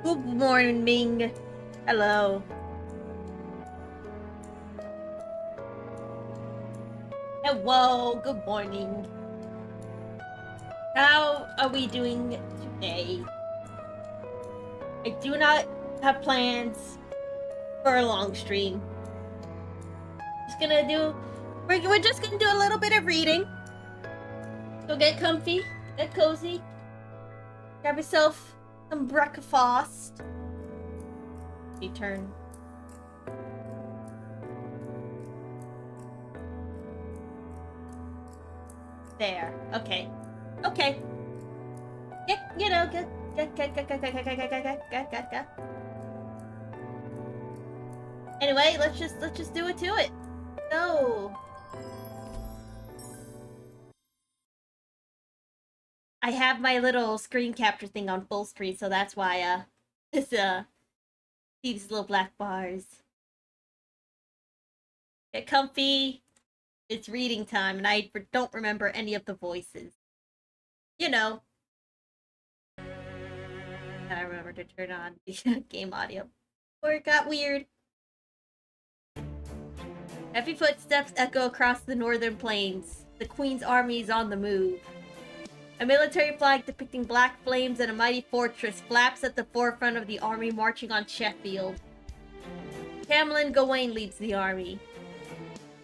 Good morning. Hello. Hello. Good morning. How are we doing today? I do not have plans for a long stream. We're just gonna do a little bit of reading. So get comfy, get cozy, grab yourself some breakfast. Turn. There. Okay. Okay. Get. Anyway, let's just do it to it. No. I have my little screen capture thing on full screen, so that's why these little black bars. Get comfy. It's reading time, and I don't remember any of the voices. You know. And I remember to turn on the game audio, or it got weird. Heavy footsteps echo across the northern plains. The Queen's army is on the move. A military flag depicting black flames and a mighty fortress flaps at the forefront of the army marching on Sheffield. Camlin Gawain leads the army.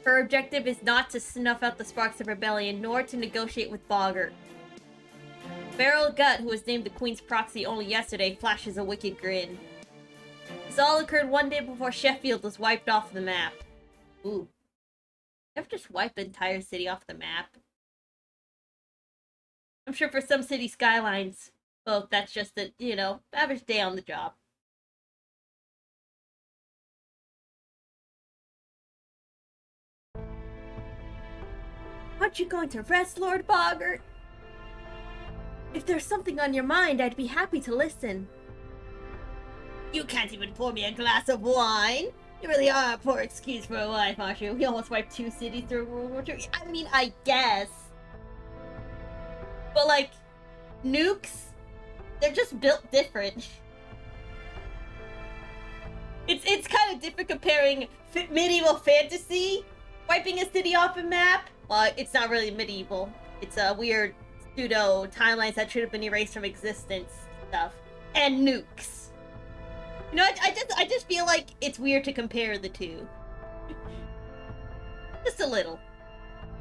Her objective is not to snuff out the sparks of rebellion, nor to negotiate with Boggart. Beryl Gut, who was named the Queen's proxy only yesterday, flashes a wicked grin. This all occurred one day before Sheffield was wiped off the map. Ooh. Ever just wipe the entire city off the map? I'm sure for some city skylines, well, that's just a, average day on the job. Aren't you going to rest, Lord Boggart? If there's something on your mind, I'd be happy to listen. You can't even pour me a glass of wine? You really are a poor excuse for a wife, aren't you? We almost wiped 2 cities during World War II. I mean, I guess. But, like, nukes? They're just built different. It's kind of different comparing medieval fantasy, wiping a city off a map. Well, it's not really medieval. It's a weird pseudo timelines that should have been erased from existence stuff. And nukes. You know, I just feel like it's weird to compare the two. Just a little.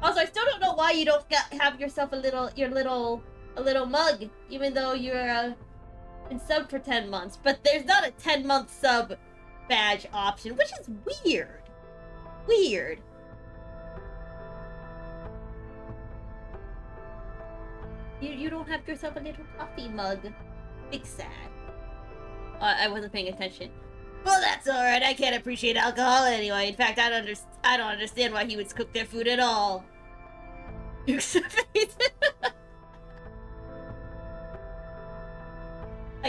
Also, I still don't know why you don't have yourself a little mug, even though you're been sub for 10 months. But there's not a 10-month sub badge option, which is weird. Weird. You don't have yourself a little coffee mug. Big sad. I wasn't paying attention. Well, that's alright. I can't appreciate alcohol anyway. In fact, I don't understand why he would cook their food at all. I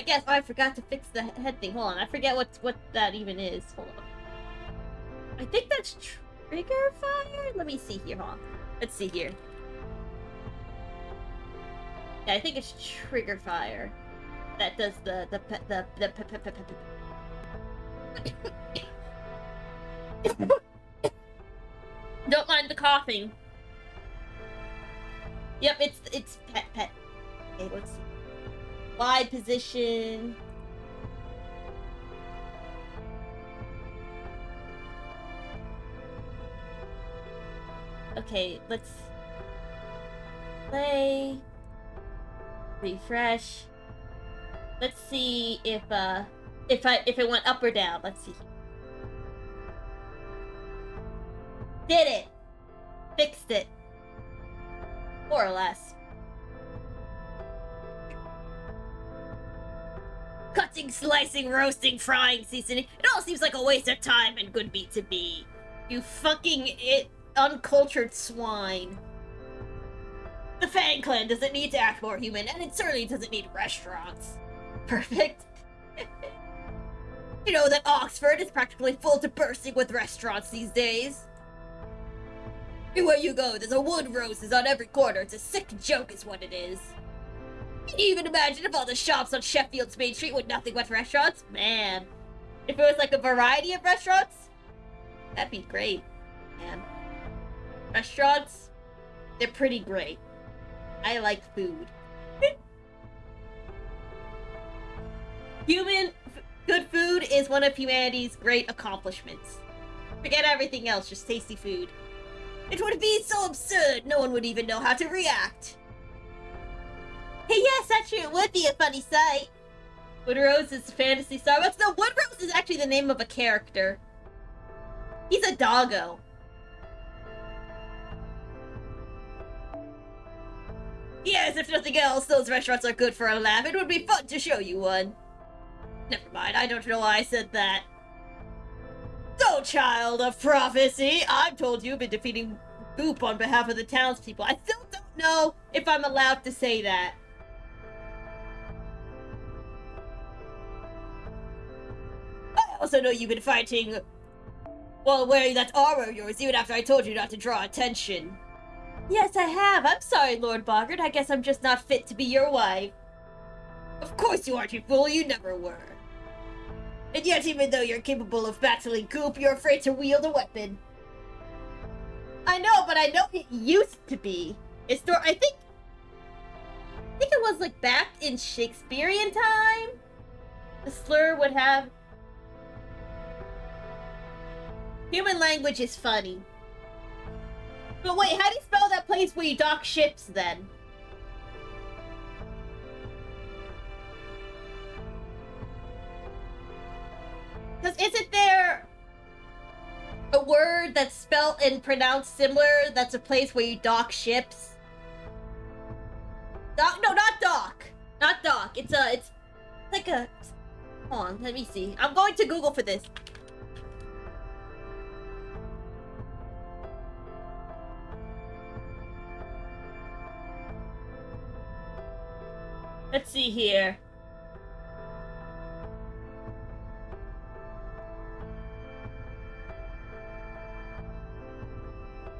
guess I forgot to fix the head thing. Hold on, I forget what that even is. Hold on. I think that's trigger fire? Let me see here, hold on. Let's see here. Yeah, I think it's trigger fire. That does the Don't mind the coughing. Yep, it's pet. Okay, let's see. Wide position. Okay, let's play. Refresh. Let's see if it went up or down. Let's see. Did it! Fixed it. More or less. Cutting, slicing, roasting, frying, seasoning. It all seems like a waste of time and good meat to be. You fucking uncultured swine. The Fang Clan doesn't need to act more human, and it certainly doesn't need restaurants. Perfect. You know that Oxford is practically full to bursting with restaurants these days. Everywhere you go, there's a wood roses on every corner. It's a sick joke is what it is. Can you even imagine if all the shops on Sheffield's Main Street were nothing but restaurants? Man. If it was like a variety of restaurants, that'd be great. Man. Restaurants, they're pretty great. I like food. Good food is one of humanity's great accomplishments. Forget everything else, just tasty food. It would be so absurd, no one would even know how to react. Hey, yes, actually, it would be a funny sight. Woodrose is fantasy Starbucks. No, Woodrose is actually the name of a character. He's a doggo. Yes, if nothing else, those restaurants are good for a laugh. It would be fun to show you one. Never mind, I don't know why I said that. So, child of prophecy, I've told you've been defeating Goop on behalf of the townspeople. I still don't know if I'm allowed to say that. I also know you've been fighting while wearing that armor of yours, even after I told you not to draw attention. Yes, I have. I'm sorry, Lord Boggart. I guess I'm just not fit to be your wife. Of course you aren't, you fool. You never were. And yet, even though you're capable of battling Goop, you're afraid to wield a weapon. I know, but I know it used to be. I think it was like back in Shakespearean time. The slur would have... Human language is funny. But wait, how do you spell that place where you dock ships then? Because isn't there a word that's spelled and pronounced similar that's a place where you dock ships? Dock? No, not dock. Not dock. It's like a... Hold on, let me see. I'm going to Google for this. Let's see here.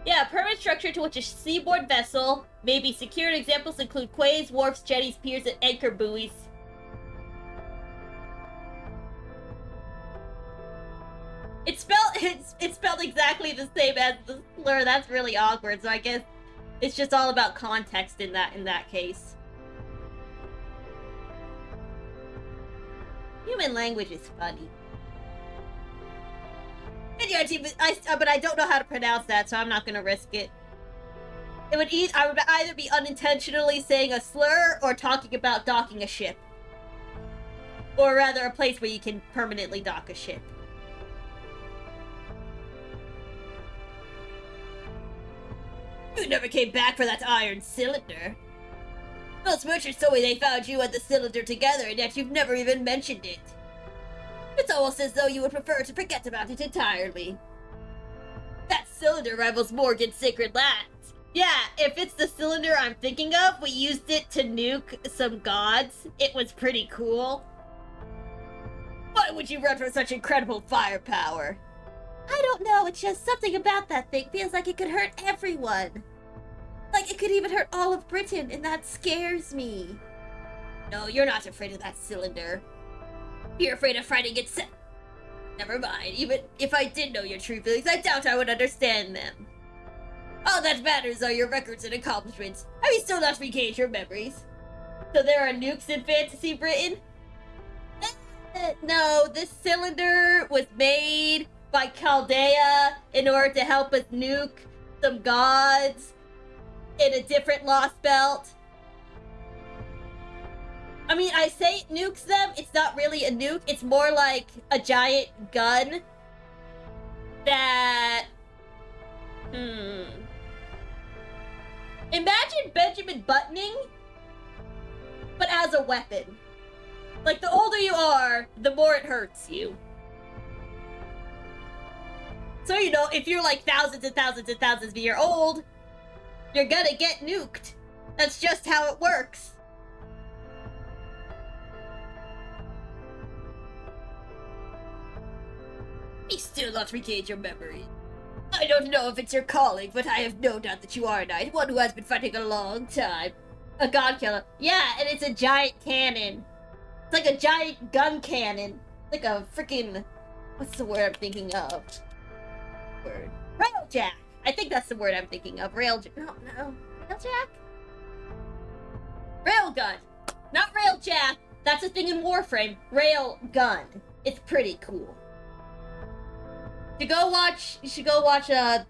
Yeah, a permanent structure to which a seaboard vessel may be secured. Examples include quays, wharfs, jetties, piers, and anchor buoys. It's spelled exactly the same as the slur. That's really awkward. So I guess it's just all about context in that case. Human language is funny. But I don't know how to pronounce that, so I'm not gonna risk it. I would either be unintentionally saying a slur or talking about docking a ship. Or rather, a place where you can permanently dock a ship. You never came back for that iron cylinder. Most merchants told me they found you and the cylinder together, and yet you've never even mentioned it. It's almost as though you would prefer to forget about it entirely. That cylinder rivals Morgan's sacred lands. Yeah, if it's the cylinder I'm thinking of, we used it to nuke some gods. It was pretty cool. Why would you run from such incredible firepower? I don't know, it's just something about that thing feels like it could hurt everyone. Like it could even hurt all of Britain, and that scares me. No, you're not afraid of that cylinder. You're afraid of fighting it. Never mind. Even if I did know your true feelings, I doubt I would understand them. All that matters are your records and accomplishments. Have you still not regained your memories? So there are nukes in fantasy Britain? No, this cylinder was made by Chaldea in order to help us nuke some gods in a different Lost Belt. I mean, I say it nukes them, it's not really a nuke, it's more like a giant gun that... Imagine Benjamin Buttoning, but as a weapon. Like, the older you are, the more it hurts you. So, you know, if you're like thousands and thousands and thousands of years old, you're gonna get nuked. That's just how it works. You still not regained your memory. I don't know if it's your calling, but I have no doubt that you are a knight, one who has been fighting a long time. A god killer. Yeah, and it's a giant cannon. It's like a giant gun cannon. Like a freaking... What's the word I'm thinking of? Word. Railjack! I think that's the word I'm thinking of. Railjack. No. Railjack? Railgun! Not railjack! That's a thing in Warframe. Railgun. It's pretty cool. You should go watch, I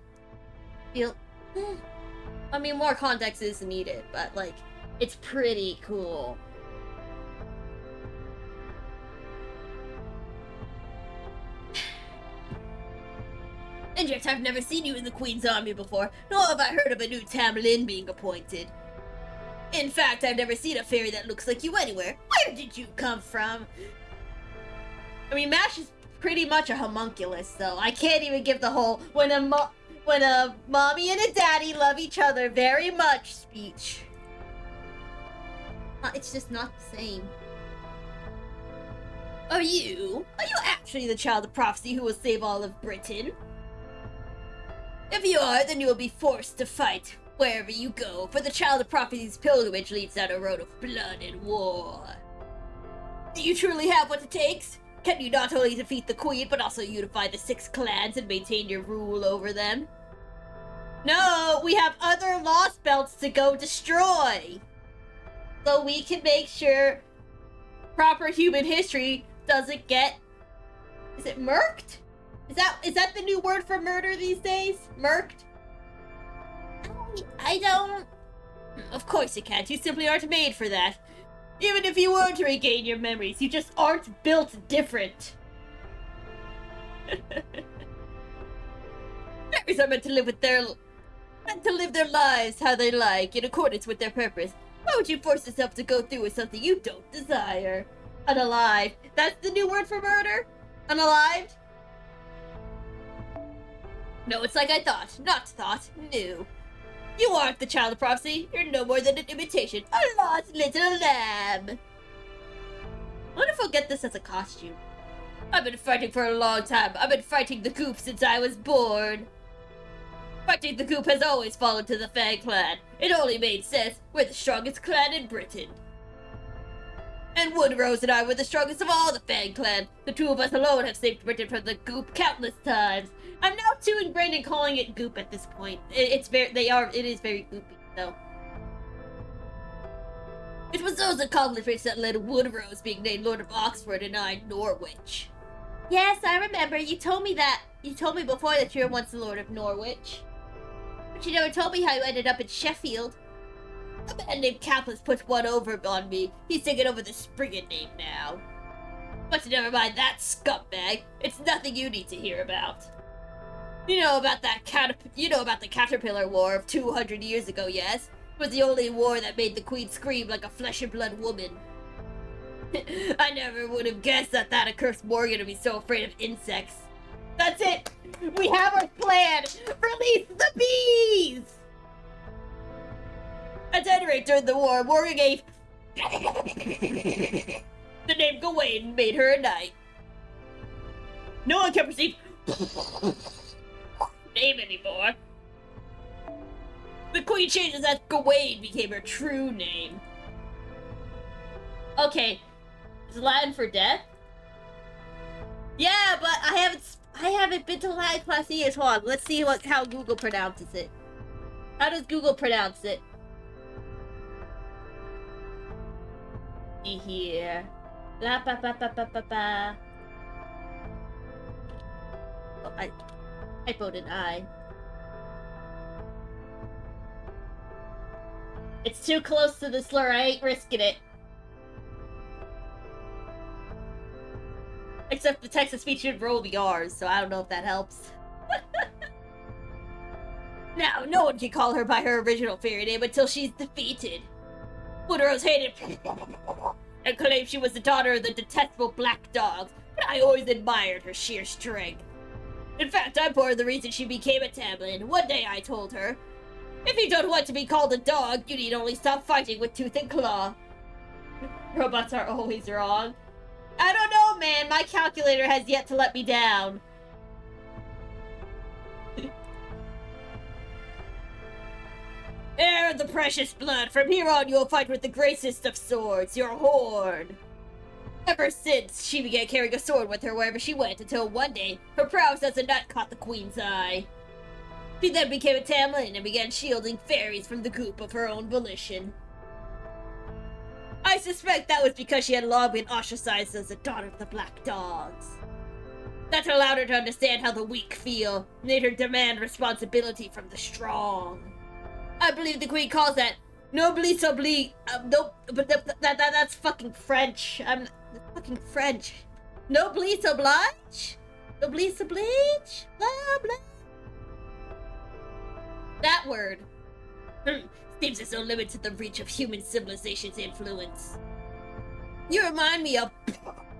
mean, more context is needed, but, like, it's pretty cool. And yet I've never seen you in the Queen's Army before, nor have I heard of a new Tamlin being appointed. In fact, I've never seen a fairy that looks like you anywhere. Where did you come from? I mean, Mash is pretty much a homunculus, though. I can't even give the whole when a mommy and a daddy love each other very much speech. It's just not the same. Are you actually the child of prophecy who will save all of Britain? If you are, then you will be forced to fight wherever you go, for the child of prophecy's pilgrimage leads down a road of blood and war. Do you truly have what it takes? Can you not only defeat the Queen, but also unify the 6 clans and maintain your rule over them? No, we have other lost belts to go destroy! So we can make sure proper human history doesn't get... Is it murked? Is that the new word for murder these days? Murked? I don't... Of course you can't. You simply aren't made for that. Even if you were to regain your memories, you just aren't built different. Fairies are meant to live their lives how they like, in accordance with their purpose. Why would you force yourself to go through with something you don't desire? Unalived. That's the new word for murder? Unalived? No, it's like I thought. Not thought. Knew. You aren't the child of prophecy. You're no more than an imitation. A lost little lamb. I wonder if I'll get this as a costume. I've been fighting for a long time. I've been fighting the Goop since I was born. Fighting the Goop has always fallen to the Fang clan. It only made sense. We're the strongest clan in Britain. And Woodrose and I were the strongest of all the Fang clan. The 2 of us alone have saved Britain from the Goop countless times. I'm now too ingrained in calling it Goop at this point. It is very goopy, though. It was those accomplishments that led to Woodrose being named Lord of Oxford and I Norwich. Yes, I remember. You told me that. You told me before that you were once the Lord of Norwich. But you never told me how you ended up in Sheffield. A man named Kaplan's put one over on me. He's taken over the Spriggan name now. But never mind that scumbag. It's nothing you need to hear about. You know about the Caterpillar War of 200 years ago, yes? It was the only war that made the Queen scream like a flesh and blood woman. I never would have guessed that accursed Morgan would be so afraid of insects. That's it! We have our plan! Release the bees! At any rate, during the war, Morgan gave the name Gawain made her a knight. No one can perceive name anymore. The Queen changes as Gawain became her true name. Okay, is Latin for death? Yeah, but I haven't been to Latin class in years. Hold on, let's see how Google pronounces it. How does Google pronounce it? See here. La pa pa pa pa pa pa. Oh, I voted I. It's too close to the slur. I ain't risking it. Except the text-to-speech should roll the R's, so I don't know if that helps. Now, no one can call her by her original fairy name until she's defeated. Woodrose hated and claimed she was the daughter of the detestable Black Dogs, but I always admired her sheer strength. In fact, I'm part of the reason she became a Tamlin. One day I told her, if you don't want to be called a dog, you need only stop fighting with tooth and claw. Robots are always wrong. I don't know, man. My calculator has yet to let me down. There Daughter of the precious blood, from here on you will fight with the gracest of swords, your horn. Ever since, she began carrying a sword with her wherever she went, until one day, her prowess as a nut caught the queen's eye. She then became a Tamlin and began shielding fairies from the goop of her own volition. I suspect that was because she had long been ostracized as a daughter of the Black Dogs. That allowed her to understand how the weak feel, made her demand responsibility from the strong. I believe the queen calls that noblesse oblige. Nope, but that's fucking French. That's fucking French. Noblesse oblige? Noblesse oblige? Blah, blah. That word seems as though limited to the reach of human civilization's influence. You remind me of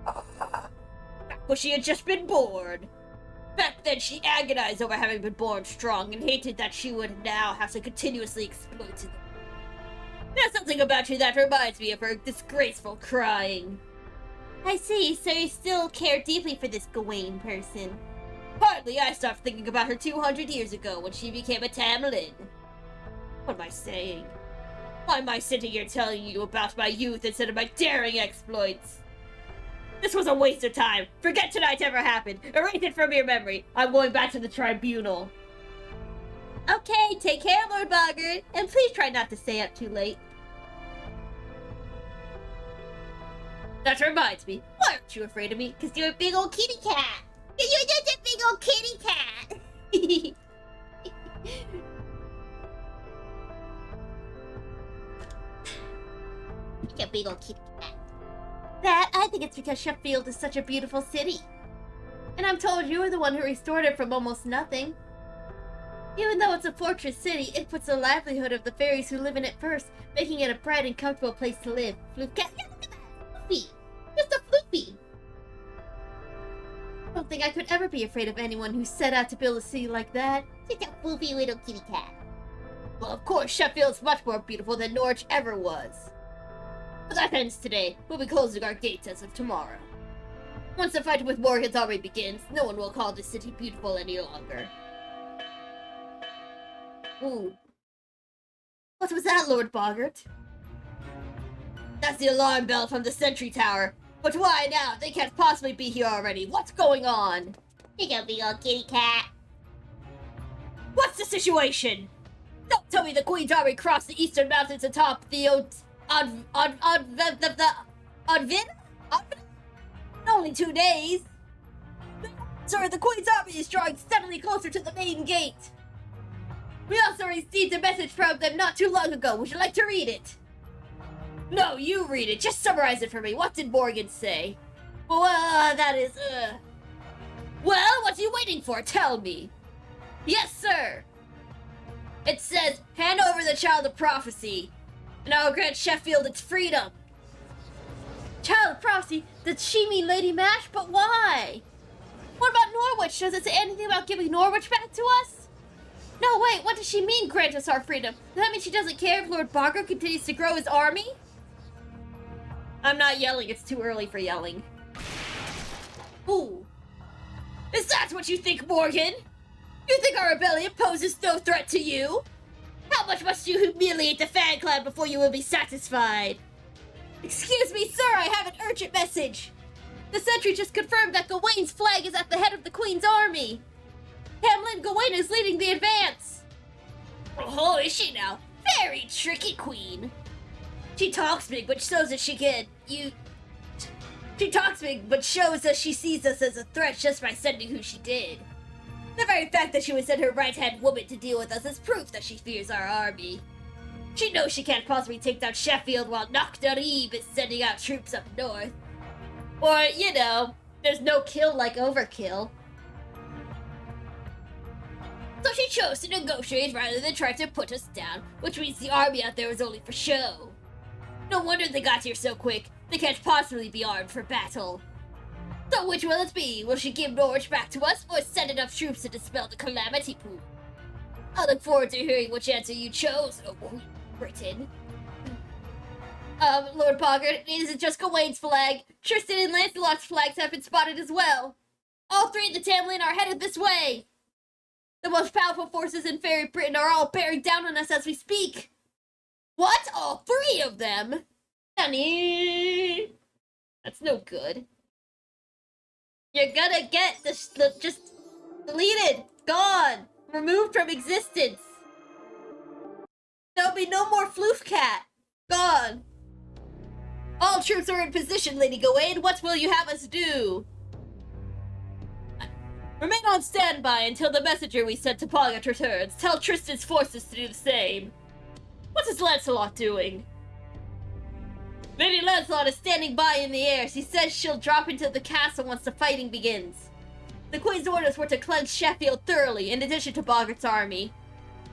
back when she had just been born. Back then, she agonized over having been born strong and hated that she would now have to continuously exploit them. There's something about you that reminds me of her disgraceful crying. I see, so you still care deeply for this Gawain person. Partly, I stopped thinking about her 200 years ago when she became a Tamlin. What am I saying? Why am I sitting here telling you about my youth instead of my daring exploits? This was a waste of time. Forget tonight ever happened. Erase it from your memory. I'm going back to the tribunal. Okay, take care, Lord Boggart. And please try not to stay up too late. That reminds me. Why aren't you afraid of me? Because you're a big old kitty cat. You're just a big old kitty cat. You're a big old kitty cat. That, I think it's because Sheffield is such a beautiful city. And I'm told you were the one who restored it from almost nothing. Even though it's a fortress city, it puts the livelihood of the fairies who live in it first, making it a bright and comfortable place to live. Floofy. Yeah, look at that! Floofy! Just a floofy! I don't think I could ever be afraid of anyone who set out to build a city like that. Just a floofy little kitty cat. Well, of course, Sheffield's much more beautiful than Norwich ever was. But that ends today. We'll be closing our gates as of tomorrow. Once the fight with Morgan's army begins, no one will call this city beautiful any longer. Ooh. What was that, Lord Boggart? That's the alarm bell from the sentry tower. But why now? They can't possibly be here already. What's going on? You got big old kitty cat. What's the situation? Don't tell me the Queen's army crossed the eastern mountains atop the Odvin? Only 2 days. Sir, the Queen's army is drawing steadily closer to the main gate. We also received a message from them not too long ago. Would you like to read it? No, you read it. Just summarize it for me. What did Morgan say? Well, that is, Well, what are you waiting for? Tell me. Yes, sir. It says, hand over the child of prophecy, and I will grant Sheffield its freedom. Child of prophecy? Does she mean Lady Mash? But why? What about Norwich? Does it say anything about giving Norwich back to us? No, wait, what does she mean, grant us our freedom? Does that mean she doesn't care if Lord Boggart continues to grow his army? I'm not yelling, it's too early for yelling. Ooh. Is that what you think, Morgan? You think our rebellion poses no threat to you? How much must you humiliate the fan clan before you will be satisfied? Excuse me, sir, I have an urgent message. The sentry just confirmed that Gawain's flag is at the head of the Queen's army. Tamlin Gawain is leading the advance. Oh, is she now? Very tricky, Queen. She talks big, but shows that she can. She talks big, but shows that she sees us as a threat just by sending who she did. The very fact that she would send her right-hand woman to deal with us is proof that she fears our army. She knows she can't possibly take down Sheffield while Noctarib is sending out troops up north. Or, you know, there's no kill like overkill. So she chose to negotiate rather than try to put us down, which means the army out there was only for show. No wonder they got here so quick. They can't possibly be armed for battle. So which will it be? Will she give Norwich back to us, or send enough troops to dispel the calamity pool? I look forward to hearing which answer you chose, oh Queen Britain. Lord Boggart, it isn't just Gawain's flag. Tristan and Lancelot's flags have been spotted as well. All three of the Tamlin are headed this way. The most powerful forces in Fairy Britain are all bearing down on us as we speak. What? All 3 of them? Honey, that's no good. You're gonna get just deleted, gone, removed from existence. There'll be no more Floof Cat. Gone. All troops are in position, Lady Gawain. What will you have us do? Remain on standby until the messenger we sent to Poggett returns. Tell Tristan's forces to do the same. What is Lancelot doing? Lady Lancelot is standing by in the air. She says she'll drop into the castle once the fighting begins. The Queen's orders were to cleanse Sheffield thoroughly, in addition to Boggart's army.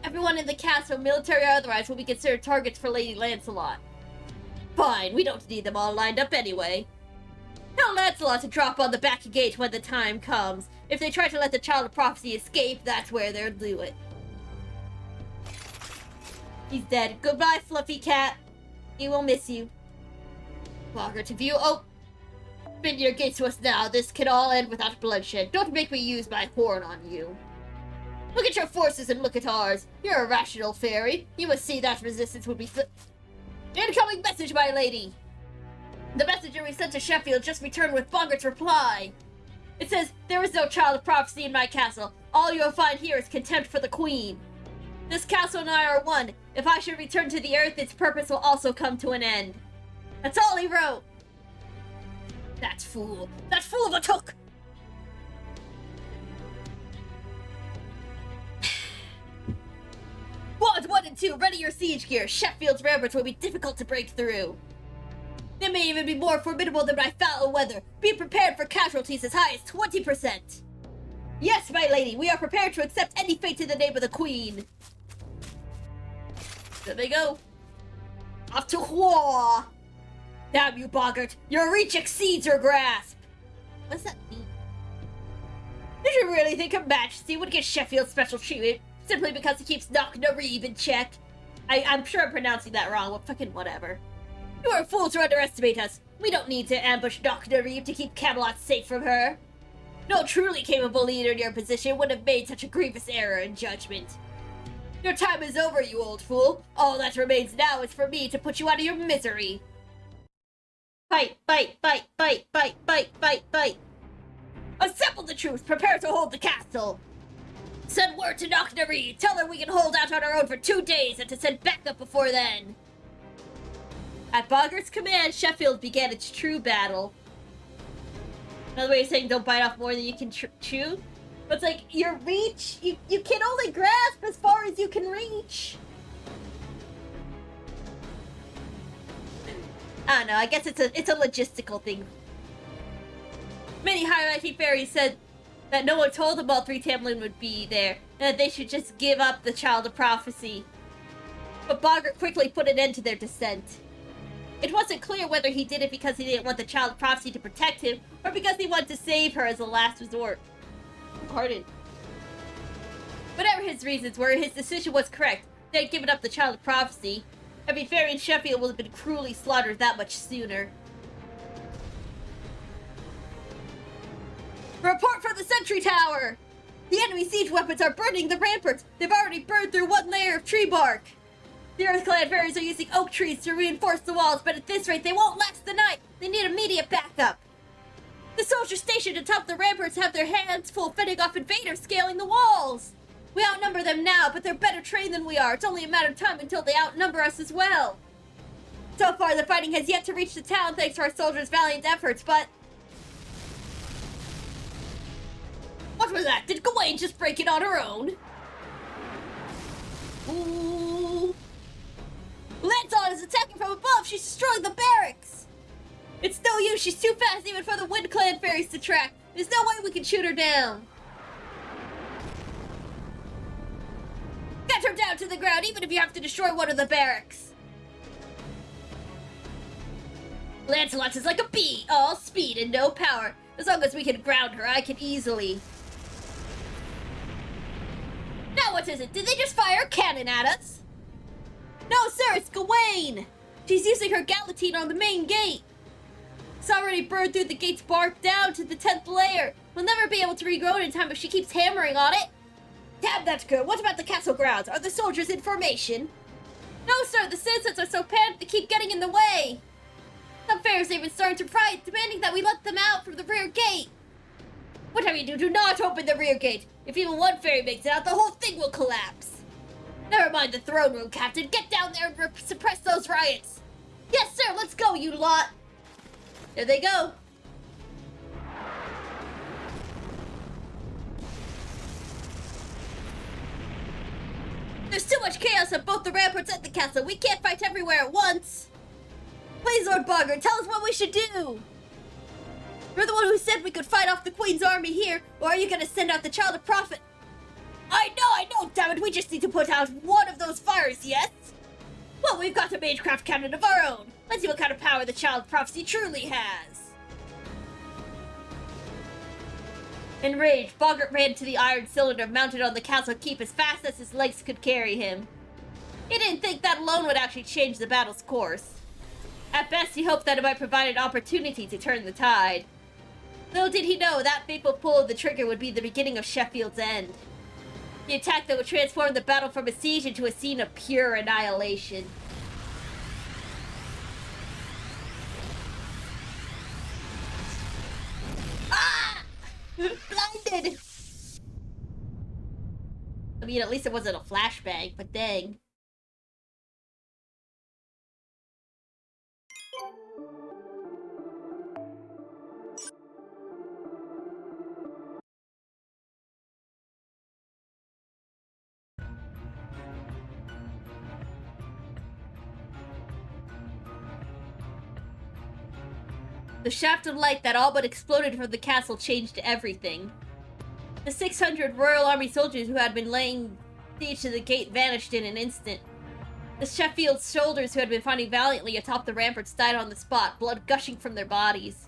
Everyone in the castle, military or otherwise, will be considered targets for Lady Lancelot. Fine, we don't need them all lined up anyway. Tell Lancelot to drop on the back gate when the time comes. If they try to let the Child of Prophecy escape, that's where they'll do it. He's dead. Goodbye, Fluffy Cat. He will miss you. Boggart, if you open your gates to us now, this can all end without bloodshed. Don't make me use my horn on you. Look at your forces and look at ours. You're a rational fairy. You must see that resistance would be Incoming message, my lady! The messenger we sent to Sheffield just returned with Boggart's reply. It says, there is no Child of Prophecy in my castle. All you'll find here is contempt for the Queen. This castle and I are one. If I should return to the earth, its purpose will also come to an end. That's all he wrote. That fool of a took! Quads 1 and 2, ready your siege gear. Sheffield's ramparts will be difficult to break through. They may even be more formidable than my foul weather. Be prepared for casualties as high as 20%. Yes, my lady, we are prepared to accept any fate in the name of the Queen. There they go. Off to war. Damn you, Boggart. Your reach exceeds your grasp. What's that mean? Did you really think a Majesty would get Sheffield special treatment simply because he keeps knocking a Reeve in check? I'm sure I'm pronouncing that wrong. Well, fucking whatever. You are a fool to underestimate us. We don't need to ambush Dr. Reeve to keep Camelot safe from her. No truly capable leader in your position would have made such a grievous error in judgment. Your time is over, you old fool. All that remains now is for me to put you out of your misery. Fight, fight, fight, fight, fight, fight, fight, fight. Assemble the troops. Prepare to hold the castle. Send word to Dr. Reeve. Tell her we can hold out on our own for 2 days and to send backup before then. At Boggart's command, Sheffield began its true battle. Another way of saying don't bite off more than you can chew. But it's like, your reach, you can only grasp as far as you can reach. I don't know, I guess it's a logistical thing. Many high-ranking fairies said that no one told them all 3 Tamlin would be there, and that they should just give up the Child of Prophecy. But Boggart quickly put an end to their dissent. It wasn't clear whether he did it because he didn't want the Child of Prophecy to protect him, or because he wanted to save her as a last resort. Pardon. Whatever his reasons were, his decision was correct. They had given up the Child of Prophecy. Every fairy in Sheffield would have been cruelly slaughtered that much sooner. Report from the sentry tower! The enemy siege weapons are burning the ramparts! They've already burned through 1 layer of tree bark! The Earthclad fairies are using oak trees to reinforce the walls, but at this rate they won't last the night! They need immediate backup! The soldiers stationed atop the ramparts have their hands full fending off invaders scaling the walls! We outnumber them now, but they're better trained than we are. It's only a matter of time until they outnumber us as well. So far, the fighting has yet to reach the town thanks to our soldiers' valiant efforts, but... What was that? Did Gawain just break it on her own? Ooh. Lancelot is attacking from above! She's destroying the barracks! It's no use, she's too fast even for the Wind Clan fairies to track. There's no way we can shoot her down. Get her down to the ground, even if you have to destroy one of the barracks. Lancelot is like a bee, all speed and no power. As long as we can ground her, I can easily. Now what is it? Did they just fire a cannon at us? No, sir, it's Gawain! She's using her guillotine on the main gate. It's already burned through the gate's bark down to the 10th layer. We'll never be able to regrow it in time if she keeps hammering on it. Damn, that's good. What about the castle grounds? Are the soldiers in formation? No, sir, the citizens are so panicked they keep getting in the way. Some fairies are even starting to riot, demanding that we let them out from the rear gate. Whatever you do, do not open the rear gate. If even one fairy makes it out, the whole thing will collapse. Never mind the throne room, Captain. Get down there and suppress those riots. Yes, sir, let's go, you lot. There they go. There's too much chaos at both the ramparts and the castle. We can't fight everywhere at once. Please, Lord Boggart, tell us what we should do. You're the one who said we could fight off the Queen's army here, or are you gonna send out the Child of Prophet? I know, damn it, we just need to put out one of those fires, yes? Well, we've got a magecraft cannon of our own. Let's see what kind of power the Child of Prophecy truly has. Enraged, Boggart ran to the iron cylinder mounted on the castle keep as fast as his legs could carry him. He didn't think that alone would actually change the battle's course. At best, he hoped that it might provide an opportunity to turn the tide. Little did he know that fateful pull of the trigger would be the beginning of Sheffield's end. The attack that would transform the battle from a siege into a scene of pure annihilation. Ah! Blinded! I mean, at least it wasn't a flashbang, but dang. The shaft of light that all but exploded from the castle changed everything. The 600 Royal Army soldiers who had been laying siege to the gate vanished in an instant. The Sheffield soldiers who had been fighting valiantly atop the ramparts died on the spot, blood gushing from their bodies.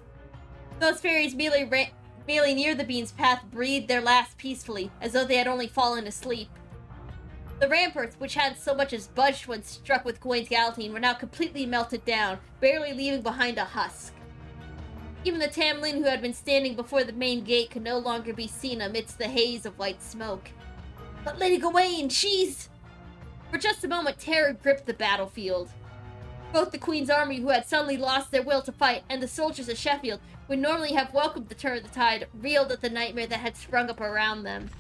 Those fairies merely near the beam's path breathed their last peacefully, as though they had only fallen asleep. The ramparts, which hadn't so much as budged when struck with Gawain's guillotine, were now completely melted down, barely leaving behind a husk. Even the Tamlin who had been standing before the main gate could no longer be seen amidst the haze of white smoke. But Lady Gawain, she's... For just a moment, terror gripped the battlefield. Both the Queen's army, who had suddenly lost their will to fight, and the soldiers of Sheffield, who would normally have welcomed the turn of the tide, reeled at the nightmare that had sprung up around them.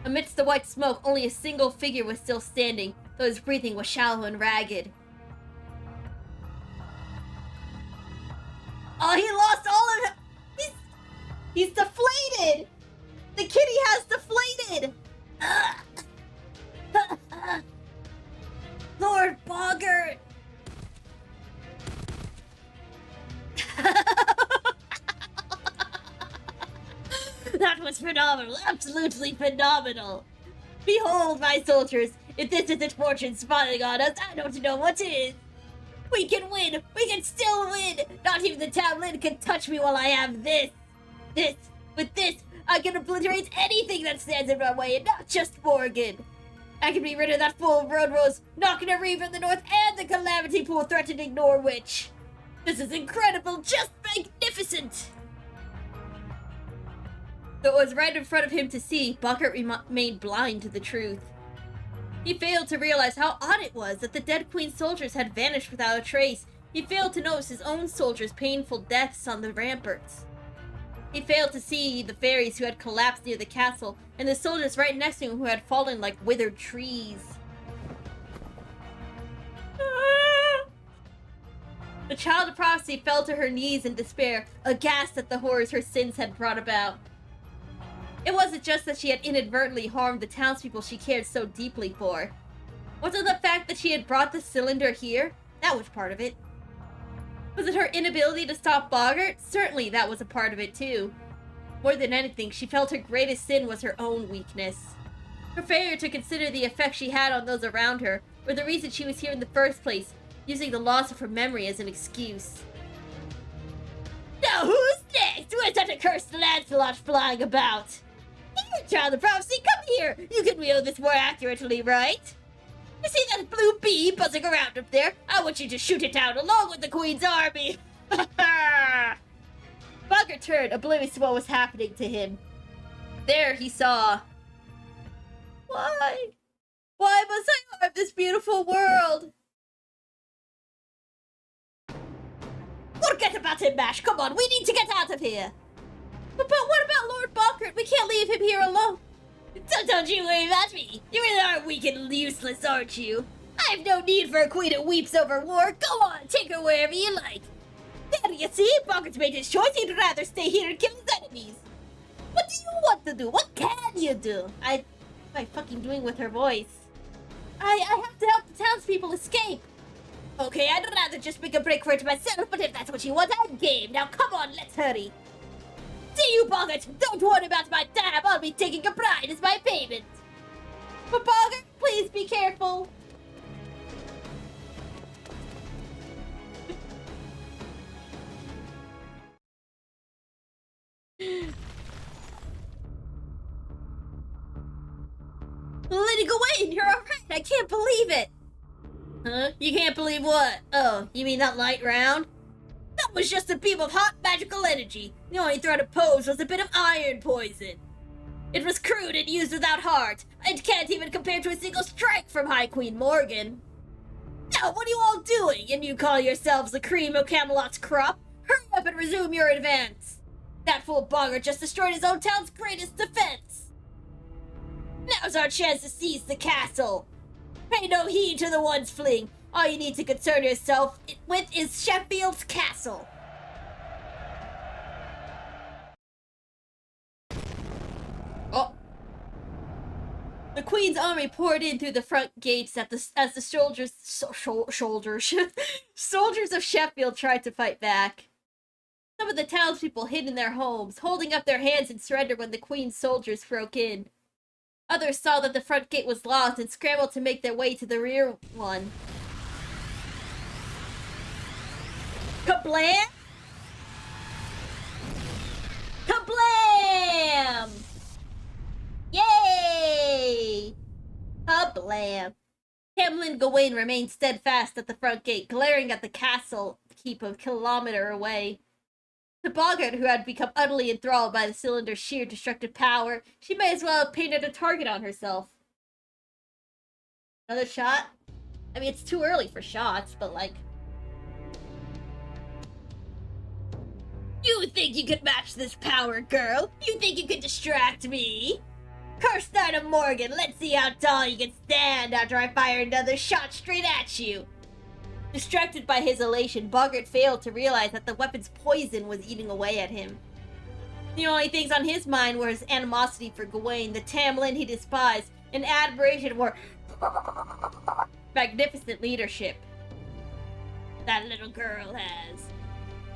Amidst the white smoke, only a single figure was still standing, though his breathing was shallow and ragged. Oh, he lost all of him! He's deflated! The kitty has deflated! Lord Boggart! That was phenomenal, absolutely phenomenal! Behold, my soldiers, if this isn't fortune smiling on us, I don't know what is! We can win! We can still win! Not even the Tamlin can touch me while I have this! With this, I can obliterate anything that stands in my way, and not just Morgan! I can be rid of that fool of Roadrose, knocking a reef in the north, and the Calamity Pool threatening Norwich! This is incredible, just magnificent! Though it was right in front of him to see, Boggart remained blind to the truth. He failed to realize how odd it was that the dead Queen's soldiers had vanished without a trace. He failed to notice his own soldiers' painful deaths on the ramparts. He failed to see the fairies who had collapsed near the castle, and the soldiers right next to him who had fallen like withered trees. The Child of Prophecy fell to her knees in despair, aghast at the horrors her sins had brought about. It wasn't just that she had inadvertently harmed the townspeople she cared so deeply for. Was it the fact that she had brought the cylinder here? That was part of it. Was it her inability to stop Boggart? Certainly that was a part of it too. More than anything, she felt her greatest sin was her own weakness. Her failure to consider the effect she had on those around her, or the reason she was here in the first place, using the loss of her memory as an excuse. Now who's next? Where's that accursed Lancelot flying about? Here, Child of Prophecy, come here! You can wield this more accurately, right? You see that blue bee buzzing around up there? I want you to shoot it down along with the Queen's army! Boggart turned, oblivious to what was happening to him. There he saw... Why? Why must I of this beautiful world. Forget about him, Mash. Come on, we need to get out of here. But what about Lord Balkert? We can't leave him here alone. Don't you worry about me. You really are weak and useless, aren't you? I have no need for a queen who weeps over war. Go on, take her wherever you like. There you see, Balkert's made his choice. He'd rather stay here and kill his enemies. What do you want to do? What can you do? What am I fucking doing with her voice? I have to help the townspeople escape. Okay, I'd rather just make a break for it myself, but if that's what you want, I'm game. Now come on, let's hurry. See you, Boggart! Don't worry about my tab, I'll be taking a bride as my payment! But Boggart, please be careful! Lady Gawain, you're alright! I can't believe it! Huh? You can't believe what? Oh, you mean that light round? That was just a beam of hot magical energy. The only threat opposed was a bit of iron poison. It was crude and used without heart. It can't even compare to a single strike from High Queen Morgan. Now, what are you all doing? And you call yourselves the cream of Camelot's crop? Hurry up and resume your advance. That fool Boggart just destroyed his own town's greatest defense. Now's our chance to seize the castle. Pay no heed to the ones fleeing. All you need to concern yourself with is Sheffield's castle. Oh. The Queen's army poured in through the front gates as the soldiers soldiers of Sheffield tried to fight back. Some of the townspeople hid in their homes, holding up their hands in surrender when the Queen's soldiers broke in. Others saw that the front gate was locked and scrambled to make their way to the rear one. Kablam! Kablam! Yay! Kablam! Hamlin and Gawain remained steadfast at the front gate, glaring at the castle keep a kilometer away. To Boggart, who had become utterly enthralled by the cylinder's sheer destructive power, she may as well have painted a target on herself. Another shot? I mean, it's too early for shots, but like... You think you could match this power, girl? You think you could distract me? Curse Knight of Morgan, let's see how tall you can stand after I fire another shot straight at you. Distracted by his elation, Boggart failed to realize that the weapon's poison was eating away at him. The only things on his mind were his animosity for Gawain, the Tamlin he despised, and admiration for magnificent leadership. That little girl has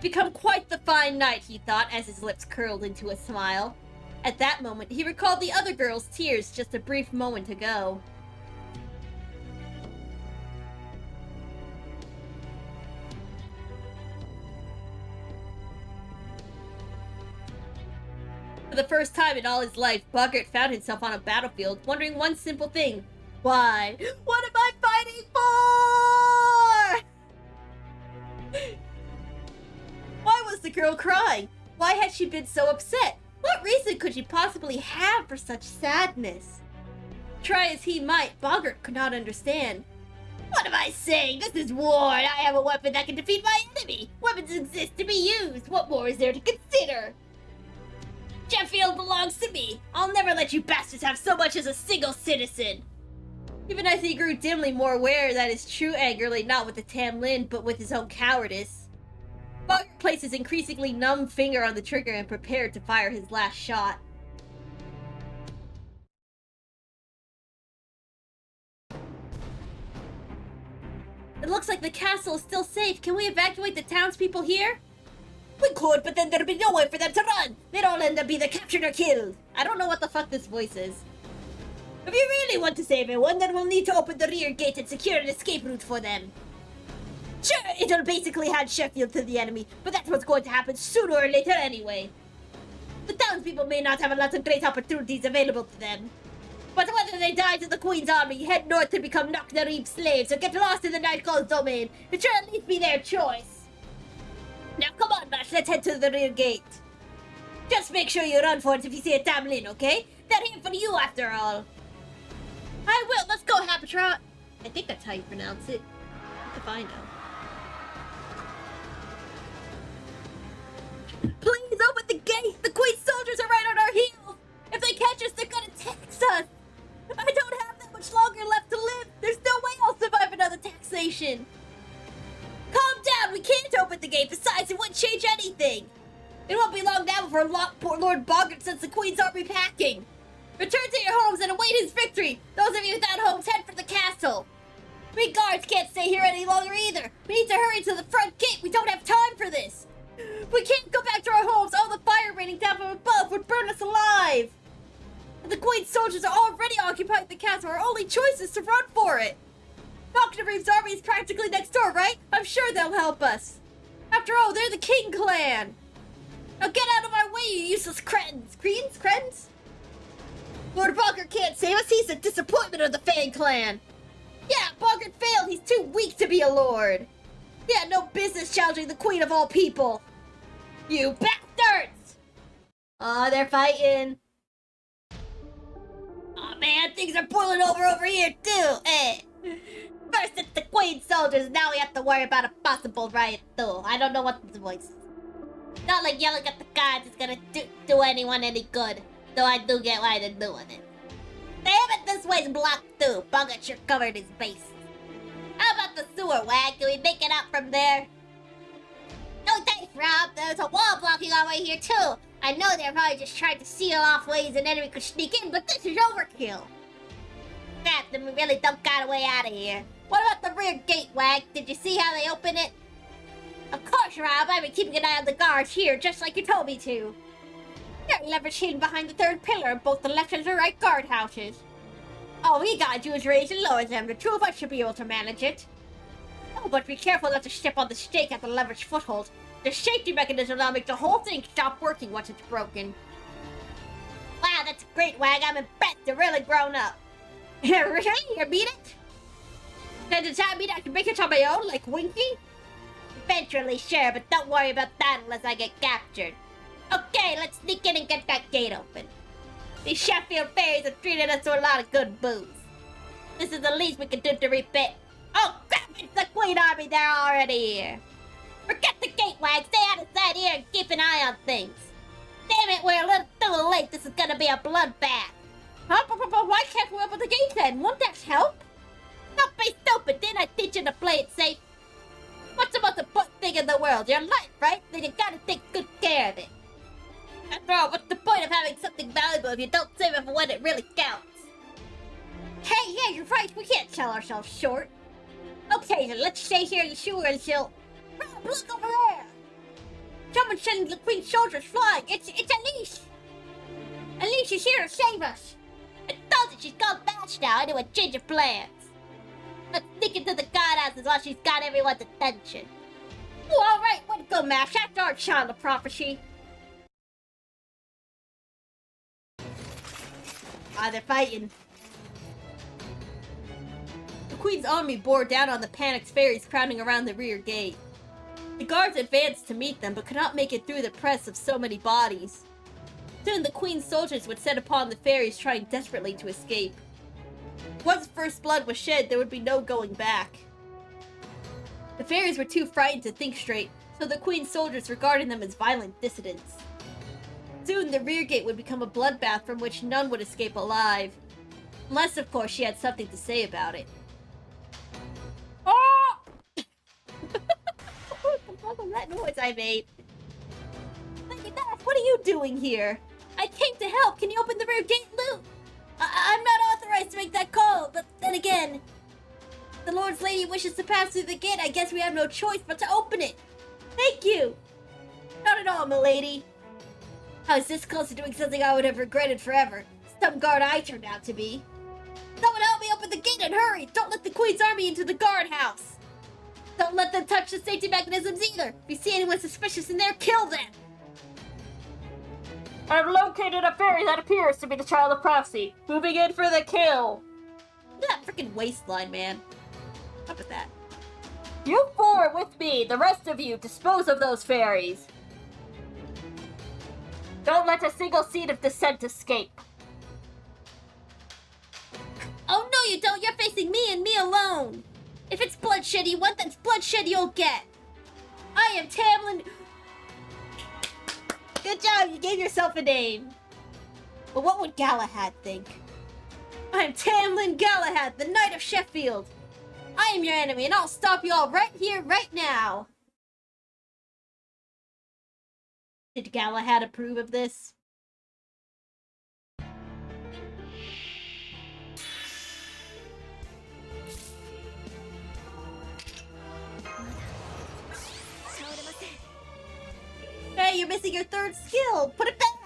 become quite the fine knight, he thought, as his lips curled into a smile. At that moment, he recalled the other girl's tears just a brief moment ago. For the first time in all his life, Boggart found himself on a battlefield, wondering one simple thing. Why? What am I fighting for? Why was the girl crying? Why had she been so upset? What reason could she possibly have for such sadness? Try as he might, Boggart could not understand. What am I saying? This is war, and I have a weapon that can defeat my enemy. Weapons exist to be used. What more is there to consider? Sheffield belongs to me. I'll never let you bastards have so much as a single citizen. Even as he grew dimly more aware that his true anger lay not with the Tamlin, but with his own cowardice, Boggart placed his increasingly numb finger on the trigger and prepared to fire his last shot. It looks like the castle is still safe. Can we evacuate the townspeople here? We could, but then there'd be no way for them to run. They'd all end up either captured or killed. I don't know what the fuck this voice is. If you really want to save everyone, then we'll need to open the rear gate and secure an escape route for them. Sure, it'll basically hand Sheffield to the enemy, but that's what's going to happen sooner or later anyway. The townspeople may not have a lot of great opportunities available to them. But whether they die to the Queen's army, head north to become Knock-the-Reeb slaves, or get lost in the Night God's domain, it should at least be their choice. Now come on, Mash, let's head to the rear gate. Just make sure you run for it if you see a Tamlin, okay? They're here for you after all. I will, let's go, Habitrot. I think that's how you pronounce it. What if I know? Please open the gate! The Queen's soldiers are right on our heels! If they catch us, they're gonna tax us! I don't have that much longer left to live! There's no way I'll survive another taxation! Calm down! We can't open the gate! Besides, it wouldn't change anything! It won't be long now before Lord Boggart sends the Queen's army packing! Return to your homes and await his victory! Those of you without homes, head for the castle! We guards can't stay here any longer either! We need to hurry to the front gate! We don't have time for this! We can't go back to our homes! All the fire raining down from above would burn us alive! And the Queen's soldiers are already occupying the castle! Our only choice is to run for it! Dr. Reeves' army is practically next door, right? I'm sure they'll help us! After all, they're the King clan! Now get out of my way, you useless cretins! Cretins? Lord Boggart can't save us! He's a disappointment of the Fang clan! Yeah, Boggart failed! He's too weak to be a lord! He had no business challenging the Queen of all people! You bastards! Oh, they're fighting! Oh man, things are boiling over here too! First it's the Queen's soldiers, now we have to worry about a possible riot too. I don't know what this voice is. Not like yelling at the guards is gonna do anyone any good. Though I do get why they're doing it. Damn it, this way's blocked too. Boggart sure covered his bases. How about the sewer, Wag? Can we make it out from there? No thanks, Rob. There's a wall blocking our way here too. I know they're probably just trying to seal off ways an enemy could sneak in, but this is overkill. Crap, then we really don't got a way out of here. What about the rear gate, Wag? Did you see how they open it? Of course, Rob. I've been keeping an eye on the guards here, just like you told me to. There are levers hidden behind the third pillar of both the left and the right guardhouses. All we gotta do is raise and lower them. The two of us should be able to manage it. Oh, but be careful not to step on the stake at the lever's foothold. The safety mechanism will make the whole thing stop working once it's broken. Wow, that's great, Wag. I'm impressed. They're really grown up. Really? You mean it? Then does that mean I can make it on my own, like Winky? Eventually, sure, but don't worry about that unless I get captured. Okay, let's sneak in and get that gate open. These Sheffield fairies have treated us to a lot of good booze. This is the least we can do to repay. Oh crap, it's the Queen Army, they're already here. Forget the gate, Wag, stay out of sight here and keep an eye on things. Damn it, we're a little too late, this is gonna be a bloodbath. Huh? Why can't we open the gate then? Won't that help? Don't be stupid, didn't I teach you to play it safe? What's the most important thing in the world? Your life, right? Then you gotta take good care of it. After all, what's the point of having something valuable if you don't save it for when it really counts? Hey, yeah, you're right. We can't sell ourselves short. Okay, then let's stay here in the sewer until... Rob, look over there! Someone's sending the Queen's soldiers flying. It's Elise! Elise is here to save us. I told you she's gone fast now. Anyway, change of plans. Let's sneak into the guardhouses while she's got everyone's attention. Oh, all right, way to go, Mash. That's our child of prophecy. Ah, they're fighting. The Queen's army bore down on the panicked fairies crowding around the rear gate. The guards advanced to meet them, but could not make it through the press of so many bodies. Soon the Queen's soldiers would set upon the fairies, trying desperately to escape. Once first blood was shed, there would be no going back. The fairies were too frightened to think straight, so the Queen's soldiers regarded them as violent dissidents. Soon the rear gate would become a bloodbath from which none would escape alive. Unless, of course, she had something to say about it. Oh! What the fuck was that noise I made? Lady Nash, what are you doing here? I came to help. Can you open the rear gate, Lou? I'm not authorized to make that call, but then again, the Lord's Lady wishes to pass through the gate. I guess we have no choice but to open it. Thank you. Not at all, milady. I was this close to doing something I would have regretted forever. Some guard I turned out to be. Someone help me open the gate and hurry! Don't let the Queen's army into the guardhouse! Don't let them touch the safety mechanisms either! If you see anyone suspicious in there, kill them! I've located a fairy that appears to be the child of prophecy. Moving in for the kill. Look at that freaking waistline, man. Stop with that. You four with me. The rest of you dispose of those fairies. Don't let a single seed of dissent escape. Oh no, you don't. You're facing me and me alone. If it's bloodshed you want, that's bloodshed you'll get. I am Tamlin. Good job, you gave yourself a name. But what would Galahad think? I am Tamlin Galahad, the Knight of Sheffield. I am your enemy, and I'll stop you all right here, right now. Did Galahad approve of this? Hey, you're missing your third skill! Put it back!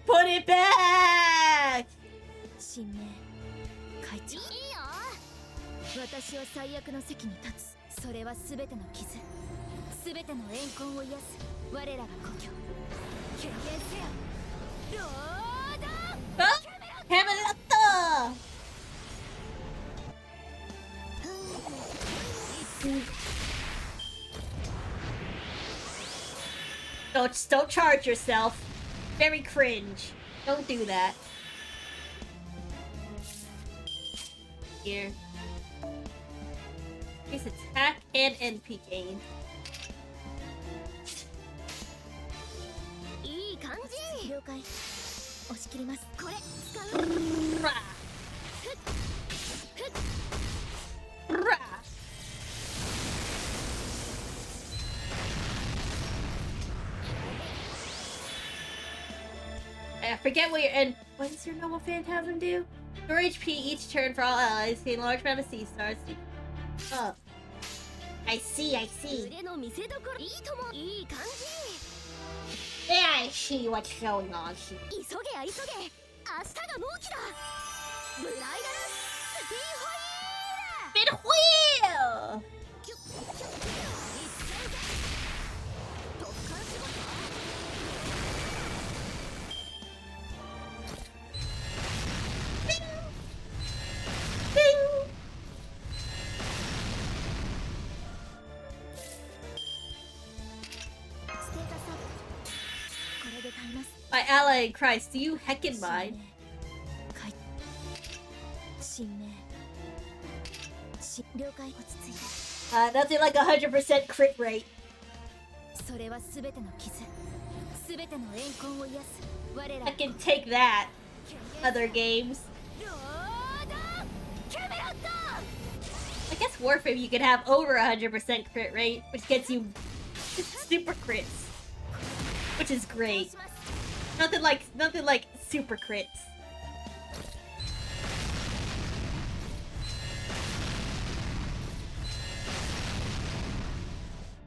Put it back! 神明会長いいよ私は最悪の席に立つそれは全ての傷全ての怨恨を癒す我らが故郷権限せよロードキャメラット Don't charge yourself. Very cringe. Don't do that. Here. Increase attack and NP gain. いい感じ了解押し切りますこれ使う I forget what your and what does your normal phantasm do? Your HP each turn for all allies, gain a large amount of sea stars. Oh. I see. 腕の見せ所いいともいい感じ Yeah, I see what's going on here. 急げや急げ明日が納期だブライダルスピンホイール Bit wheel! キュッキュッキュッいっちゃうぜ特艦仕事 My ally in Christ, do you heckin' mind? Nothing like 100% crit rate. I can take that. Other games. I guess Warframe you can have over 100% crit rate, which gets you super crits. Which is great. Nothing like super crits.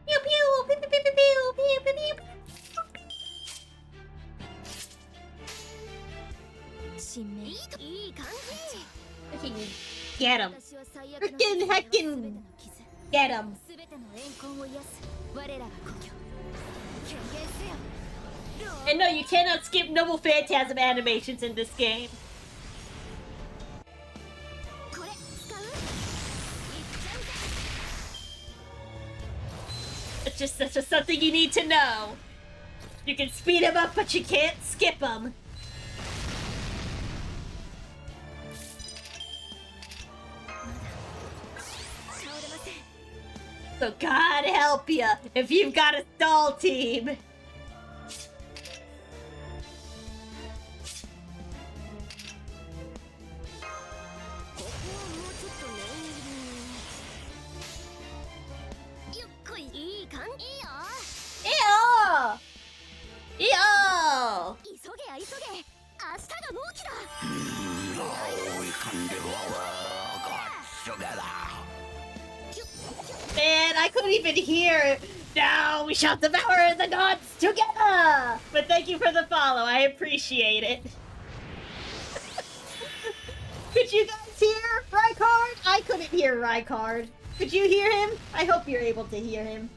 Pew pew pew pew pew pew pew pew pew. Freaking get him. Freaking heckin' get him. And no, you cannot skip Noble Phantasm animations in this game. That's just something you need to know. You can speed him up, but you can't skip him. So God help you if you've got a stall team. Man, I couldn't even hear. Now we shall devour the gods together. But thank you for the follow. I appreciate it. Could you guys hear Rykard? I couldn't hear Rykard. Could you hear him? I hope you're able to hear him.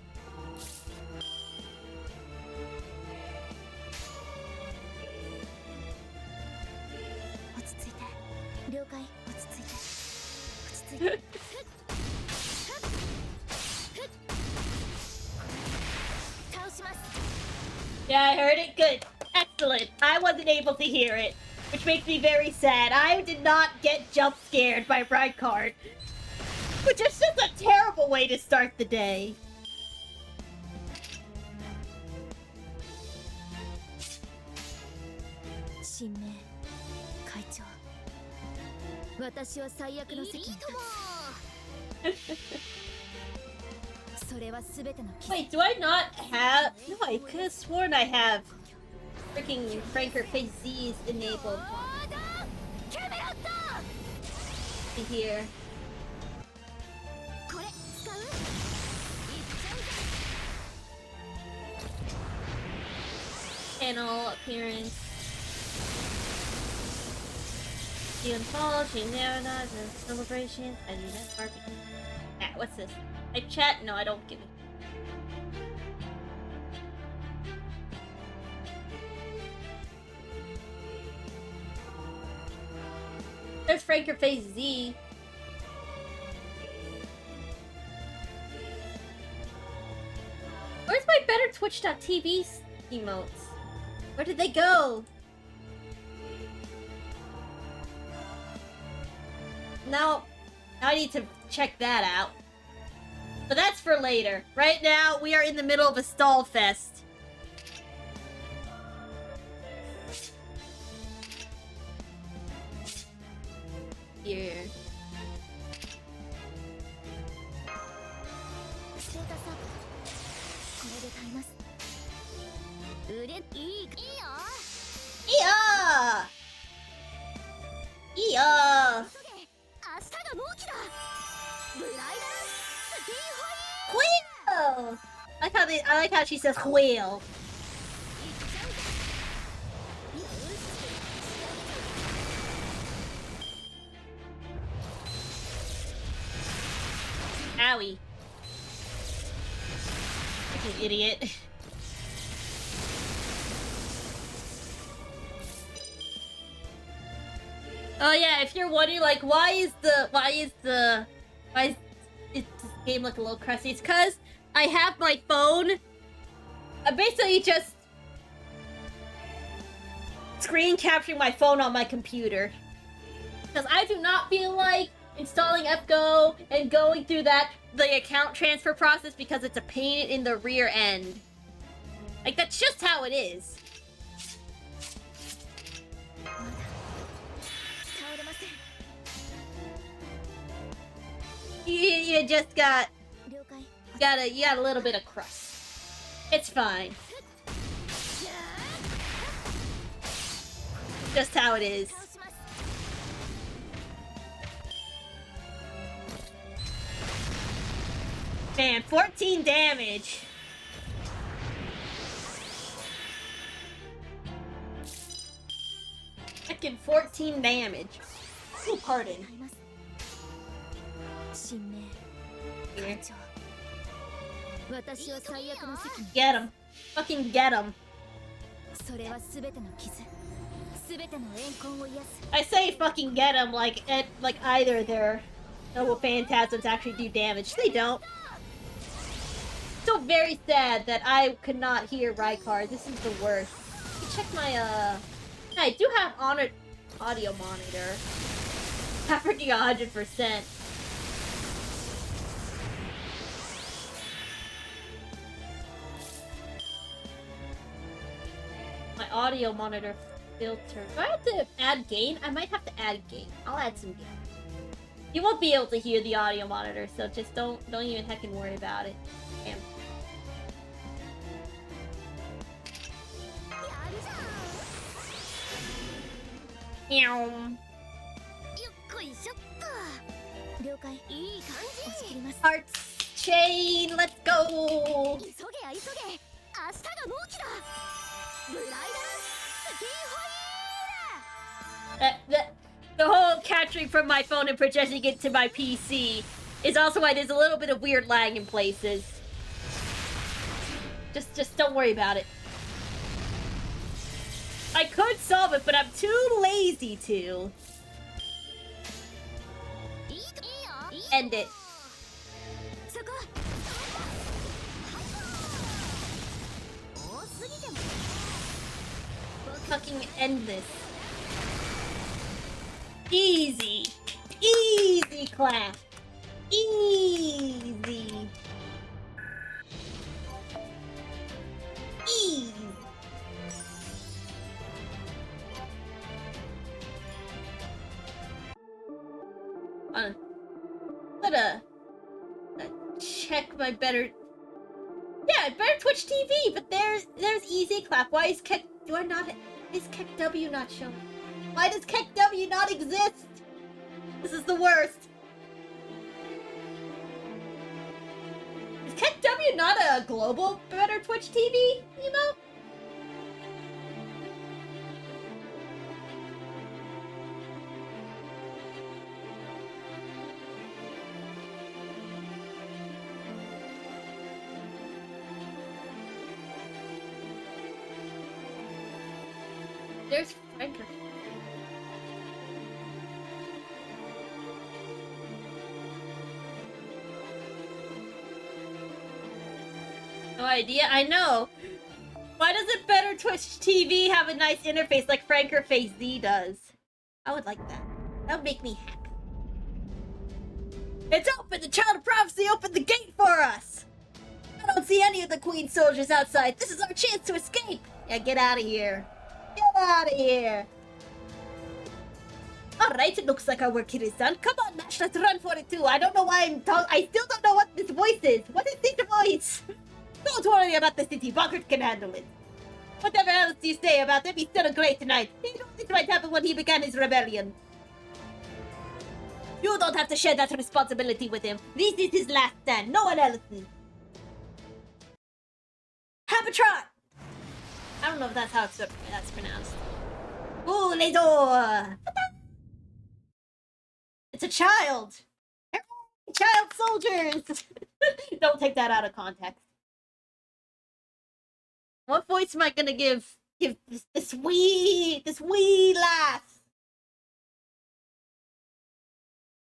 Yeah, I heard it. Good. Excellent. I wasn't able to hear it. Which makes me very sad. I did not get jump scared by Rykard. Which is just a terrible way to start the day. 神明会長私は最悪の席に立つそれは全ての傷 Wait, do I not have... No, I could have sworn I have freaking Franker Face Z's enabled. See here. これ使う Panel appearance. She unfolds, she never does a celebration. I need that barbecue. Ah, what's this? I chat? No, I don't give it. There's Franker Face Z. Where's my better Twitch.tv emotes? Where did they go? Now I need to check that out. But that's for later. Right now, we are in the middle of a stall fest. Here. ステータスアップこれで耐えます売れいいよ Yeah! Yeah! 急げ明日が納期だブライダルスティ Whale! I like how she says whale. Owie. Freaking idiot. Oh yeah, if you're wondering like why is this game look a little crusty, it's cause I have my phone. I'm basically just screen capturing my phone on my computer. Because I do not feel like installing FGO and going through the account transfer process because it's a pain in the rear end. Like, that's just how it is. You just got a little bit of crust. It's fine. Just how it is. Man, 14 damage. Fucking 14 damage. Oh, pardon. Here. Get him. Fucking get him. I say fucking get him like either their noble phantasms actually do damage. They don't. So very sad that I could not hear Rykard. This is the worst. Let me check my I do have honored audio monitor. Not freaking 100%. My audio monitor filter. Do I have to add gain? I might have to add gain. I'll add some gain. You won't be able to hear the audio monitor, so just don't even heckin' worry about it. Damn. Meow. Hearts chain, let's go. The whole capturing from my phone and projecting it to my PC is also why there's a little bit of weird lag in places. Just don't worry about it. I could solve it, but I'm too lazy to. End it. Fucking end this. Easy. Easy clap. Easy. Easy. Gotta check my better. Yeah, better Twitch TV. But there's easy clap. Why is Keck? Do I not? Is Keck W not showing? Why does Keck W not exist? This is the worst. Is Keck W not a global better Twitch TV emote? There's Franker. No idea. I know. Why doesn't Better Twitch TV have a nice interface like Franker Face Z does? I would like that. That would make me happy. It's open! The Child of Prophecy opened the gate for us! I don't see any of the Queen soldiers outside. This is our chance to escape! Yeah, get out of here. Get out of here! Alright, it looks like our work here is done. Come on, Mash, let's run for it too. I don't know why I still don't know what this voice is. What is this voice? Don't worry about the city. Boggart can handle it. Whatever else you say about him, he's still a great knight. He knew this might happen when he began his rebellion. You don't have to share that responsibility with him. This is his last stand. No one else's. Have a trot! I don't know if that's how that's pronounced. Ooh, les door! It's a child! Child soldiers! Don't take that out of context. What voice am I gonna give this wee lass?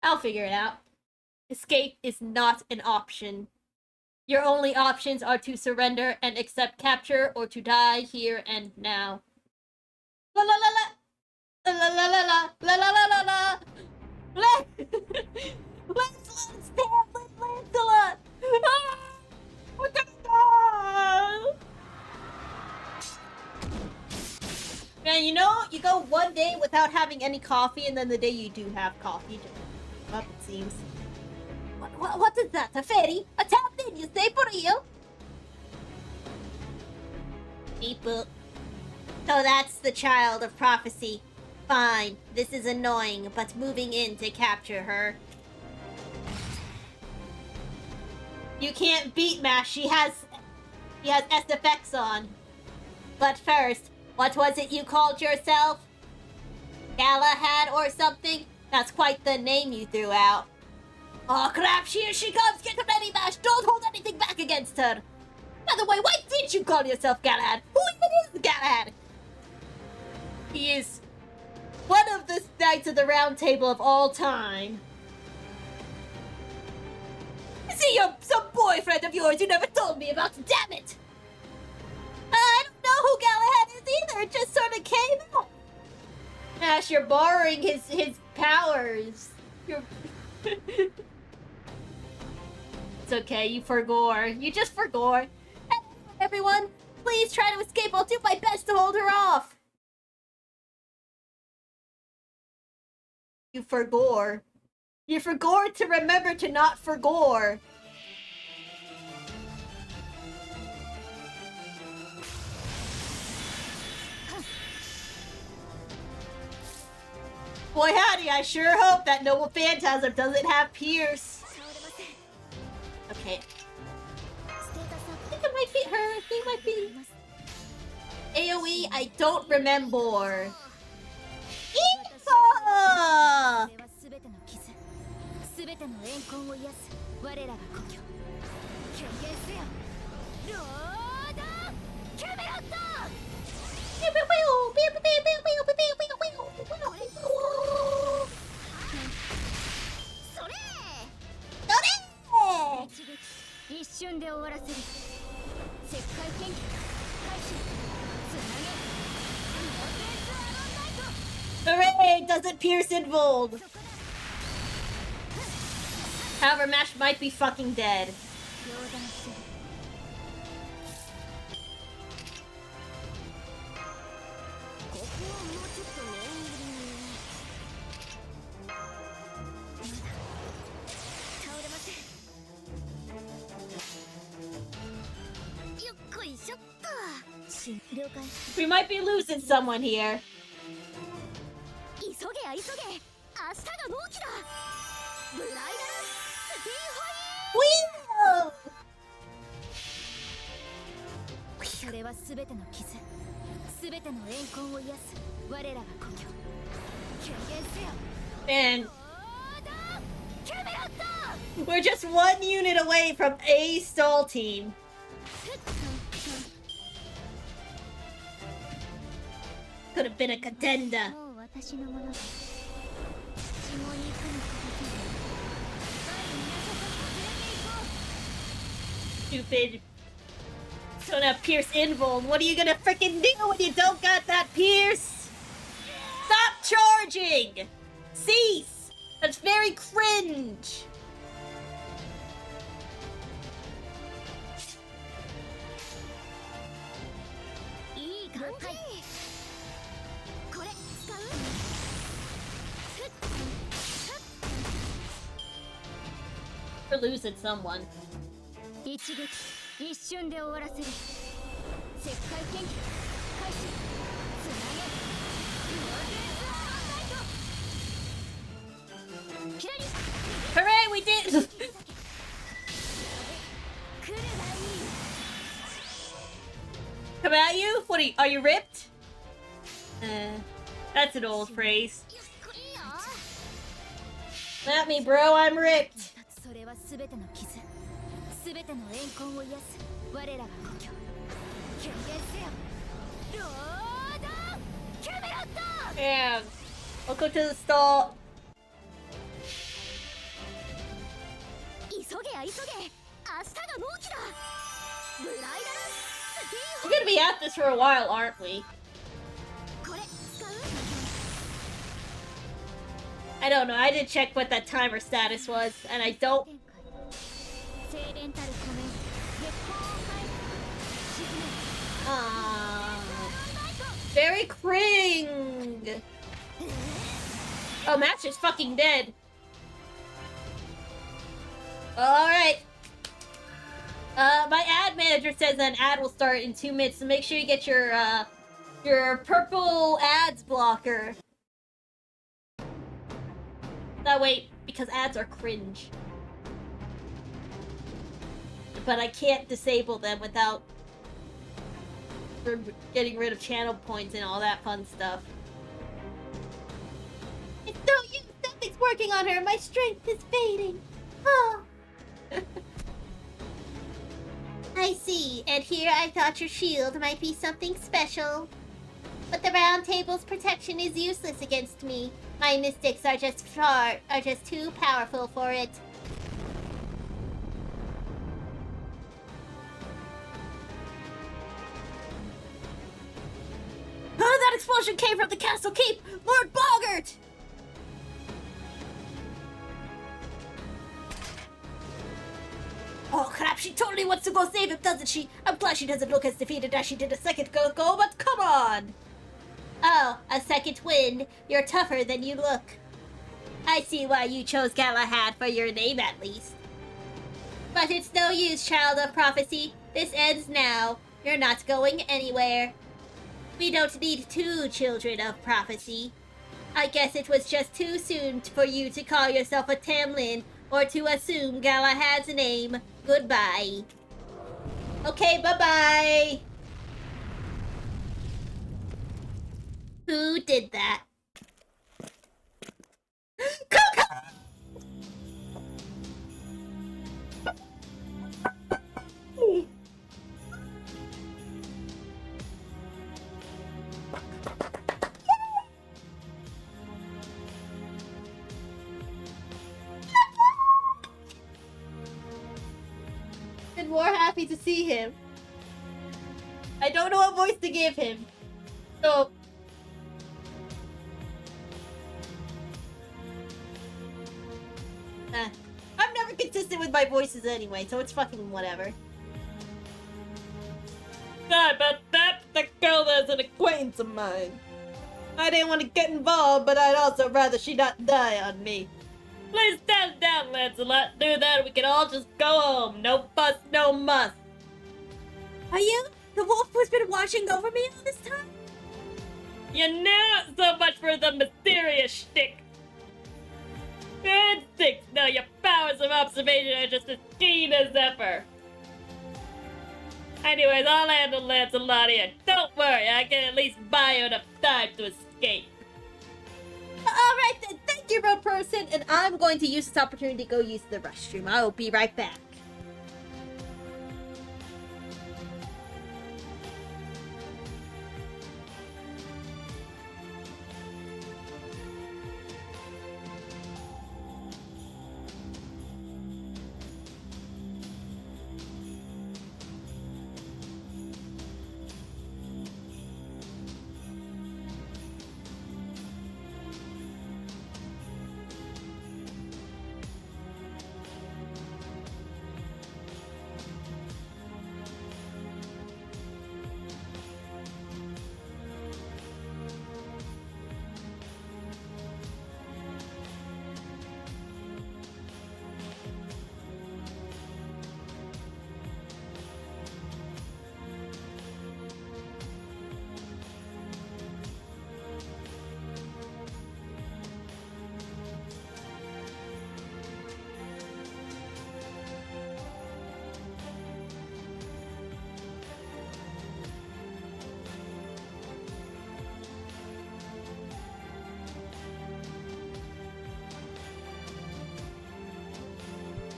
I'll figure it out. Escape is not an option. Your only options are to surrender and accept capture or to die here and now. La la la la la la la la la la la la la. Lancelot! Ah! What the fuck? Man, you know, you go one day without having any coffee, and then the day you do have coffee, just up it seems. What is that? A fairy? A tapped in, you say, for real? People. So that's the Child of Prophecy. Fine, this is annoying, but moving in to capture her. You can't beat Mash, she has SFX on. But first, what was it you called yourself? Galahad or something? That's quite the name you threw out. Oh crap, here she comes! Get ready, Mash! Don't hold anything back against her! By the way, why did you call yourself Galahad? Who even is Galahad? He is one of the Knights of the Round Table of all time. Is he some boyfriend of yours you never told me about? Damn it! I don't know who Galahad is either, it just sort of came out. Ash, you're borrowing his powers. You're... It's okay, you forgore. You just forgore. Everyone, please try to escape. I'll do my best to hold her off. You forgore. You forgore to remember to not forgore. Boy howdy, I sure hope that Noble Phantasm doesn't have Pierce. Okay. I think it might be her. I think it might be... AoE, I don't remember. Eva! Hooray! it doesn't pierce Invold. However, Mash might be fucking dead. We might be losing someone here. Wheel! Man, we're just one unit away from a stall team. Could have been a contender. Stupid. Don't have Pierce Invold. What are you gonna freaking do when you don't got that Pierce? Stop charging! Cease! That's very cringe. We're losing someone. Hooray, we did! Come at you? What are you ripped? That's an old phrase. At me, bro, I'm ripped. Yeah. Welcome to the stall. We're gonna be at this for a while, aren't we? I don't know. I didn't check what that timer status was, and I don't. Very cring. Oh, Match is fucking dead. Alright. My ad manager says an ad will start in 2 minutes, so make sure you get your purple ads blocker. That way, because ads are cringe. But I can't disable them without getting rid of channel points and all that fun stuff. It's no use! Nothing's working on her! My strength is fading! Oh. I see, and here I thought your shield might be something special. But the round table's protection is useless against me. My mystics are just too powerful for it. Oh, that explosion came from the castle keep! Lord Boggart! Oh crap, she totally wants to go save him, doesn't she? I'm glad she doesn't look as defeated as she did a second ago, but come on! Oh, a second wind. You're tougher than you look. I see why you chose Galahad for your name, at least. But it's no use, child of prophecy. This ends now. You're not going anywhere. We don't need 2 children of prophecy. I guess it was just too soon for you to call yourself a Tamlin or to assume Galahad's name. Goodbye. Okay, bye-bye. Who did that? Coco! Been more happy to see him. I don't know what voice to give him. So I'm never consistent with my voices anyway, so it's fucking whatever. Sorry about that. That girl is an acquaintance of mine. I didn't want to get involved, but I'd also rather she not die on me. Please stand down, Lancelot. Do that, we can all just go home. No fuss, no muss. Are you the wolf who's been watching over me all this time? You knew so much for the mysterious shtick. Your instincts, no, your powers of observation are just as keen as ever. Anyways, I'll handle Lancelot here. Don't worry, I can at least buy you enough time to escape. Alright then, thank you, road person, and I'm going to use this opportunity to go use the restroom. I will be right back.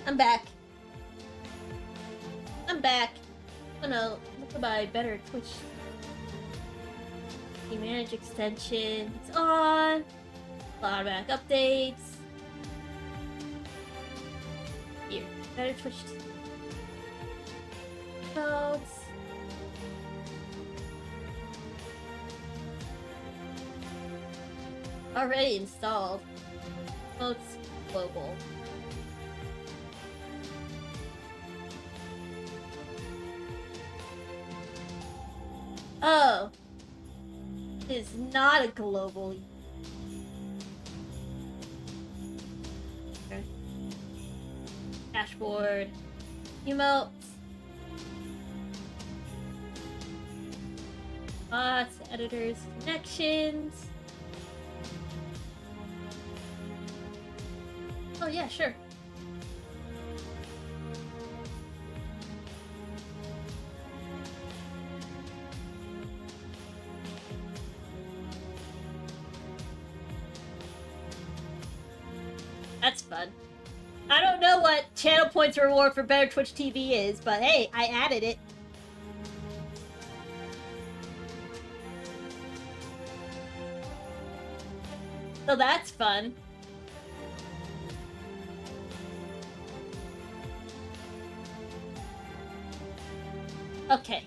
I'm back. Oh no, look at my better Twitch. You manage extension. It's on. Automatic updates. Here, better Twitch. Codes. Already installed. Codes global. Oh. It's not a global. Okay. Dashboard. Emotes. Bots, editors, connections. Oh yeah, sure. That's fun. I don't know what channel points reward for better Twitch TV is, but hey, I added it. So that's fun. Okay.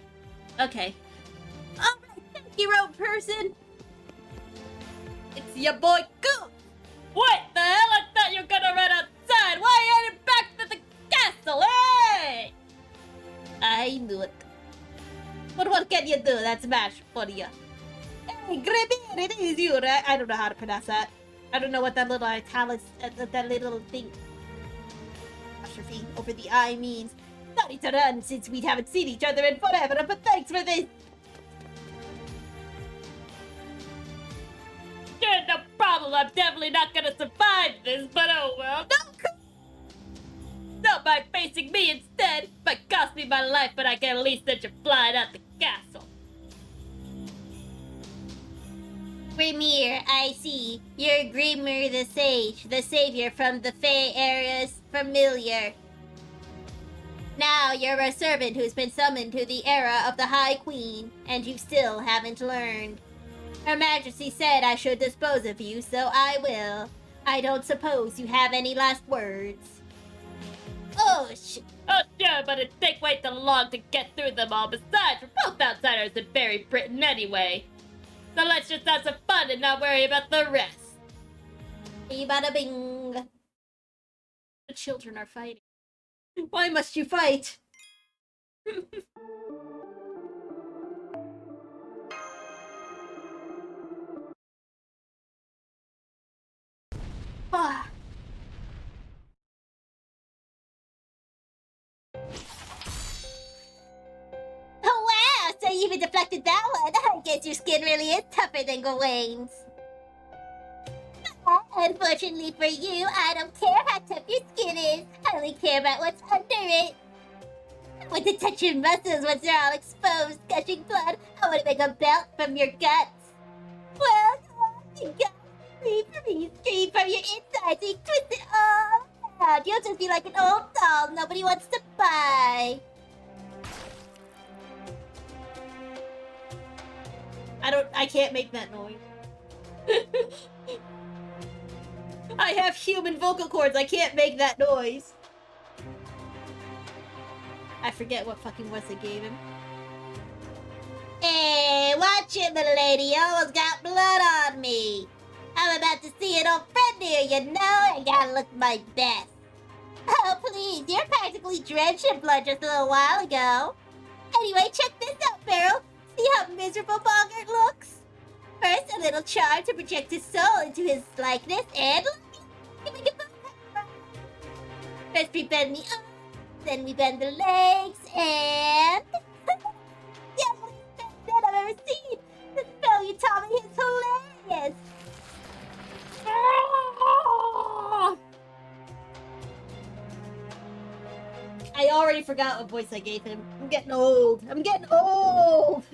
Okay. Alright, thank you, road person! It's your boy, Goose! What the hell? I thought you were gonna run outside! Why are you heading back to the castle? Hey! I knew it. But what can you do? That's mash for you. Hey, Grimir, it is you, right? I don't know how to pronounce that. I don't know what that little italics, that little thing, apostrophe over the I means. Sorry to run since we haven't seen each other in forever, but thanks for this. Sure, no problem. I'm definitely not gonna survive this, but oh well. No! Don't mind facing me instead. Might cost me my life, but I can at least send you flying out the castle. Grimir, I see. You're Grimir the Sage, the savior from the Fey Area's familiar. Now you're a servant who's been summoned to the era of the High Queen, and you still haven't learned. Her Majesty said I should dispose of you, so I will. I don't suppose you have any last words. Oh, Oh, sure, but it'd take way too long to get through them all. Besides, we're both outsiders in Fairy Britain anyway. So let's just have some fun and not worry about the rest. Bada bing. The children are fighting. Why must you fight? Ah. Oh wow, so you even deflected that one. I guess your skin really is tougher than Gawaine's. Unfortunately for you, I don't care how tough your skin is. I only care about what's under it. I want to touch your muscles once they're all exposed, gushing blood. I want to make a belt from your guts. Well, you got scream from me, scream from your insides, so you twist it all out. You'll just be like an old doll nobody wants to buy. I can't make that noise. I have human vocal cords, I can't make that noise. I forget what fucking voice I gave him. Hey, watch it, little lady, you almost got blood on me. I'm about to see an old friend here, you know, I gotta look my best. Oh, please, you're practically drenched in blood just a little while ago. Anyway, check this out, Beryl. See how miserable Bogart looks? First, a little charm to project his soul into his likeness, and first we bend the arms, then we bend the legs, and the ugliest bend I've ever seen. The spell you taught me is hilarious. I already forgot what voice I gave him. I'm getting old. I'm getting old.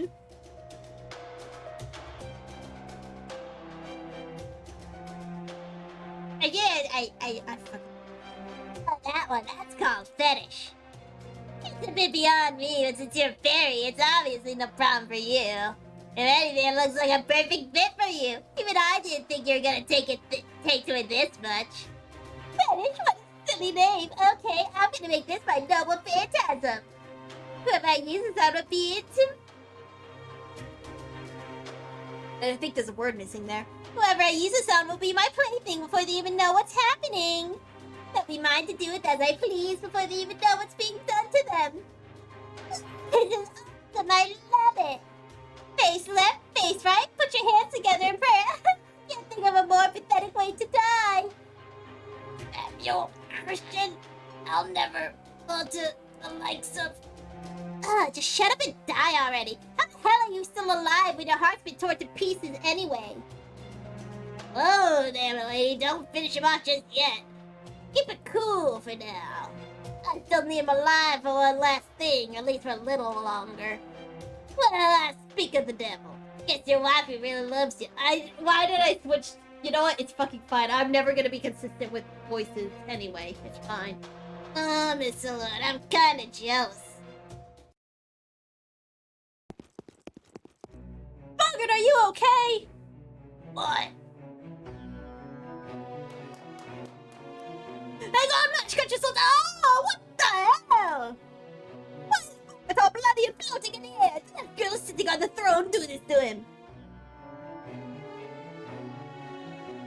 Again, I fucking... Oh, that one, that's called fetish. It's a bit beyond me, but since you're a fairy, it's obviously no problem for you. If anything, it looks like a perfect fit for you. Even I didn't think you were gonna take to it this much. Fetish? What a silly name. Okay, I'm gonna make this my noble phantasm. Whoever I use this on would be into... I think there's a word missing there. Whoever I use this on will be my plaything before they even know what's happening. They'll be mine to do it as I please before they even know what's being done to them. This is awesome, I love it. Face left, face right, put your hands together and pray. Can't think of a more pathetic way to die. You Christian, I'll never go to the likes of... just shut up and die already. How the hell are you still alive when your heart's been torn to pieces anyway? Whoa there, lady, don't finish him off just yet. Keep it cool for now. I still need him alive for one last thing, or at least for a little longer. Well, speak of the devil. Guess your wifey really loves you. Why did I switch? You know what? It's fucking fine. I'm never gonna be consistent with voices anyway. It's fine. Oh, Miss Salute, I'm kinda jealous. Bogart, are you okay? What? Hang on, match, cut yourself. Oh, what the hell? What? It's all bloody and floating in the air. That girl is sitting on the throne doing this to him.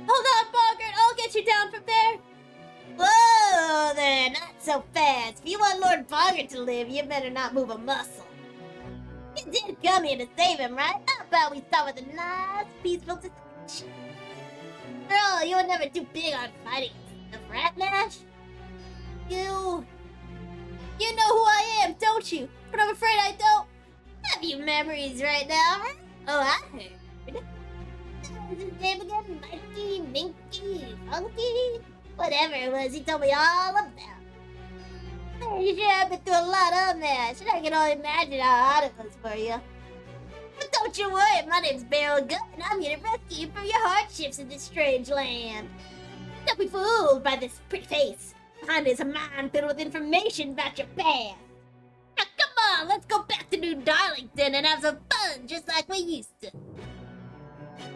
Hold on, Bogart. I'll get you down from there. Whoa there, not so fast. If you want Lord Bogart to live, you better not move a muscle. You did come here to save him, right? How about we start with a nice, peaceful discussion? Girl, you were never too big on fighting the rat mash. You know who I am, don't you? But I'm afraid I don't have you memories right now. Oh, I heard. What's his name again? Mikey, Minky, Funky? Whatever it was, he told me all about. You sure have been through a lot on that. I can only imagine how hard it was for you. But don't you worry, my name's Beryl Gunn, and I'm here to rescue you from your hardships in this strange land. Don't be fooled by this pretty face. Behind is a mind filled with information about your past. Now come on, let's go back to New Darlington and have some fun just like we used to.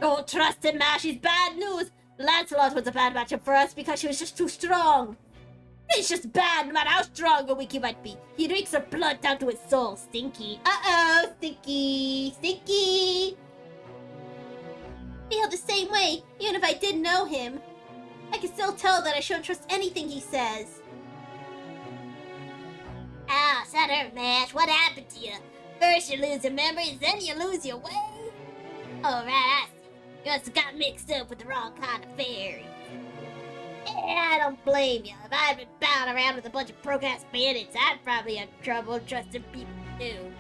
Don't trust him, Mash, he's bad news. Lancelot was a bad matchup for us because she was just too strong. He's just bad no matter how strong or weak he might be. He reeks her blood down to his soul, Stinky. Uh-oh, Stinky, Stinky. Feel the same way, even if I didn't know him. I can still tell that I shouldn't trust anything he says. Ah, shut up, Mash. What happened to you? First you lose your memories, then you lose your way? Alright, I see. You must have got mixed up with the wrong kind of fairy. Yeah, I don't blame you. If I'd been bound around with a bunch of broke-ass bandits, I'd probably have trouble trusting people too.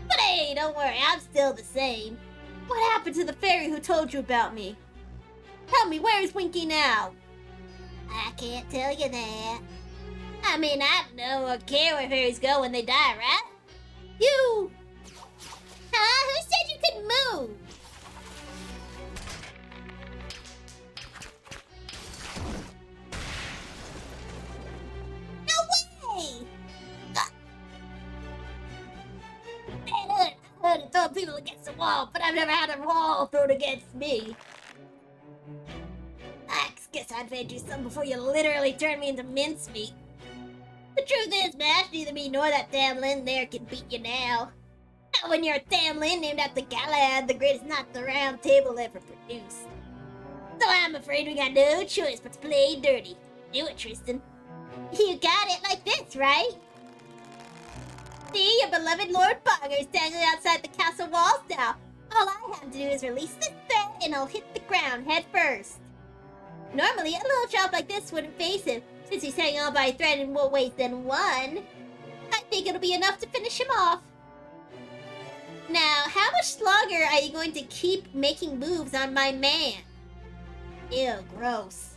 But hey, don't worry, I'm still the same. What happened to the fairy who told you about me? Tell me, where is Winky now? I can't tell you that. I mean, I don't know or care where fairies go when they die, right? You! Huh? Who said you couldn't move? No way! Man, I heard it throw people against the wall, but I've never had a wall thrown against me. I guess I'd better do something before you literally turn me into mincemeat. The truth is, Mash, neither me nor that damn Lin there can beat you now. Not when you're a damn Lin named after Galahad, the greatest knight the round table ever produced. So I'm afraid we got no choice but to play dirty. Do it, Tristan. You got it like this, right? See, your beloved Lord Bogger is standing outside the castle walls now. All I have to do is release this thread and I'll hit the ground head first. Normally, a little job like this wouldn't face him, since he's hanging on by a thread in more ways than one. I think it'll be enough to finish him off. Now, how much longer are you going to keep making moves on my man? Ew, gross.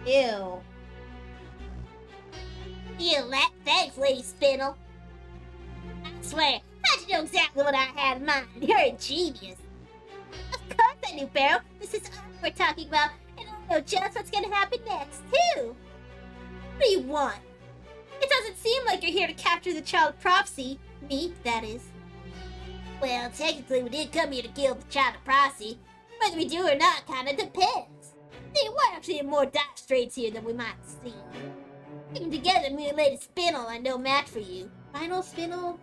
Ew. Ew, thanks, Lady Spindle. I swear, how'd you know exactly what I had in mind? You're a genius. Of course I knew, Barrow. This is all we're talking about, and I know just what's gonna happen next, too. What do you want? It doesn't seem like you're here to capture the child of prophecy. Me, that is. Well, technically we did come here to kill the child of prophecy. Whether we do or not kinda depends. See, we're actually in more dire straits here than we might seem. Even together, me and Lady Spindle are no match for you. Final Spindle?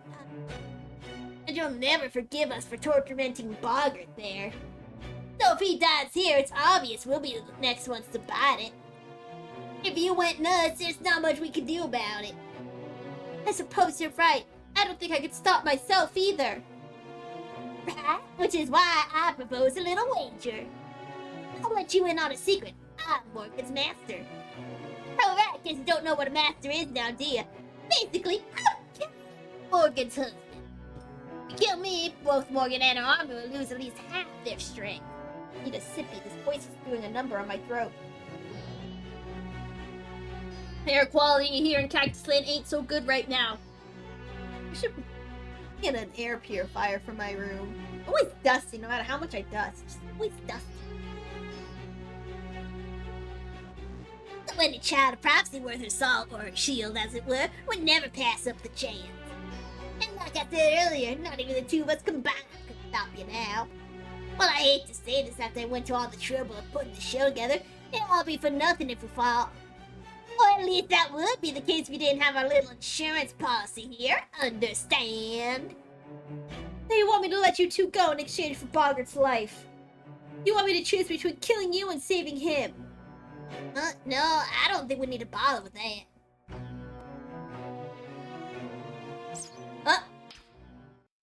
And you'll never forgive us for tormenting Boggart there. So if he dies here, it's obvious we'll be the next ones to bite it. If you went nuts, there's not much we can do about it. I suppose you're right. I don't think I could stop myself either. Right? Which is why I propose a little wager. I'll let you in on a secret. I'm Morgan's master. Alright, guess you don't know what a master is now, do you? Basically, I'm Morgan's husband. If you kill me, both Morgan and her army will lose at least half their strength. I need a sippy. This voice is doing a number on my throat. Air quality here in Cactus Land ain't so good right now. I should get an air purifier for my room. Always dusty, no matter how much I dust. Just always dusty. When a child of prophecy worth her salt, or her shield as it were, would never pass up the chance. And like I said earlier, not even the two of us combined could stop you now. Well, I hate to say this after I went to all the trouble of putting the show together. It'll all be for nothing if we fall. Or at least that would be the case if we didn't have our little insurance policy here. Understand? Now you want me to let you two go in exchange for Boggart's life. You want me to choose between killing you and saving him. No, I don't think we need to bother with that.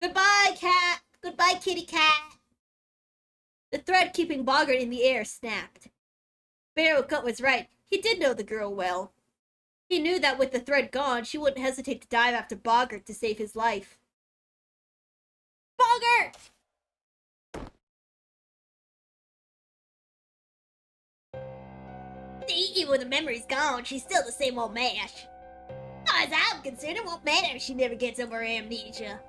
Goodbye, cat. Goodbye, kitty cat. The thread keeping Boggart in the air snapped. Barrowcut was right. He did know the girl well. He knew that with the thread gone, she wouldn't hesitate to dive after Boggart to save his life. Boggart! See, even when the memory's gone, she's still the same old mash. As I'm concerned, it won't matter if she never gets over her amnesia.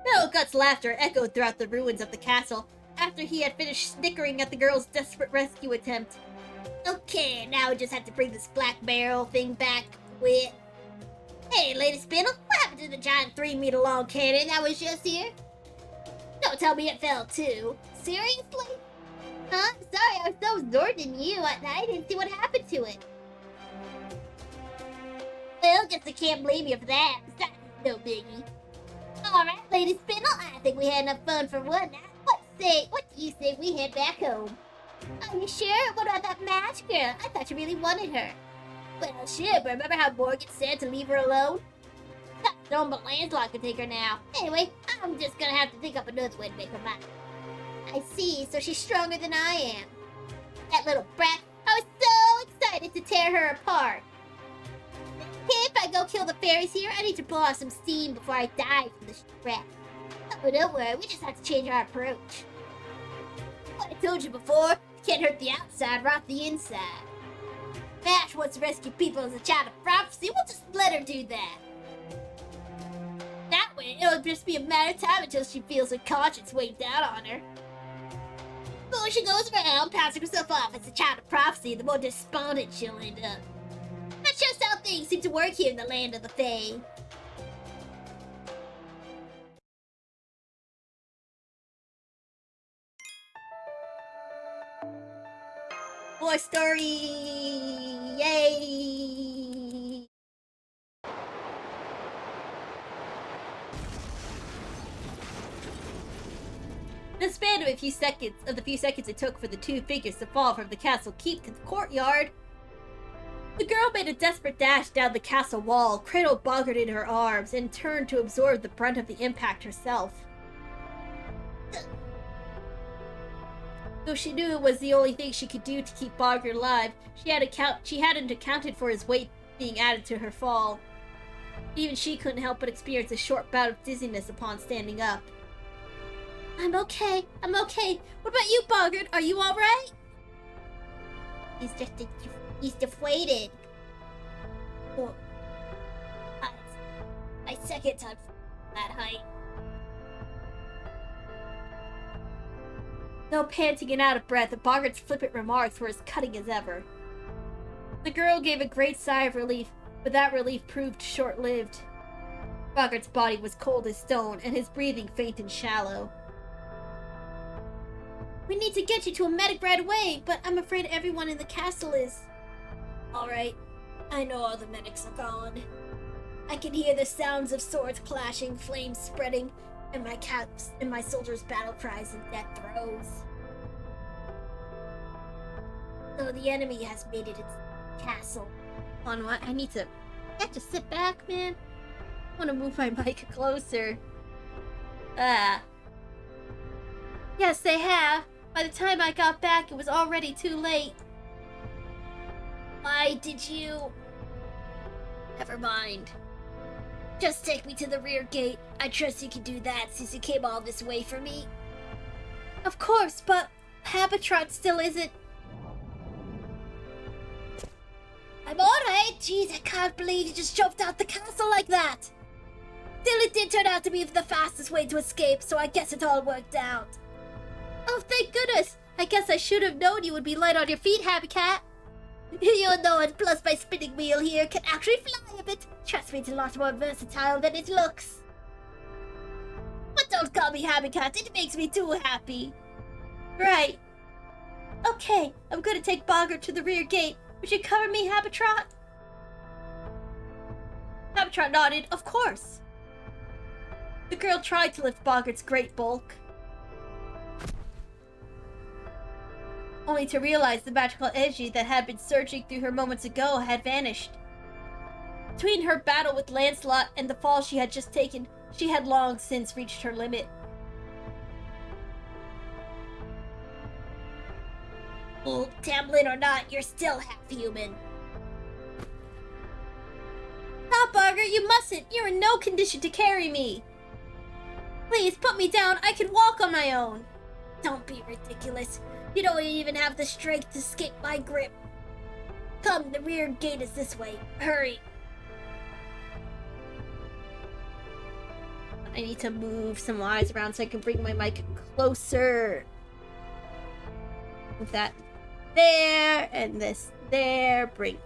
Barrowcut's laughter echoed throughout the ruins of the castle after he had finished snickering at the girl's desperate rescue attempt. Okay, now we just have to bring this black barrel thing back. Quit. Hey, Lady Spindle, what happened to the giant 3-meter long cannon that was just here? Don't tell me it fell too. Seriously? Huh? Sorry, I was so absorbed in you. I didn't see what happened to it. Well, guess I can't blame you for that. Besides, it's no biggie. Alright, Lady Spindle, I think we had enough fun for one night. What do you say we head back home? Are you sure? What about that match girl? I thought you really wanted her. Well, shit, but remember how Morgan said to leave her alone? No, but Lancelot can take her now. Anyway, I'm just gonna have to think up another way to make her mine. I see, so she's stronger than I am. That little brat, I was so excited to tear her apart. If I go kill the fairies here, I need to blow off some steam before I die from the stress. Oh, don't worry, we just have to change our approach. What I told you before, can't hurt the outside, rot the inside. Ash wants to rescue people as a child of prophecy, we'll just let her do that. That way, it'll just be a matter of time until she feels her conscience weigh down on her. The more she goes around passing herself off as a child of prophecy, the more despondent she'll end up. That's just how things seem to work here in the land of the Fae. More story! Yay! In the span of the few seconds it took for the two figures to fall from the castle keep to the courtyard, the girl made a desperate dash down the castle wall, cradled Boggart in her arms, and turned to absorb the brunt of the impact herself. Though she knew it was the only thing she could do to keep Boggart alive, she hadn't accounted for his weight being added to her fall. Even she couldn't help but experience a short bout of dizziness upon standing up. I'm okay. What about you, Boggart? Are you alright? He's deflated. Oh. My second time that height. Though panting and out of breath, Boggart's flippant remarks were as cutting as ever. The girl gave a great sigh of relief, but that relief proved short-lived. Boggart's body was cold as stone, and his breathing faint and shallow. We need to get you to a medic right away, but I'm afraid everyone in the castle is... Alright, I know all the medics are gone. I can hear the sounds of swords clashing, flames spreading, and my soldiers' battle cries and death throes. So the enemy has made it its castle. On what? I have to sit back, man. I want to move my mic closer. Yes, they have. By the time I got back, it was already too late. Why did you... Never mind. Just take me to the rear gate. I trust you can do that since you came all this way for me. Of course, but Habitron still isn't... I'm alright! Jeez, I can't believe you just jumped out the castle like that! Still, it did turn out to be the fastest way to escape, so I guess it all worked out. Oh, thank goodness! I guess I should have known you would be light on your feet, Habitat. You know it, plus my spinning wheel here can actually fly a bit. Trust me, it's a lot more versatile than it looks. But don't call me Habitat, it makes me too happy. Right. Okay, I'm gonna take Boggart to the rear gate. Would you cover me, Habitat? Habitat nodded, of course. The girl tried to lift Boggart's great bulk, only to realize the magical energy that had been surging through her moments ago had vanished. Between her battle with Lancelot and the fall she had just taken, she had long since reached her limit. Well, Tamlin or not, you're still half human. Stop, Boggart, you mustn't! You're in no condition to carry me! Please, put me down, I can walk on my own! Don't be ridiculous. You don't even have the strength to escape my grip. Come, the rear gate is this way. Hurry. I need to move some wires around so I can bring my mic closer. Move that there, and this there. Bring.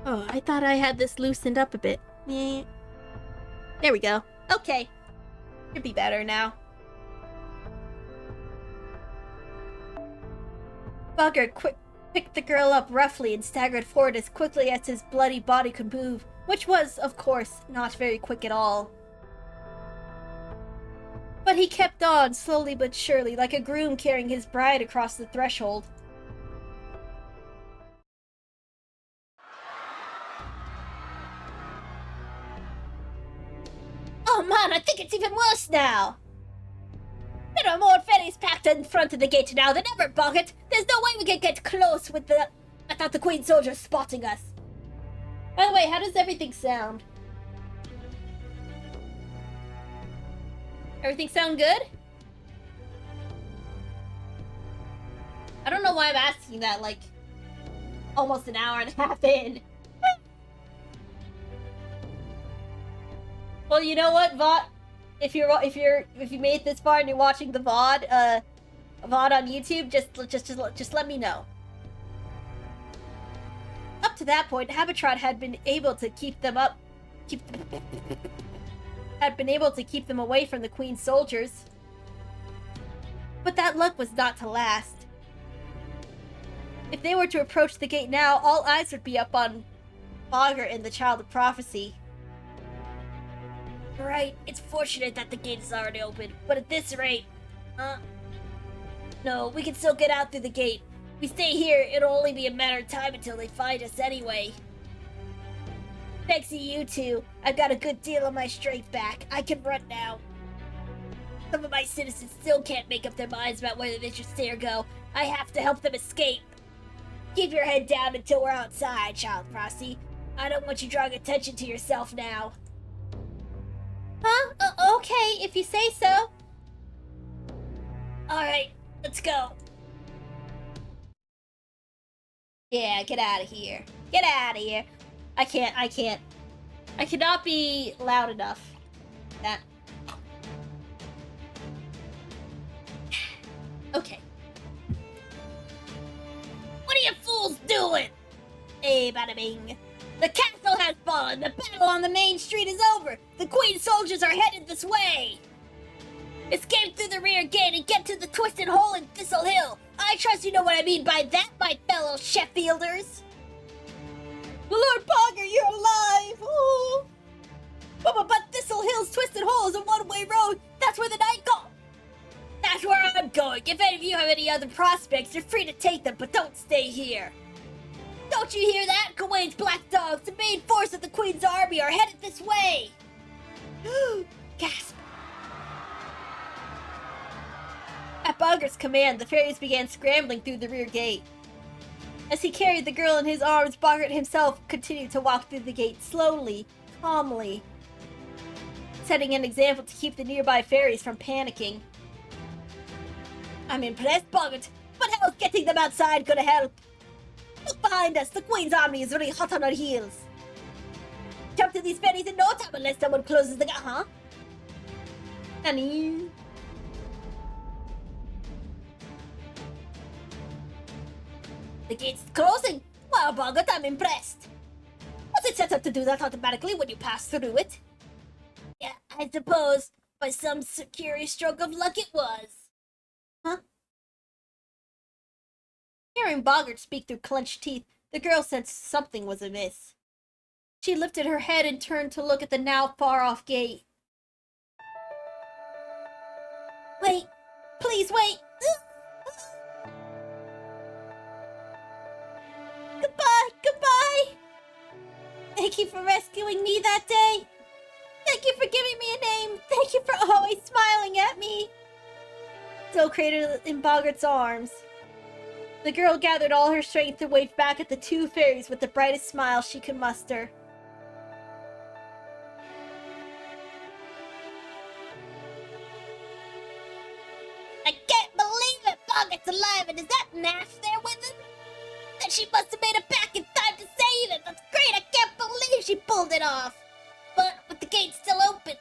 Oh, I thought I had this loosened up a bit. Yeah. There we go. Okay. Should be better now. Boggart picked the girl up roughly and staggered forward as quickly as his bloody body could move, which was, of course, not very quick at all. But he kept on, slowly but surely, like a groom carrying his bride across the threshold. Oh man, I think it's even worse now. There are more ferries packed in front of the gate now than ever, Boggart. There's no way we can get close without the Queen soldiers spotting us. By the way, how does everything sound? Everything sound good? I don't know why I'm asking that, like, almost an hour and a half in. Well, you know what, VOD? If you made it this far and you're watching the VOD, VOD on YouTube, just let me know. Up to that point, Habitrot had been able to keep them away from the Queen's soldiers. But that luck was not to last. If they were to approach the gate now, all eyes would be up on Boggart and the Child of Prophecy. Right, it's fortunate that the gate is already open, but at this rate, no, we can still get out through the gate. If we stay here, it'll only be a matter of time until they find us anyway. Thanks to you two, I've got a good deal of my strength back. I can run now. Some of my citizens still can't make up their minds about whether they should stay or go. I have to help them escape. Keep your head down until we're outside, Child Frosty. I don't want you drawing attention to yourself now. Huh? Okay, if you say so. Alright, let's go. Yeah, get out of here. Get out of here. I can't. I cannot be loud enough. That. Okay. What are you fools doing? Hey, bada bing. The castle has fallen! The battle on the main street is over! The Queen's soldiers are headed this way! Escape through the rear gate and get to the twisted hole in Thistle Hill! I trust you know what I mean by that, my fellow Sheffielders! Lord Boggart, you're alive! Ooh. But Thistle Hill's twisted hole is a one-way road! That's where the knight go! That's where I'm going! If any of you have any other prospects, you're free to take them, but don't stay here! Don't you hear that? Gawain's black dogs, the main force of the Queen's army, are headed this way! Gasp! At Boggart's command, the fairies began scrambling through the rear gate. As he carried the girl in his arms, Boggart himself continued to walk through the gate slowly, calmly, setting an example to keep the nearby fairies from panicking. I'm impressed, Boggart, but how's getting them outside gonna help? Look behind us, the Queen's army is really hot on our heels. Jump to these ferries in no time unless someone closes the gate, huh? Honey. The gate's closing. Wow, Boggart, I'm impressed. Was it set up to do that automatically when you pass through it? Yeah, I suppose by some curious stroke of luck it was. Huh? Hearing Boggart speak through clenched teeth, the girl sensed something was amiss. She lifted her head and turned to look at the now far-off gate. Wait! Please wait! Goodbye! Goodbye! Thank you for rescuing me that day! Thank you for giving me a name! Thank you for always smiling at me! Still cradled in Boggart's arms, the girl gathered all her strength to wave back at the two fairies with the brightest smile she could muster. I can't believe it! Boggart's alive, and is that Nash there with him? Then she must have made it back in time to save him! That's great! I can't believe she pulled it off! But with the gate still open...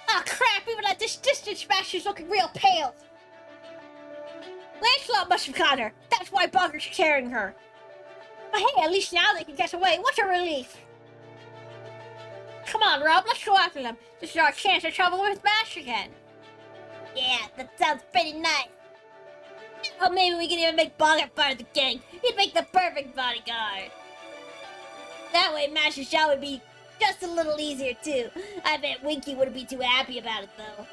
Ah, crap! Even at this distance, Smasher's looking real pale! Lancelot must have got her. That's why Boggart's carrying her. But hey, at least now they can get away. What a relief. Come on, Rob, let's go after them. This is our chance to trouble with Smash again. Yeah, that sounds pretty nice. Well, maybe we can even make Boggart part of the gang. He'd make the perfect bodyguard. That way, Mash's job would be just a little easier, too. I bet Winky wouldn't be too happy about it, though.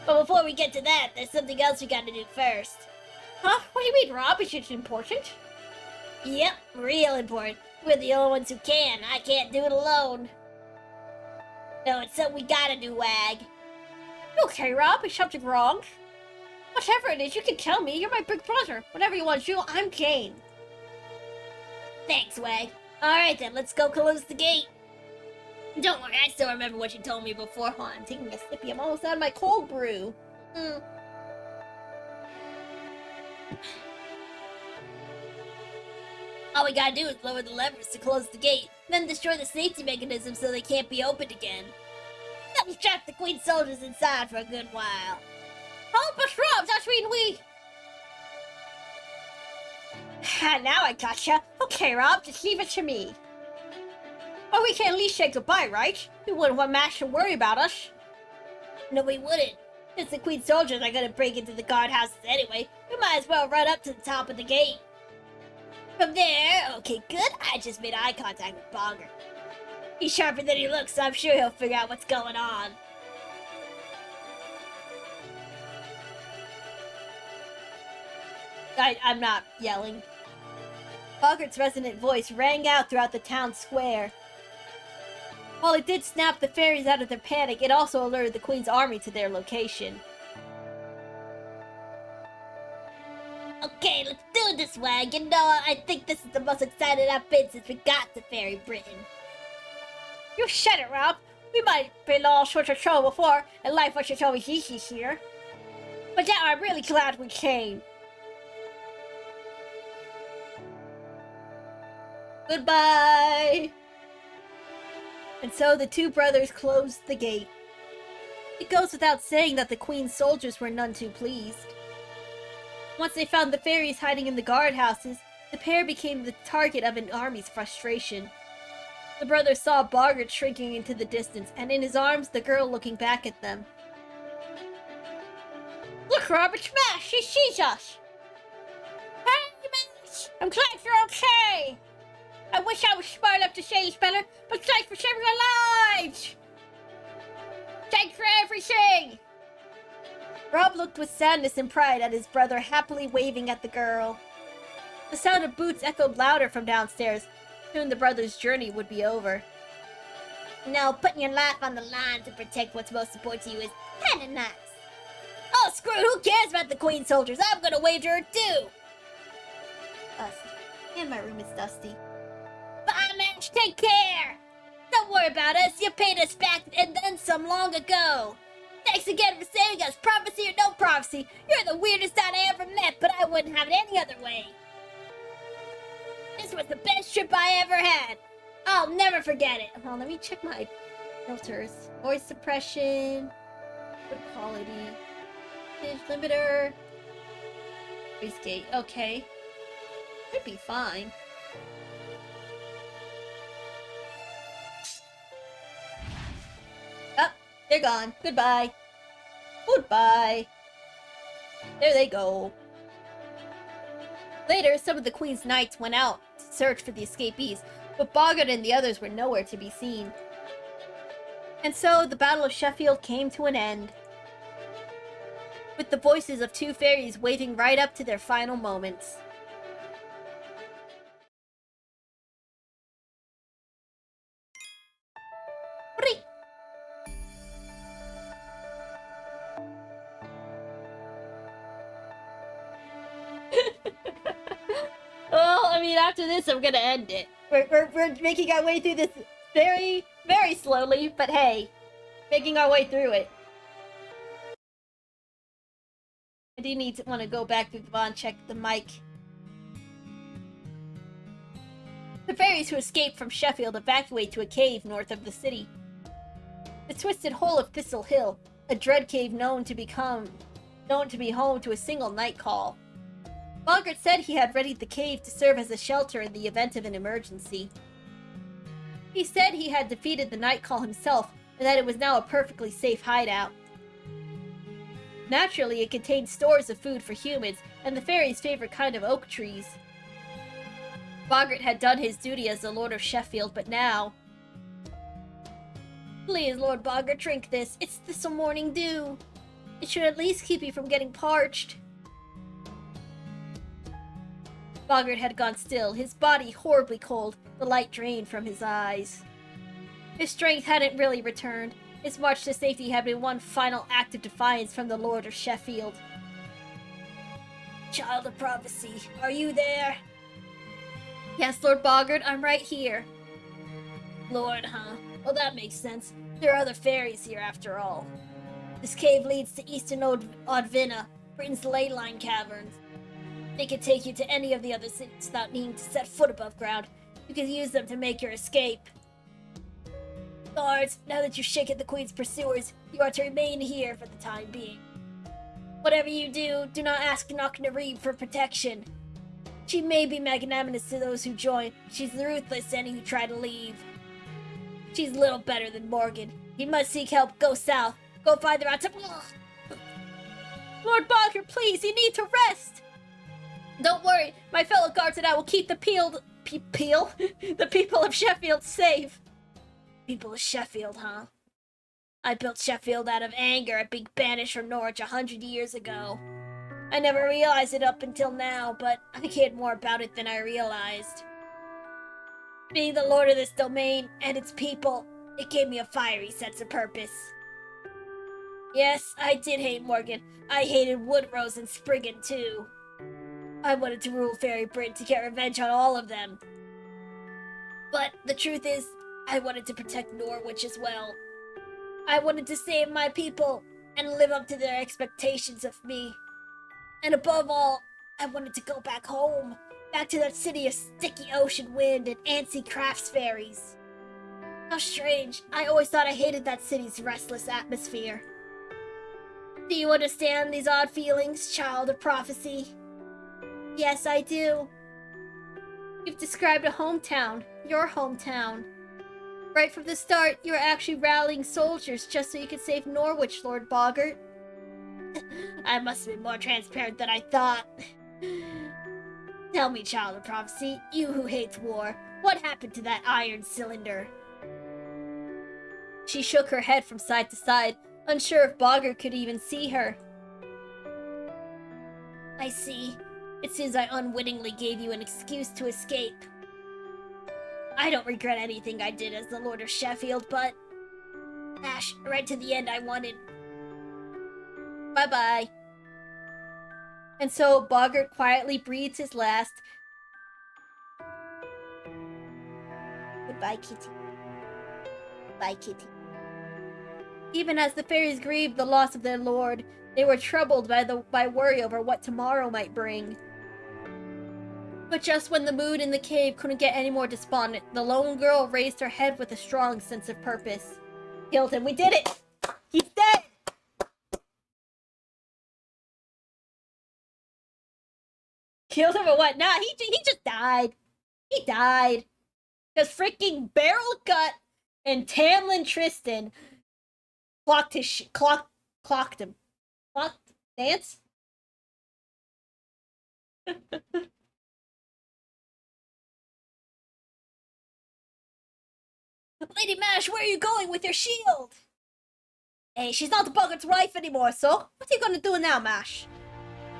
But before we get to that, there's something else we gotta do first. Huh? What do you mean, Rob? Is it important? Yep, real important. We're the only ones who can. I can't do it alone. No, it's something we gotta do, Wag. Okay, Rob, is something wrong? Whatever it is, you can tell me. You're my big brother. Whatever you want to do, I'm game. Thanks, Wag. Alright then, let's go close the gate. Don't worry, I still remember what you told me before. Hold on, I'm taking a sippy. I'm almost out of my cold brew. All we gotta do is lower the levers to close the gate, then destroy the safety mechanism so they can't be opened again. That'll trap the Queen soldiers inside for a good while. Oh, but Rob, that's when we... Now I gotcha. Okay, Rob, just leave it to me. Well, we can at least say goodbye, right? We wouldn't want Max to worry about us. No, we wouldn't. Since the Queen soldiers are gonna break into the guardhouses anyway, we might as well run up to the top of the gate. From there, okay, good. I just made eye contact with Bogger. He's sharper than he looks, so I'm sure he'll figure out what's going on. I'm not yelling. Boggart's resonant voice rang out throughout the town square. While it did snap the fairies out of their panic, it also alerted the Queen's army to their location. Okay, let's do this, Wag. You know, I think this is the most excited I've been since we got to Fairy Britain. You said it, Rob. We might have been all sorts of trouble before, and life wasn't always easy here. But now I'm really glad we came. Goodbye! And so the two brothers closed the gate. It goes without saying that the Queen's soldiers were none too pleased. Once they found the fairies hiding in the guardhouses, the pair became the target of an army's frustration. The brothers saw Boggart shrinking into the distance, and in his arms the girl looking back at them. Look, Rob, it's Max. She sees us. Hey, Max! I'm glad you're okay. I wish I was smart enough to say this better, but thanks for saving our lives! Thanks for everything! Rob looked with sadness and pride at his brother happily waving at the girl. The sound of boots echoed louder from downstairs. Soon the brothers' journey would be over. No, putting your life on the line to protect what's most important to you is kinda nice. Oh, screw it, who cares about the Queen soldiers? I'm gonna wave to her too! Dusty. And my room is dusty. Bye, Max, take care! Don't worry about us, you paid us back and then some long ago. Thanks again for saving us, prophecy or no prophecy. You're the weirdest I ever met, but I wouldn't have it any other way. This was the best trip I ever had. I'll never forget it. Hold on, let me check my filters. Noise suppression. Good quality. Pitch limiter. Voice gate. Okay. Should be fine. Oh, they're gone. Goodbye. Goodbye. There they go. Later, some of the Queen's knights went out to search for the escapees, but Boggart and the others were nowhere to be seen. And so, the Battle of Sheffield came to an end, with the voices of two fairies waving right up to their final moments. Well, I mean, after this, I'm gonna end it. We're making our way through this very, very slowly, but hey, making our way through it. I do need to want to go back through the bond, check the mic. The fairies who escaped from Sheffield evacuate to a cave north of the city. The twisted hole of Thistle Hill, a dread cave known to be home to a single night call. Boggart said he had readied the cave to serve as a shelter in the event of an emergency. He said he had defeated the night call himself, and that it was now a perfectly safe hideout. Naturally, it contained stores of food for humans, and the fairies' favorite kind of oak trees. Boggart had done his duty as the Lord of Sheffield, but now... Please, Lord Boggart, drink this. It's Thistle Morning Dew. It should at least keep you from getting parched. Boggart had gone still, his body horribly cold, the light drained from his eyes. His strength hadn't really returned. His march to safety had been one final act of defiance from the Lord of Sheffield. Child of Prophecy, are you there? Yes, Lord Boggart, I'm right here. Lord, huh? Well, that makes sense. There are other fairies here after all. This cave leads to Eastern Odvina, Britain's leyline caverns. They can take you to any of the other cities without needing to set foot above ground. You can use them to make your escape. Guards, now that you've shaken the Queen's pursuers, you are to remain here for the time being. Whatever you do, do not ask Knocknaree for protection. She may be magnanimous to those who join. She's ruthless to any who try to leave. She's little better than Morgan. He must seek help. Go south. Go find the rats. Lord Boggart, please, you need to rest. Don't worry, my fellow guards and I will keep the the people of Sheffield safe. People of Sheffield, huh? I built Sheffield out of anger at being banished from Norwich 100 years ago. I never realized it up until now, but I cared more about it than I realized. Being the lord of this domain and its people, it gave me a fiery sense of purpose. Yes, I did hate Morgan. I hated Woodrose and Spriggan too. I wanted to rule Fairy Britain to get revenge on all of them. But the truth is, I wanted to protect Norwich as well. I wanted to save my people and live up to their expectations of me. And above all, I wanted to go back home. Back to that city of sticky ocean wind and antsy crafts fairies. How strange. I always thought I hated that city's restless atmosphere. Do you understand these odd feelings, child of prophecy? Yes, I do. You've described a hometown. Your hometown. Right from the start, you were actually rallying soldiers just so you could save Norwich, Lord Boggart. I must have been more transparent than I thought. Tell me, child of prophecy, you who hates war, what happened to that iron cylinder? She shook her head from side to side, unsure if Boggart could even see her. I see. It seems I unwittingly gave you an excuse to escape. I don't regret anything I did as the Lord of Sheffield, but... Ash, right to the end I wanted... Bye-bye. And so Boggart quietly breathes his last. Goodbye, Kitty. Goodbye, Kitty. Even as the fairies grieved the loss of their lord, they were troubled by worry over what tomorrow might bring. But just when the mood in the cave couldn't get any more despondent, the lone girl raised her head with a strong sense of purpose. Killed him. We did it! He's dead! Killed him or what? Nah, he just died. He died. Because freaking Beryl Gut and Tamlin Tristan clocked him. Clocked dance? Lady Mash, where are you going with your shield? Hey, she's not the Boggart's wife anymore, so what are you gonna do now, Mash?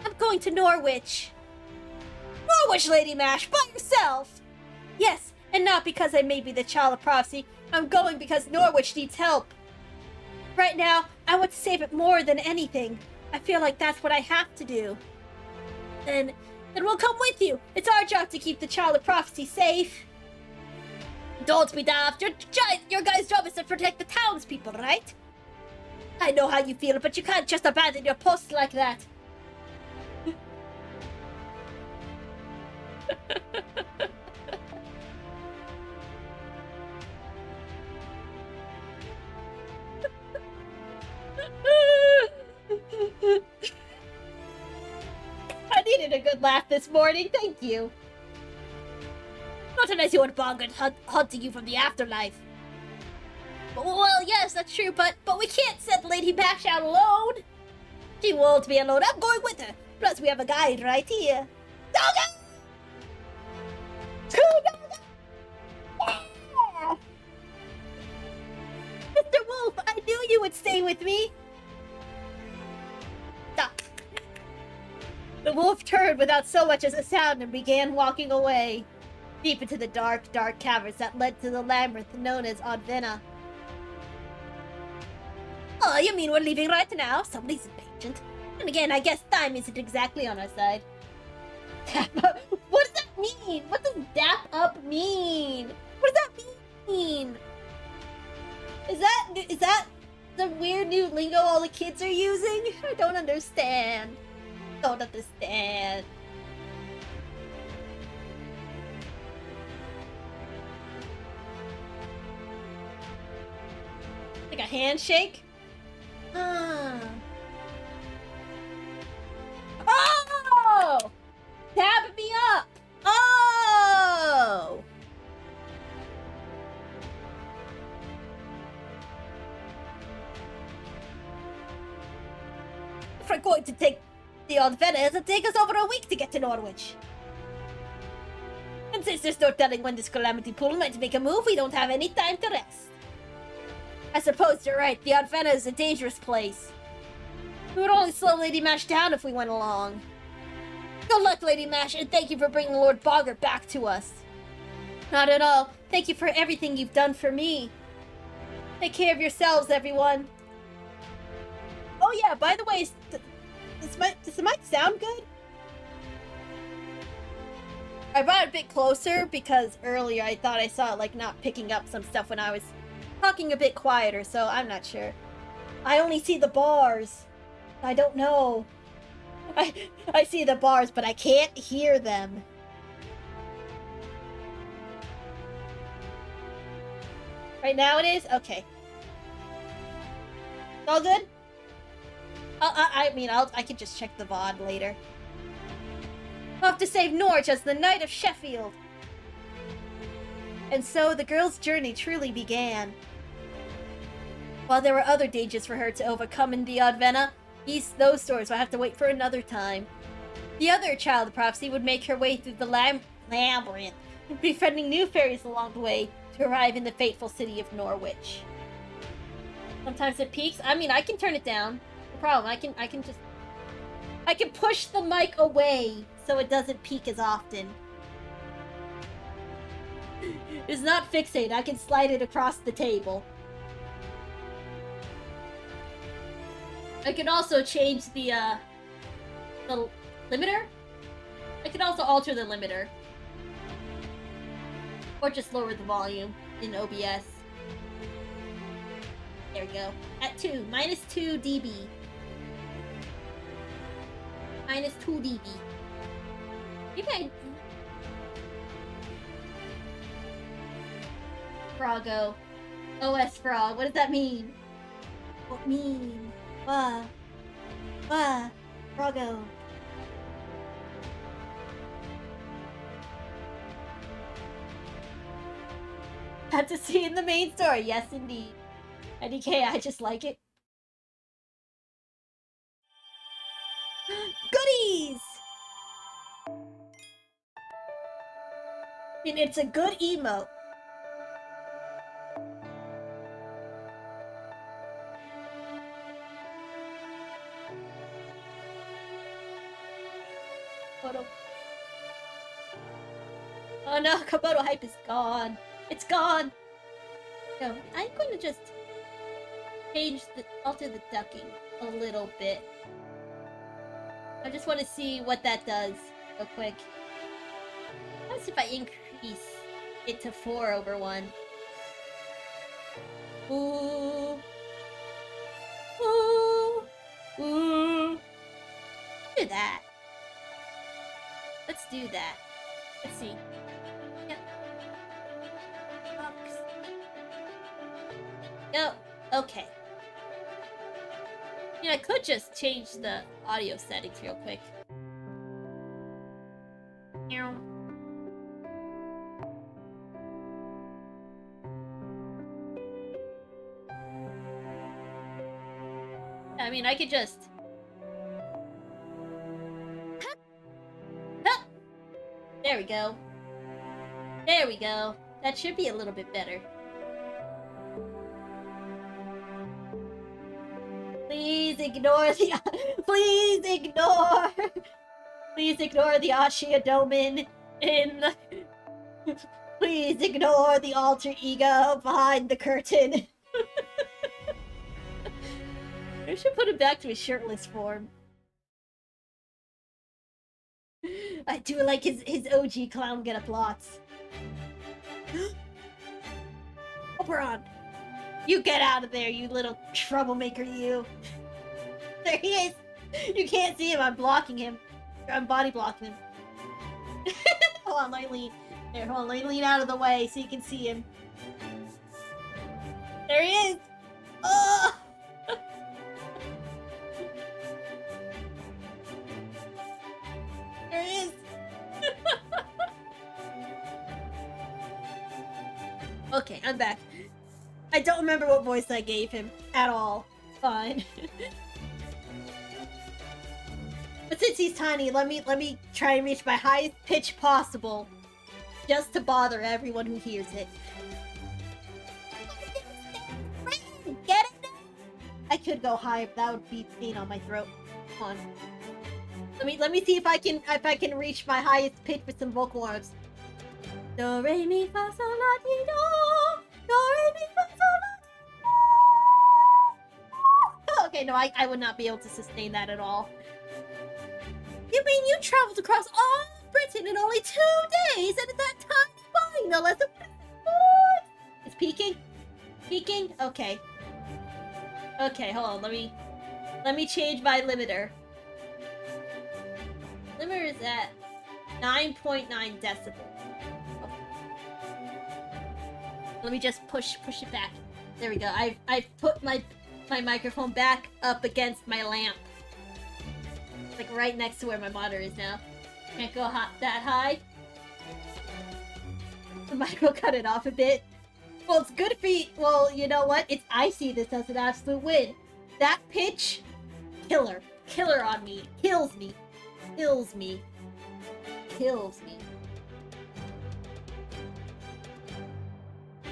I'm going to Norwich. Norwich, Lady Mash, by yourself! Yes, and not because I may be the child of prophecy. I'm going because Norwich needs help. Right now, I want to save it more than anything. I feel like that's what I have to do. Then we'll come with you. It's our job to keep the child of prophecy safe. Don't be daft. Your guys' job is to protect the townspeople, right? I know how you feel, but you can't just abandon your post like that. I needed a good laugh this morning, thank you. Not unless you want Boggart hunting you from the afterlife. Well, yes, that's true, but we can't send Lady Mash out alone. She won't be alone. I'm going with her. Plus, we have a guide right here. Doggo! Yeah! Mr. Wolf, I knew you would stay with me. Stop. The wolf turned without so much as a sound and began walking away. deep into the dark, dark caverns that led to the labyrinth known as Advena. Oh, you mean we're leaving right now? Somebody's impatient. And again, I guess time isn't exactly on our side. What does that mean? What does dap up mean? What does that mean? Is that the weird new lingo all the kids are using? I don't understand. Don't understand. Like a handshake? Oh! Dab me up! Oh! If we're going to take the Advena, it'll take us over a week to get to Norwich. And since there's no telling when this calamity pool might make a move, we don't have any time to rest. I suppose you're right, the Advena is a dangerous place. We would only slow Lady Mash down if we went along. Good luck, Lady Mash, and thank you for bringing Lord Bogger back to us. Not at all. Thank you for everything you've done for me. Take care of yourselves, everyone. Oh yeah, by the way, does the mic sound good? I brought it a bit closer because earlier I thought I saw it like not picking up some stuff when I was talking a bit quieter, so I'm not sure. I only see the bars. I don't know. I see the bars, but I can't hear them. Right now it is? Okay. It's all good? I can just check the VOD later. I'll have to save Norwich as the Knight of Sheffield. And so the girl's journey truly began. While there were other dangers for her to overcome in the Advena, those stories will have to wait for another time. The other child of prophecy would make her way through the labyrinth, befriending new fairies along the way to arrive in the fateful city of Norwich. Sometimes it peaks. I mean, I can turn it down. No problem. I can push the mic away so it doesn't peak as often. It's not fixated. I can slide it across the table. I can also change the limiter. I can also alter the limiter. Or just lower the volume in OBS. There we go. At 2. Minus 2 dB. Minus 2 dB. Okay. Froggo. OS Frog. What does that mean? What mean? Froggo. Had to see in the main story. Yes, indeed. IDK, I just like it. Goodies! And it's a good emote. Photo. Oh no, Komodo hype is gone. It's gone. No, I'm going to just alter the ducking a little bit. I just want to see what that does real quick. Let's see if I increase it to 4/1. Ooh. Ooh. Ooh. Do that. Let's do that. Let's see. Yep. Box. Yep. Okay. I mean, I could just change the audio settings real quick. I mean, I could just... There we go. There we go. That should be a little bit better. Please ignore the... Please ignore... Please ignore the Ashia Domin in Please ignore the alter ego behind the curtain. I should put him back to his shirtless form. I do like his OG clown get up lots. Oberon! You get out of there, you little troublemaker, you. There he is! You can't see him, I'm blocking him. I'm body blocking him. Hold on, let me lean. There, hold on, let me lean out of the way so you can see him. There he is! Oh! There he is! Okay, I'm back. I don't remember what voice I gave him at all. Fine. But since he's tiny, let me try and reach my highest pitch possible, just to bother everyone who hears it. Get it? I could go higher, but that would be pain on my throat. Come on. Let me see if I can reach my highest pitch with some vocal arms. Do re mi fa sol la ti do. Do re mi fa sol la ti do. Okay, no, I would not be able to sustain that at all. You mean you traveled across all of Britain in only 2 days and at that tiny body, no less than It's peaking? Peaking? Okay. Okay, hold on, let me change my limiter. Limiter is at 9.9 decibels. Let me just push it back. There we go. I've put my microphone back up against my lamp. Like right next to where my monitor is now. Can't go that high. The mic will cut it off a bit. Well, it's good for you. Well, you know what? I see this as an absolute win. That pitch, killer. Killer on me. Kills me. Kills me. Kills me.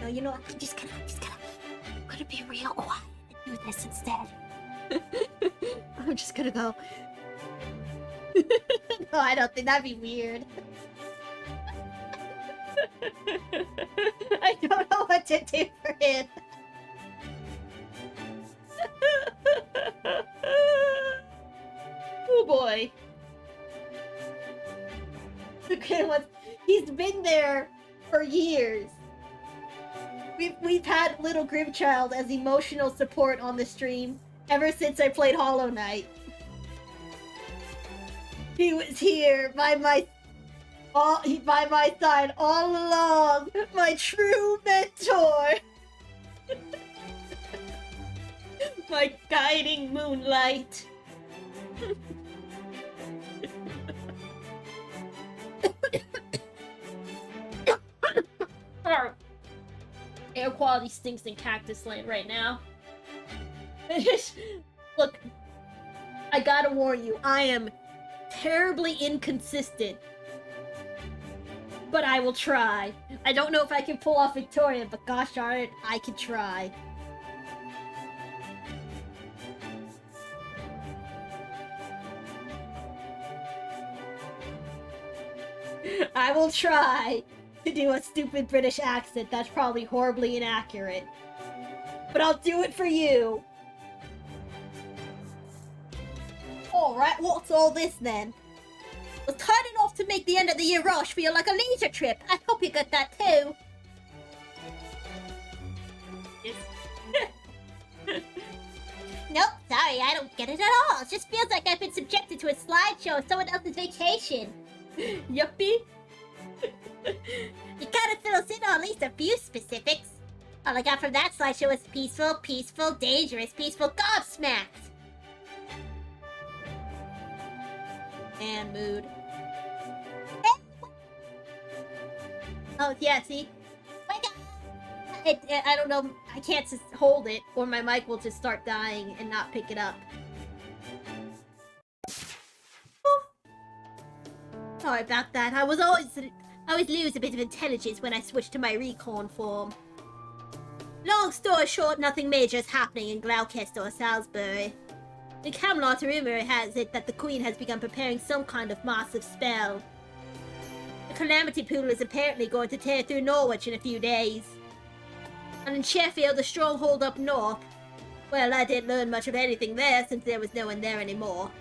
No, you know what? I'm just gonna be real quiet and do this instead. I'm just gonna go. No, I don't think that'd be weird. I don't know what to do for him. Oh boy. Okay, he's been there for years. We've had Little Grimchild as emotional support on the stream ever since I played Hollow Knight. He was here by my side all along, my true mentor. My guiding moonlight. Air quality stinks in Cactus Land right now. Look, I gotta warn you, I am terribly inconsistent. But I will try. I don't know if I can pull off Victoria, but gosh darn it, I can try. I will try to do a stupid British accent that's probably horribly inaccurate. But I'll do it for you. Alright, what's all this then? We're turning off to make the end of the year rush feel like a leisure trip. I hope you got that too. Yes. Nope, sorry, I don't get it at all. It just feels like I've been subjected to a slideshow of someone else's vacation. Yuppie. You gotta fill us in on at least a few specifics. All I got from that slideshow was peaceful, peaceful, dangerous, peaceful, gobsmacked. And mood. Oh, yeah, see? I don't know, I can't just hold it, or my mic will just start dying and not pick it up. Sorry about that, I always lose a bit of intelligence when I switch to my recon form. Long story short, nothing major is happening in Gloucester or Salisbury. In Camelot, a rumor has it that the Queen has begun preparing some kind of massive spell. The Calamity Poodle is apparently going to tear through Norwich in a few days. And in Sheffield, the stronghold up north. Well, I didn't learn much of anything there since there was no one there anymore.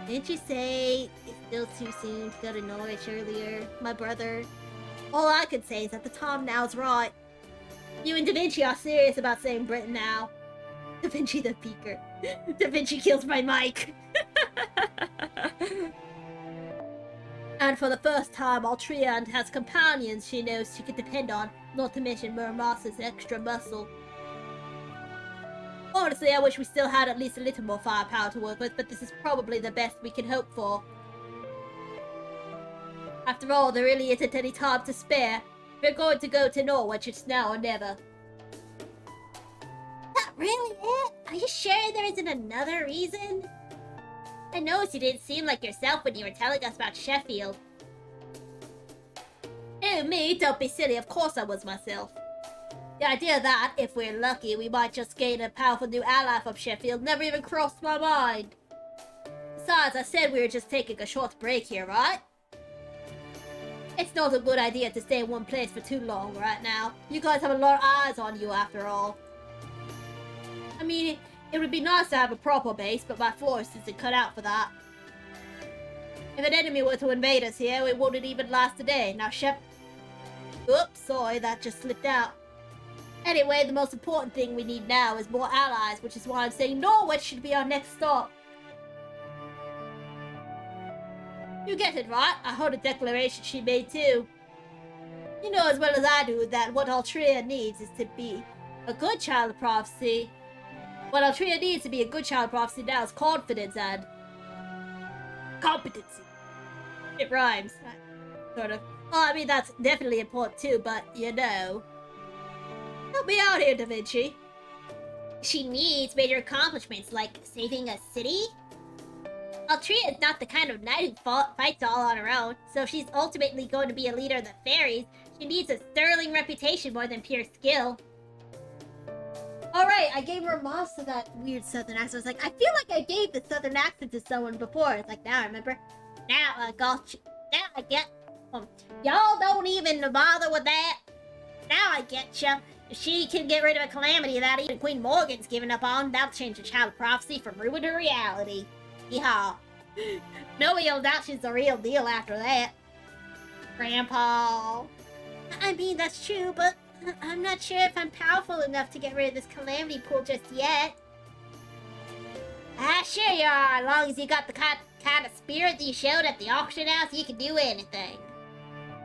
Didn't you say it's still too soon to go to Norwich earlier, my brother? All I could say is that the time now's right. You and Da Vinci are serious about saying Britain now. Da Vinci the peeker. Da Vinci kills my mic. And for the first time, Altria has companions she knows she can depend on, not to mention Muramas's extra muscle. Honestly, I wish we still had at least a little more firepower to work with, but this is probably the best we can hope for. After all, there really isn't any time to spare. If we're going to go to Norwich, it's now or never. That really it? Are you sure there isn't another reason? I noticed you didn't seem like yourself when you were telling us about Sheffield. Oh, me? Don't be silly. Of course I was myself. The idea that, if we're lucky, we might just gain a powerful new ally from Sheffield never even crossed my mind. Besides, I said we were just taking a short break here, right? It's not a good idea to stay in one place for too long right now. You guys have a lot of eyes on you after all. I mean, it would be nice to have a proper base, but my force isn't cut out for that. If an enemy were to invade us here, it wouldn't even last a day. Now, Oops, sorry, that just slipped out. Anyway, the most important thing we need now is more allies, which is why I'm saying Norwich should be our next stop. You get it right. I heard a declaration she made too. You know as well as I do that what Altria needs is to be a good child of prophecy. What Altria needs to be a good child of prophecy now is confidence and competency. It rhymes. Sort of. Well, I mean, that's definitely important too, but you know. Help me out here, Da Vinci. She needs major accomplishments like saving a city. Altria is not the kind of knight who fights all on her own, so if she's ultimately going to be a leader of the fairies, she needs a sterling reputation more than pure skill. Alright, I gave her a moss to that weird southern accent. I was like, I feel like I gave the southern accent to someone before. It's like, now I remember. Now I got you. Now I get... y'all don't even bother with that. Now I get you. If she can get rid of a calamity that even Queen Morgan's given up on, that'll change the child of prophecy from ruin to reality. Yeehaw. Nobody'll doubt she's the real deal after that. Grandpa. I mean, that's true, but I'm not sure if I'm powerful enough to get rid of this calamity pool just yet. Ah, sure you are. As long as you got the kind of spirit that you showed at the auction house, you can do anything.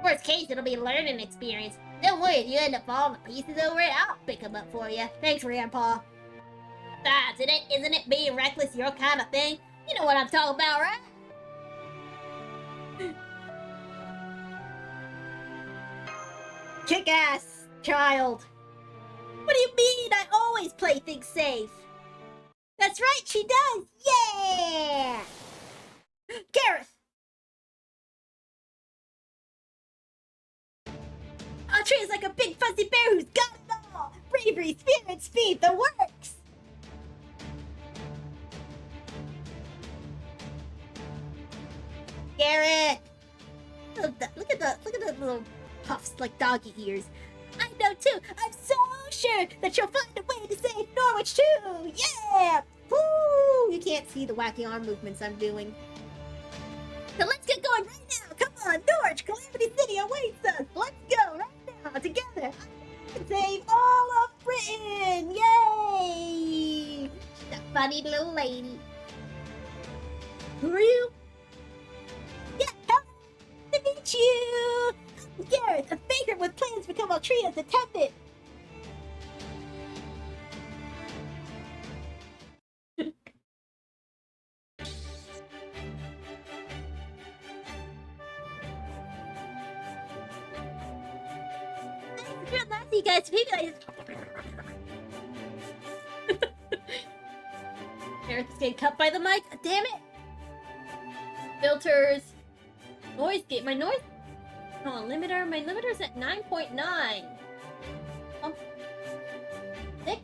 Worst case, it'll be a learning experience. Don't worry, if you end up falling to pieces over it, I'll pick them up for you. Thanks, Grandpa. Besides, isn't it being reckless your kind of thing? You know what I'm talking about, right? Kick-ass, child. What do you mean? I always play things safe. That's right, she does. Yeah! Gareth! Altria's like a big fuzzy bear who's got it all. Bravery, spirit, speed, the works. Gareth! Look at the little puffs like doggy ears. I know too. I'm so sure that you'll find a way to save Norwich too. Yeah! Woo! You can't see the wacky arm movements I'm doing. So let's get going right now. Come on, Norwich, Calamity City awaits us. Let's go right now together. And save all of Britain. Yay! She's a funny little lady. Who are you? Yeah, hello to meet you. I'm Gareth, a faker with plans to become Altria's attendant. It's real nice of you guys to be guys. Gareth is getting cut by the mic. Damn it. Filters. Noise gate. My noise. Oh, limiter. My limiter's at 9.9. 6.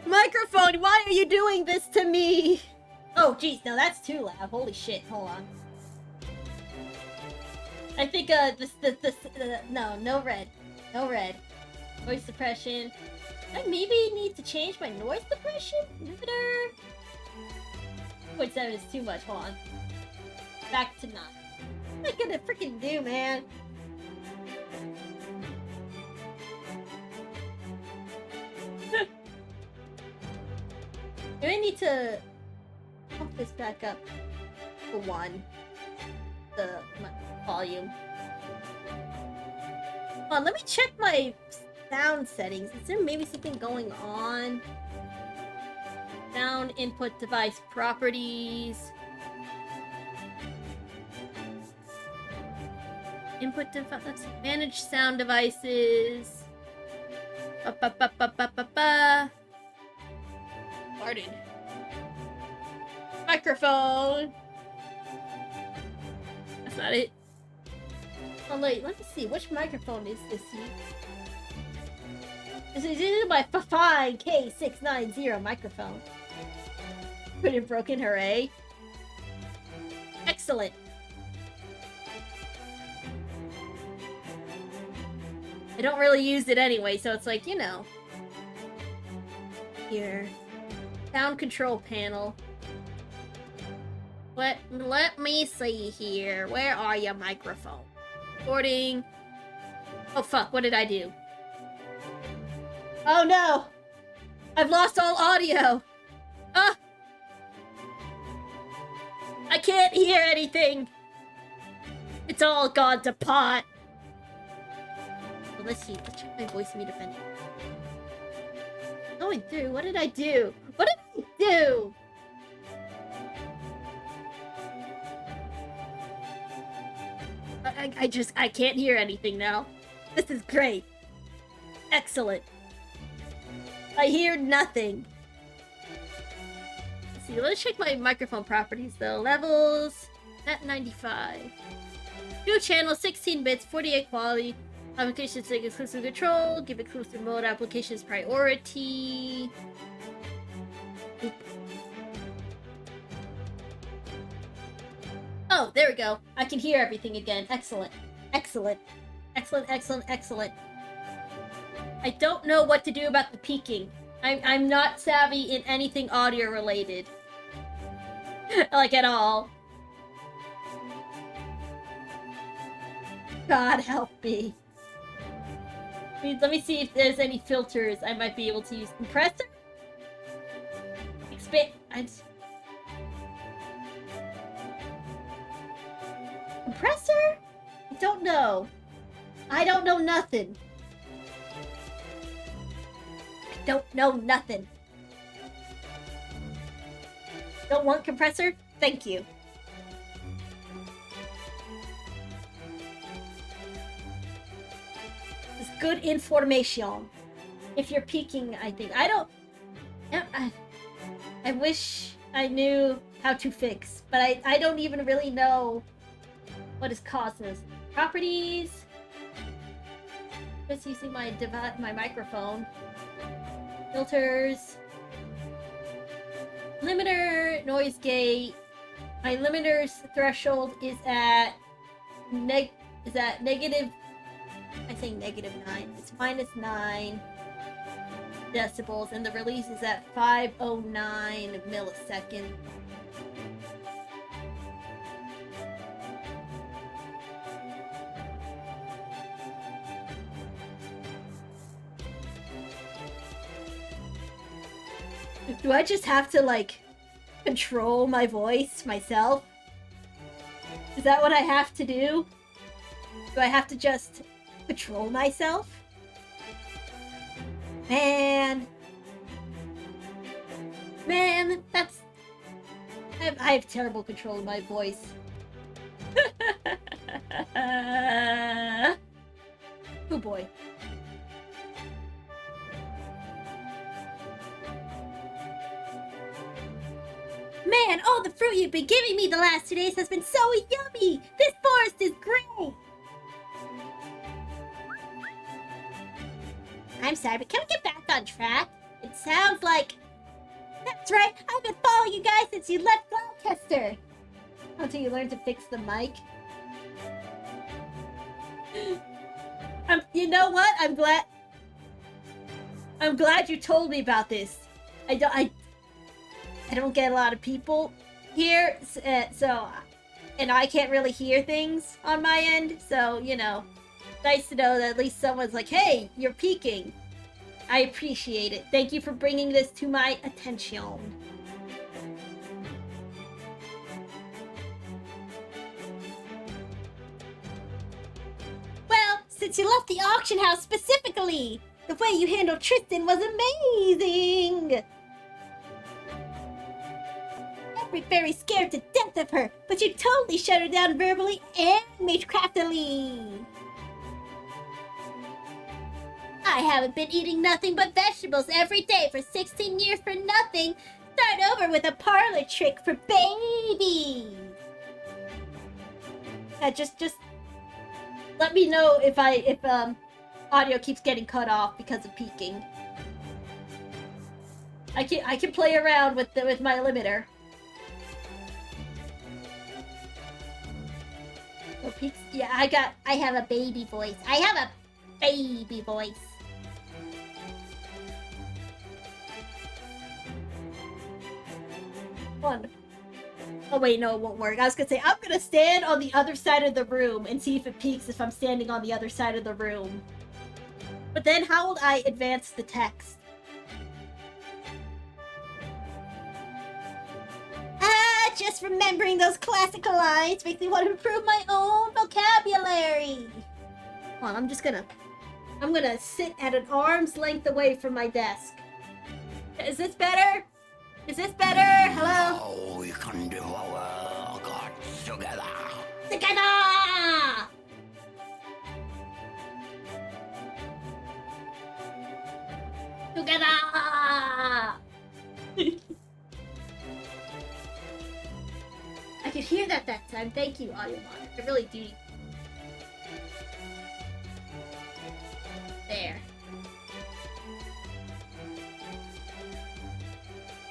Microphone, why are you doing this to me? Oh, geez, no, that's too loud. Holy shit. Hold on. I think no red. No red. Noise suppression. I maybe need to change my noise suppression? Limiter. 0.7 is too much, hold on. Back to 9. What am I gonna freaking do, man? I need to pump this back up to 1. The volume. Hold on, let me check my sound settings. Is there maybe something going on? Sound input device properties. Input device. Let's see. Manage sound devices. Pardon. Microphone. That's not it. Oh wait, let me see. Which microphone is this? This is my fine K690 microphone. Pretty broken, hooray. Excellent. I don't really use it anyway, so it's like, you know. Here. Sound control panel. Let me see here. Where are your microphone? Recording. Oh fuck, what did I do? Oh no! I've lost all audio! Ah! I can't hear anything! It's all gone to pot! Well, let's see, let's check my voice meter defending. Going through, what did I do? What did I do? I can't hear anything now. This is great. Excellent. I hear nothing. Let's see, let's check my microphone properties though. Levels at 95. New channel, 16 bits, 48 quality. Applications take exclusive control. Give exclusive mode applications priority. Oop. Oh, there we go. I can hear everything again. Excellent. Excellent. Excellent, excellent, excellent. I don't know what to do about the peaking. I'm not savvy in anything audio related. Like at all. God help me. Let me see if there's any filters I might be able to use. Compressor? Expand. Compressor? I don't know. I don't know nothing. I don't know nothing. Don't want compressor? Thank you. It's good information. If you're peaking, I think. I wish I knew how to fix, but I don't even really know what is causing this. Properties. Just using my microphone. Filters. Limiter, noise gate. My limiter's threshold is at negative. I say negative 9. It's -9 decibels, and the release is at 509 milliseconds. Do I just have to, like, control my voice myself? Is that what I have to do? Do I have to just control myself? Man, that's... I have terrible control of my voice. Oh boy. Man, all the fruit you've been giving me the last 2 days has been so yummy! This forest is great! I'm sorry, but can we get back on track? It sounds like... That's right, I've been following you guys since you left Gloucester! Until you learn to fix the mic. You know what? I'm glad you told me about this. I don't get a lot of people here, so, and I can't really hear things on my end, so, you know, nice to know that at least someone's like, hey, you're peeking. I appreciate it. Thank you for bringing this to my attention. Well, since you left the auction house specifically, the way you handled Tristan was amazing! Every fairy's scared to death of her, but you totally shut her down verbally and magecraftily. I haven't been eating nothing but vegetables every day for 16 years for nothing. Start over with a parlor trick for babies. Just let me know if audio keeps getting cut off because of peaking. I can play around with my limiter. Oh, peaks. Yeah, I have a baby voice. I have a baby voice. One. Oh wait, no, it won't work. I was gonna say, I'm gonna stand on the other side of the room and see if it peaks if I'm standing on the other side of the room. But then how would I advance the text? Just remembering those classical lines makes me want to improve my own vocabulary. Hold on, I'm gonna sit at an arm's length away from my desk. Is this better? Is this better? Hello? Oh, we can do our God together. Together! Together! I could hear that time. Thank you, audio monitor. I really do. There.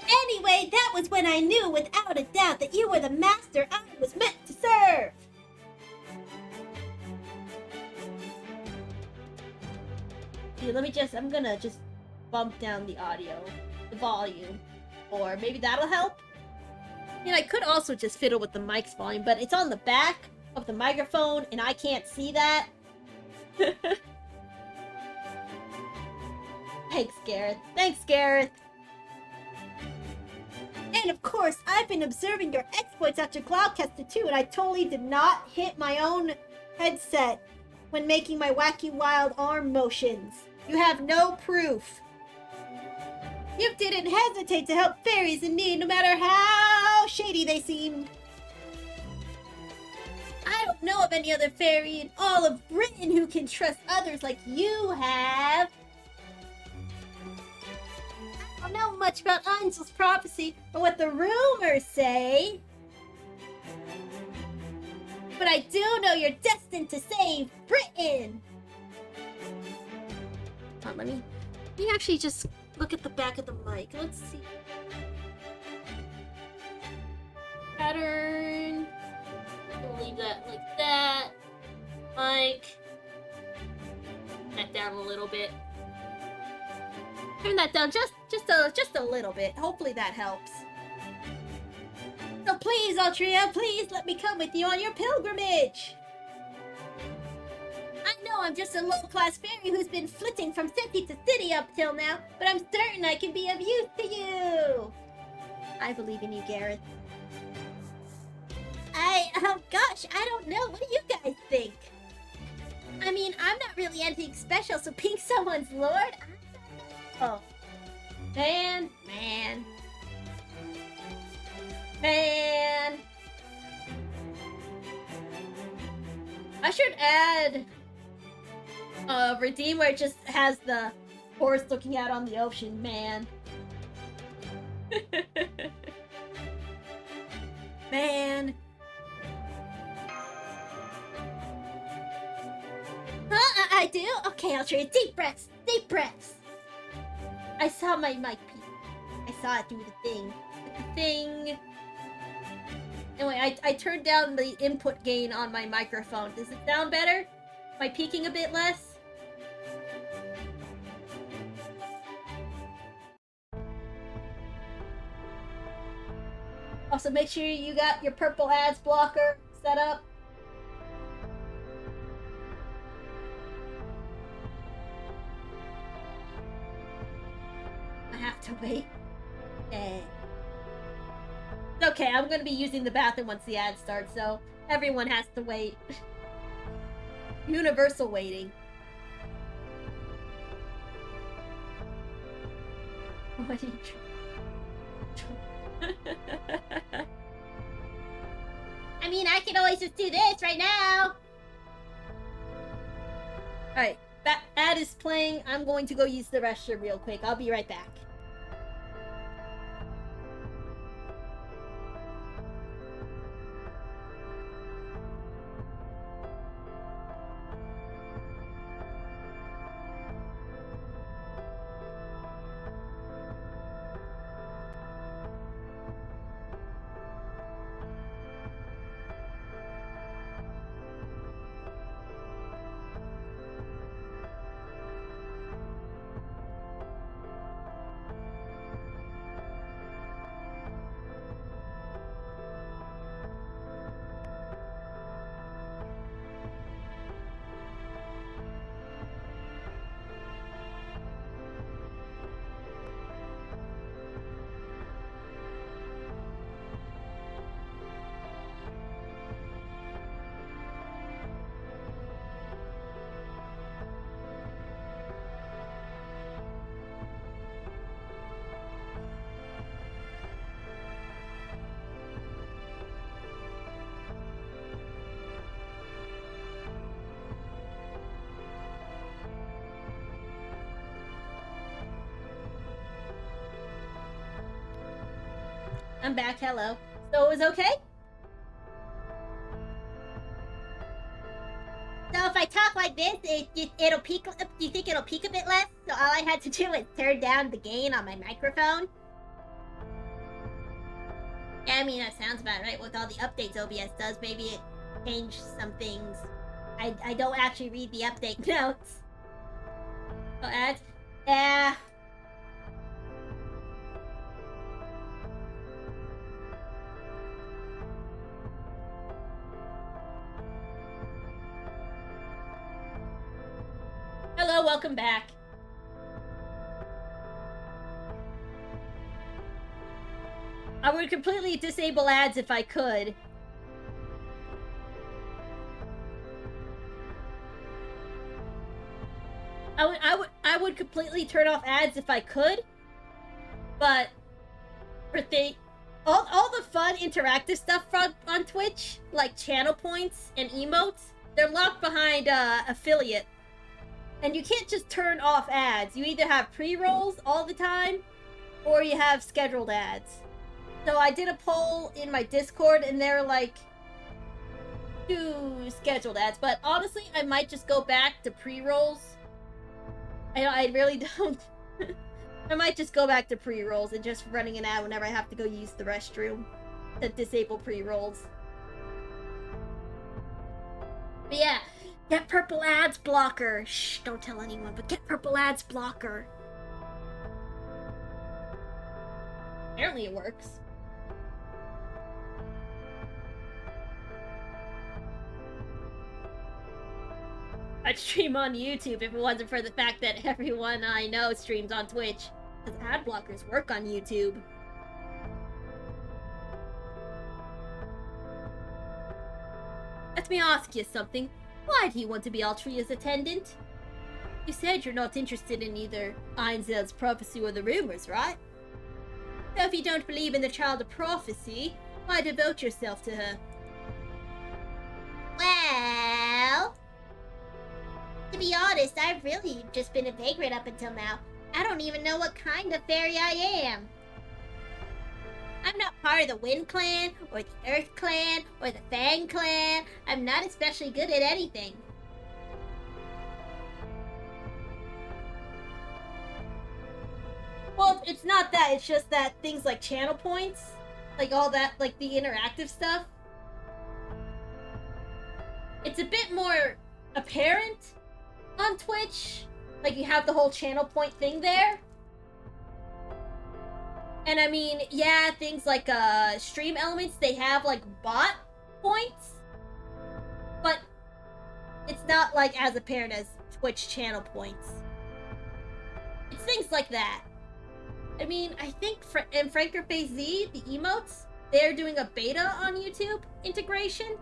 Anyway, that was when I knew without a doubt that you were the master I was meant to serve. Here, I'm gonna just bump down the audio, the volume, or maybe that'll help. I mean, I could also just fiddle with the mic's volume, but it's on the back of the microphone, and I can't see that. Thanks, Gareth. Thanks, Gareth. And of course, I've been observing your exploits at your Cloudcaster too, and I totally did not hit my own headset when making my wacky wild arm motions. You have no proof. You didn't hesitate to help fairies in need, no matter how shady they seemed. I don't know of any other fairy in all of Britain who can trust others like you have. I don't know much about Angel's prophecy or what the rumors say, but I do know you're destined to save Britain. Hold on, let me actually just look at the back of the mic. Let's see. Pattern. We'll leave that like that. Mic. That down a little bit. Turn that down just a little bit. Hopefully that helps. So please, Altria, please let me come with you on your pilgrimage. I know I'm just a low-class fairy who's been flitting from city to city up till now, but I'm certain I can be of use to you. I believe in you, Gareth. Gosh, I don't know. What do you guys think? I mean, I'm not really anything special, so being someone's lord, Oh. Man. I should add Redeem where it just has the horse looking out on the ocean, man. Man. I do? Okay, I'll try deep breaths. I saw my mic peak. I saw it do the thing. Anyway, I turned down the input gain on my microphone. Does it sound better? Am I peeking a bit less? Also, make sure you got your purple ads blocker set up. I have to wait. It's okay, I'm gonna be using the bathroom once the ad starts, so everyone has to wait. Universal waiting. What are you I mean, I can always just do this right now. Alright, that ad is playing. I'm going to go use the restroom real quick. I'll be right back. I'm back, hello. So it was okay? So if I talk like this, it'll peak. Do you think it'll peak a bit less? So all I had to do was turn down the gain on my microphone. Yeah, I mean that sounds about right. With all the updates OBS does, maybe it changed some things. I don't actually read the update notes. Oh, ads? Yeah. Hello, welcome back. I would completely disable ads if I could. I would completely turn off ads if I could. But for all the fun interactive stuff on Twitch, like channel points and emotes, they're locked behind affiliate. And you can't just turn off ads. You either have pre-rolls all the time, or you have scheduled ads. So I did a poll in my Discord, and they're like, do scheduled ads. But honestly, I might just go back to pre-rolls. I really don't. I might just go back to pre-rolls and just running an ad whenever I have to go use the restroom to disable pre-rolls. But yeah. Get purple ads blocker. Shh, don't tell anyone, but get purple ads blocker. Apparently it works. I'd stream on YouTube if it wasn't for the fact that everyone I know streams on Twitch. Because ad blockers work on YouTube. Let me ask you something. Why do you want to be Altria's attendant? You said you're not interested in either Einzel's prophecy or the rumors, right? So if you don't believe in the child of prophecy, why devote yourself to her? Well, to be honest, I've really just been a vagrant up until now. I don't even know what kind of fairy I am. I'm not part of the Wind Clan, or the Earth Clan, or the Fang Clan. I'm not especially good at anything. Well, it's not that. It's just that things like channel points, like all that, like the interactive stuff, it's a bit more a parent on Twitch. Like, you have the whole channel point thing there. And I mean, yeah, things like stream elements, they have like bot points. But it's not like as apparent as Twitch channel points. It's things like that. I mean, I think in Frankerface Z, the emotes, they're doing a beta on YouTube integration.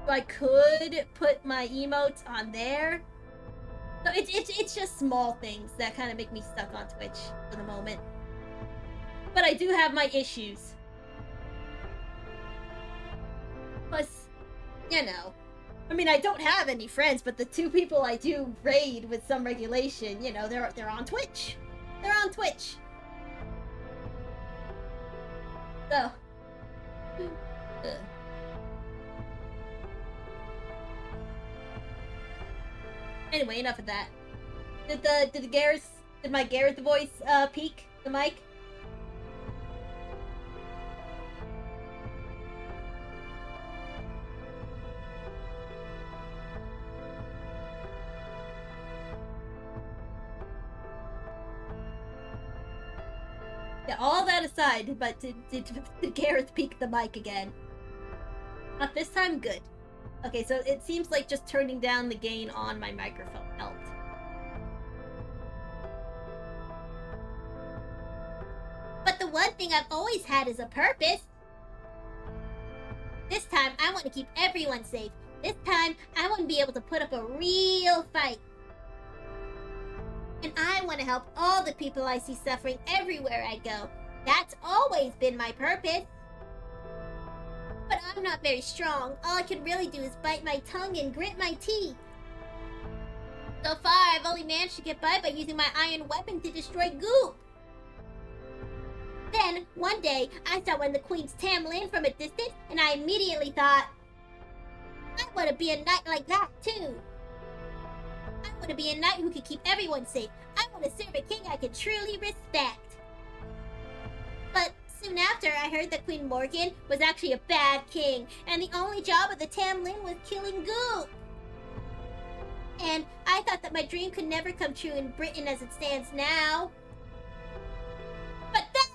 So I could put my emotes on there. So it's just small things that kind of make me stuck on Twitch for the moment. But I do have my issues. Plus, you know, I mean, I don't have any friends, but the 2 people I do raid with some regulation, you know, they're on Twitch. They're on Twitch. So. Anyway, enough of that. Did my Gareth voice peak the mic? Yeah, all that aside, but did Gareth peak the mic again? Not this time? Good. Okay, so it seems like just turning down the gain on my microphone helped. But the one thing I've always had is a purpose. This time, I want to keep everyone safe. This time, I want to be able to put up a real fight. And I want to help all the people I see suffering everywhere I go. That's always been my purpose. But I'm not very strong. All I can really do is bite my tongue and grit my teeth. So far, I've only managed to get by using my iron weapon to destroy Goop. Then, one day, I saw one of the Queen's Tamlin from a distance, and I immediately thought, I want to be a knight like that, too. I want to be a knight who can keep everyone safe. I want to serve a king I can truly respect. But soon after, I heard that Queen Morgan was actually a bad king, and the only job of the Tamlin was killing Goop. And I thought that my dream could never come true in Britain as it stands now. But then,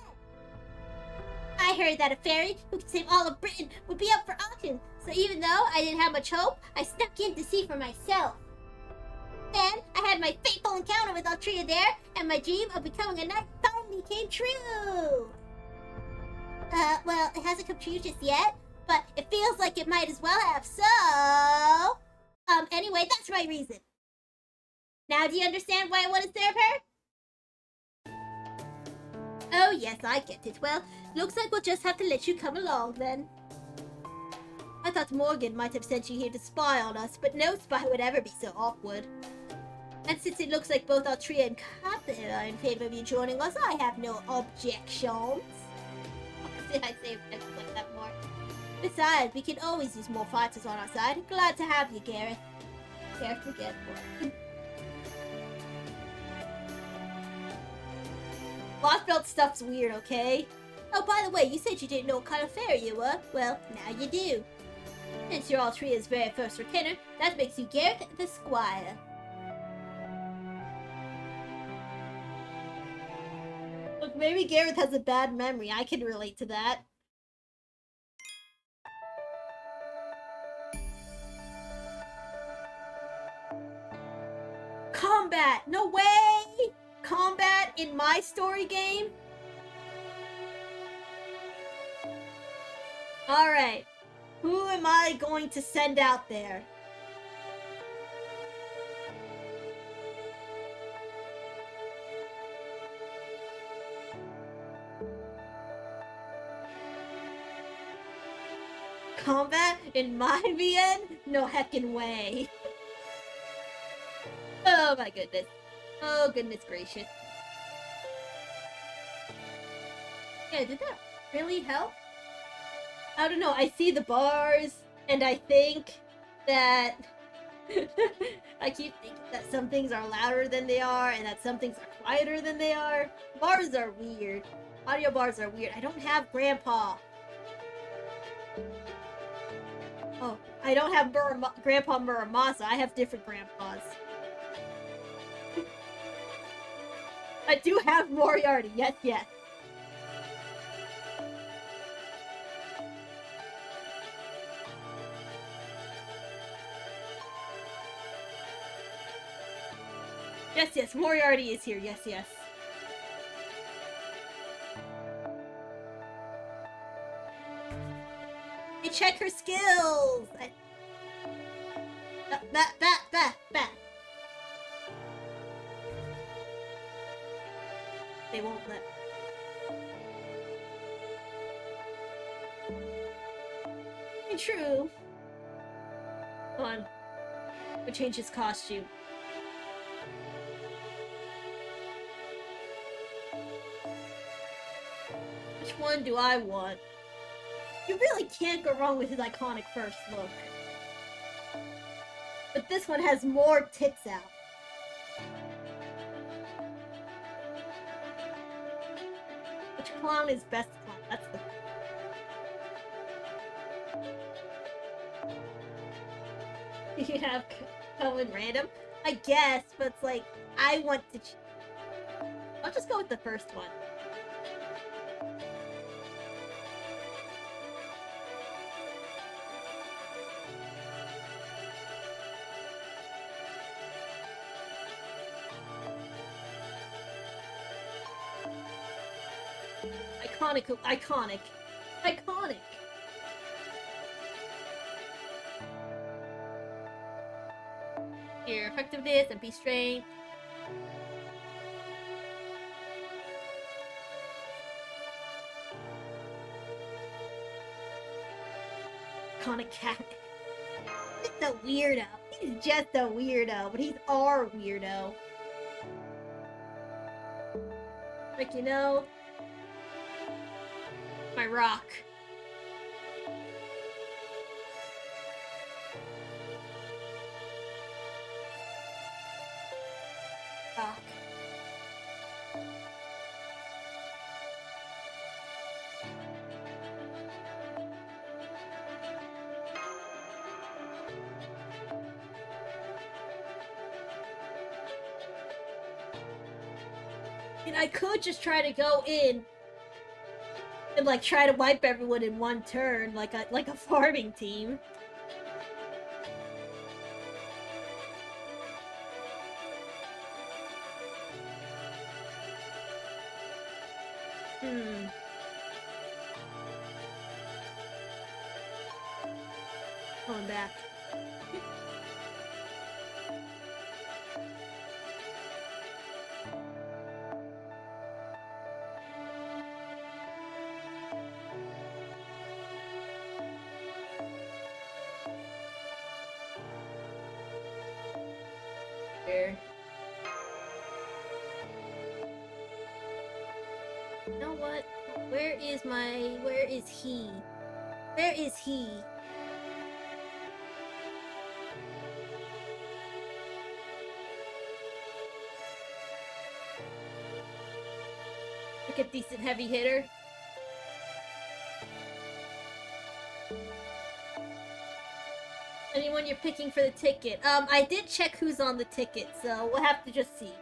I heard that a fairy who could save all of Britain would be up for auction. So even though I didn't have much hope, I snuck in to see for myself. Then, I had my fateful encounter with Altria there, and my dream of becoming a knight finally came true. Well, it hasn't come true just yet, but it feels like it might as well have, so... Anyway, that's my reason. Now do you understand why I want to serve her? Oh yes, I get it. Well, looks like we'll just have to let you come along then. I thought Morgan might have sent you here to spy on us, but no spy would ever be so awkward. And since it looks like both Altria and Capo are in favor of you joining us, I have no objections. Did I say like that more? Besides, we can always use more fighters on our side. Glad to have you, Gareth. Gareth again. Lost belt stuff's weird, okay? Oh, by the way, you said you didn't know what kind of fairy you were. Well, now you do. Since you're Altria's very first retainer, that makes you Gareth the Squire. Look, maybe Gareth has a bad memory. I can relate to that. Combat! No way! Combat in my story game? Alright. Who am I going to send out there? Combat in my VN? No heckin' way. Oh my goodness. Oh goodness gracious. Yeah, did that really help? I don't know, I see the bars, and I think that... I keep thinking that some things are louder than they are, and that some things are quieter than they are. Bars are weird. Audio bars are weird. I don't have Grandpa. Oh, I don't have Grandpa Muramasa. I have different grandpas. I do have Moriarty. Yes, yes. Yes, yes. Moriarty is here. Yes, yes. Hey, check her skills. Bat. They won't let. True. Hold on. We'll change his costume. Which one do I want? You really can't go wrong with his iconic first look. But this one has more tits out. Which clown is best clown? That's the... You have Cohen random? I guess, but it's like, I want to... I'll just go with the first one. Iconic. Here, effectiveness and be strength. Iconic cat. Just a weirdo. He's just a weirdo, but he's our weirdo. Like, you know, my rock. Rock. And I could just try to go in and like try to wipe everyone in one turn, like a farming team. Going back. Here. You know what? Where is he? Where is he? Like a decent heavy hitter. Anyone you're picking for the ticket? I did check who's on the ticket, so we'll have to just see.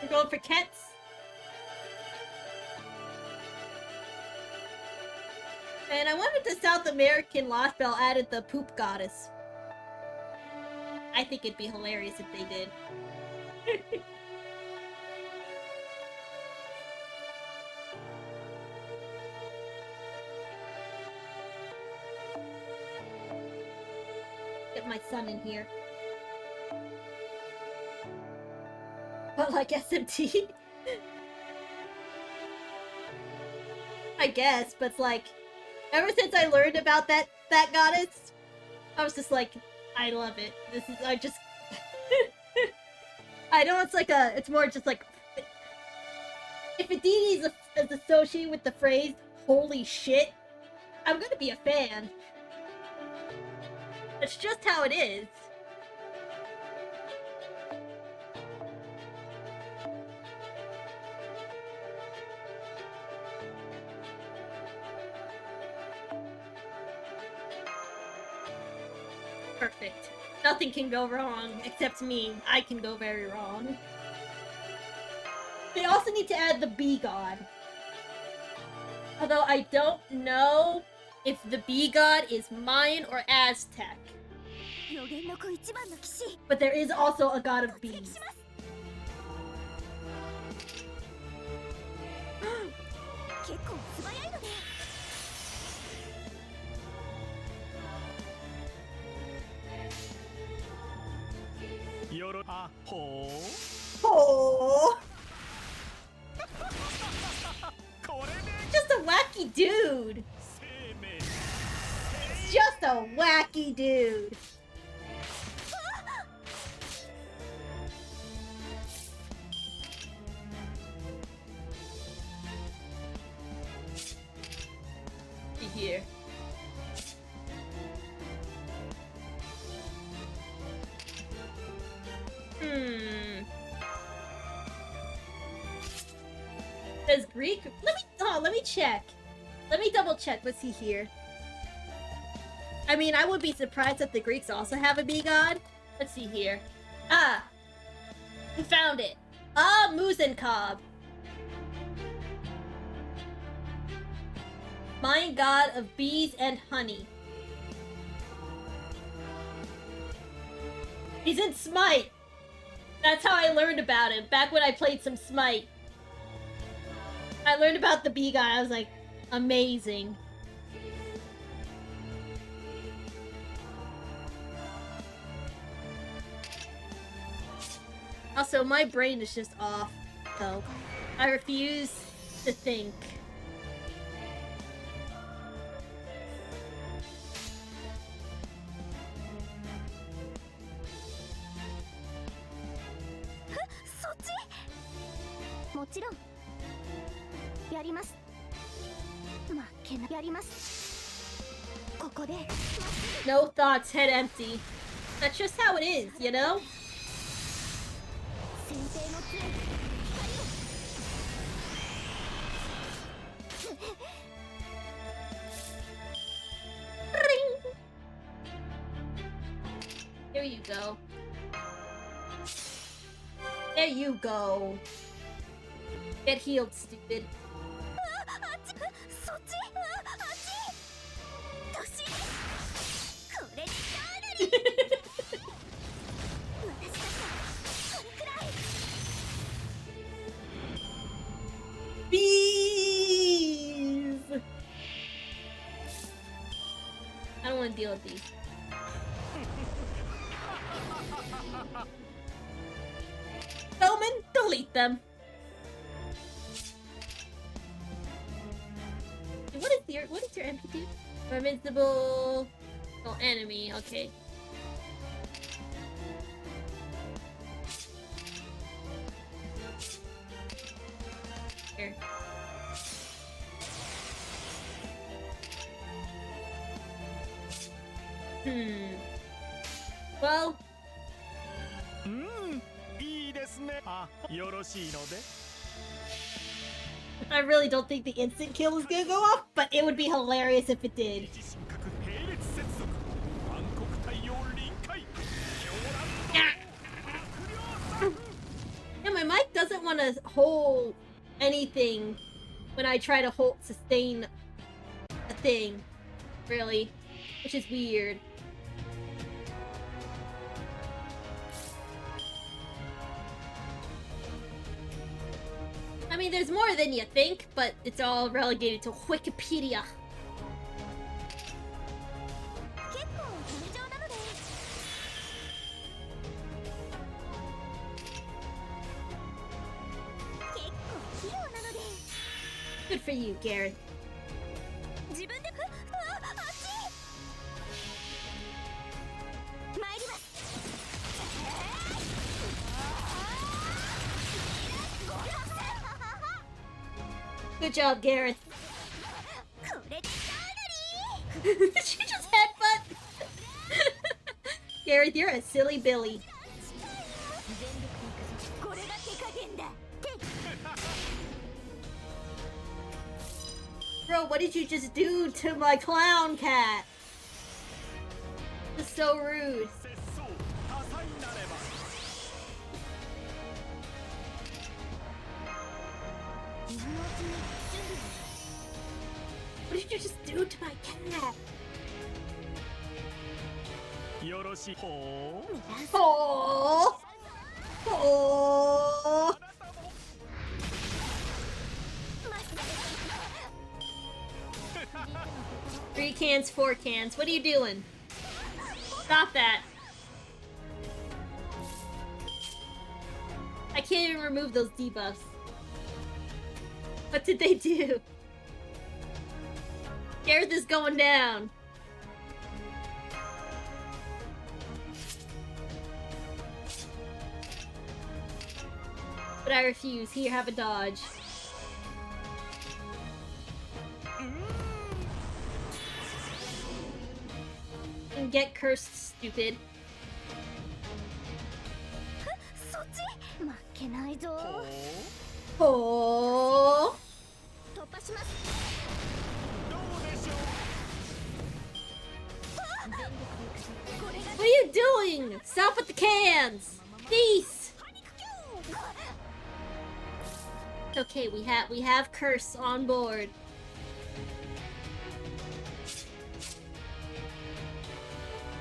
We're going for Kets. And I wonder if the South American Lost Bell added the poop goddess. I think it'd be hilarious if they did. Get my son in here. But like SMT? I guess, but it's like, ever since I learned about that goddess, I was just like, I love it. This is, I just... I know it's like it's more just like... If a deity is associated with the phrase, holy shit, I'm gonna be a fan. That's just how it is. Perfect. Nothing can go wrong, except me. I can go very wrong. They also need to add the bee god. Although I don't know if the bee god is Mayan or Aztec. 予言の子一番の騎士 But there is also a god of 突撃 bees. します結構素早いので Oh, just a wacky dude. It's just a wacky dude. See here. Says Greek? Let me check. Let me double check. Let's see here. I mean, I would be surprised if the Greeks also have a bee god. Let's see here. Ah! We found it. Ah, Muzenkob. Mayan god of bees and honey. He's in Smite. That's how I learned about him, back when I played some Smite. I learned about the bee guy, I was like, amazing. Also, my brain is just off, so I refuse to think. Huh? そっちもちろんやります負けなやりますここで No thoughts, head empty. That's just how it is, you know? 先生の杖光を Here you go. There you go. Get healed, stupid. あっちそっちあっち年これでゴールに私たちはこれくらい Bees! I don't want to deal with these. Bowman, delete them. What is your MP do? Invincible enemy, okay. Here. Well, いいですね。あ、よろしいので。 I really don't think the instant kill is gonna go off, but it would be hilarious if it did. 自神格並列接続。暗黒太陽臨界。 Yeah, my mic doesn't want to hold anything when I try to sustain a thing, really, which is weird. I mean, there's more than you think, but it's all relegated to Wikipedia. 結構頑丈なので 結構器用なので Good for you, Gareth. 自分であっち前 Good job, Gareth. Did she just headbutt? Gareth, you're a silly Billy. Bro, what did you just do to my clown cat? This is so rude. 節操多彩なれば What did you just do to my cat? よろしいほう Oh, oh. Three cans, 4 cans. What are you doing? Stop that. I can't even remove those debuffs. What did they do? Gareth is going down. But I refuse. Here, have a dodge. And get cursed, stupid. そっち負けないぞ Oh. 突破します どうでしょう What are you doing? Stop with the cans. Peace. Okay, we have curse on board.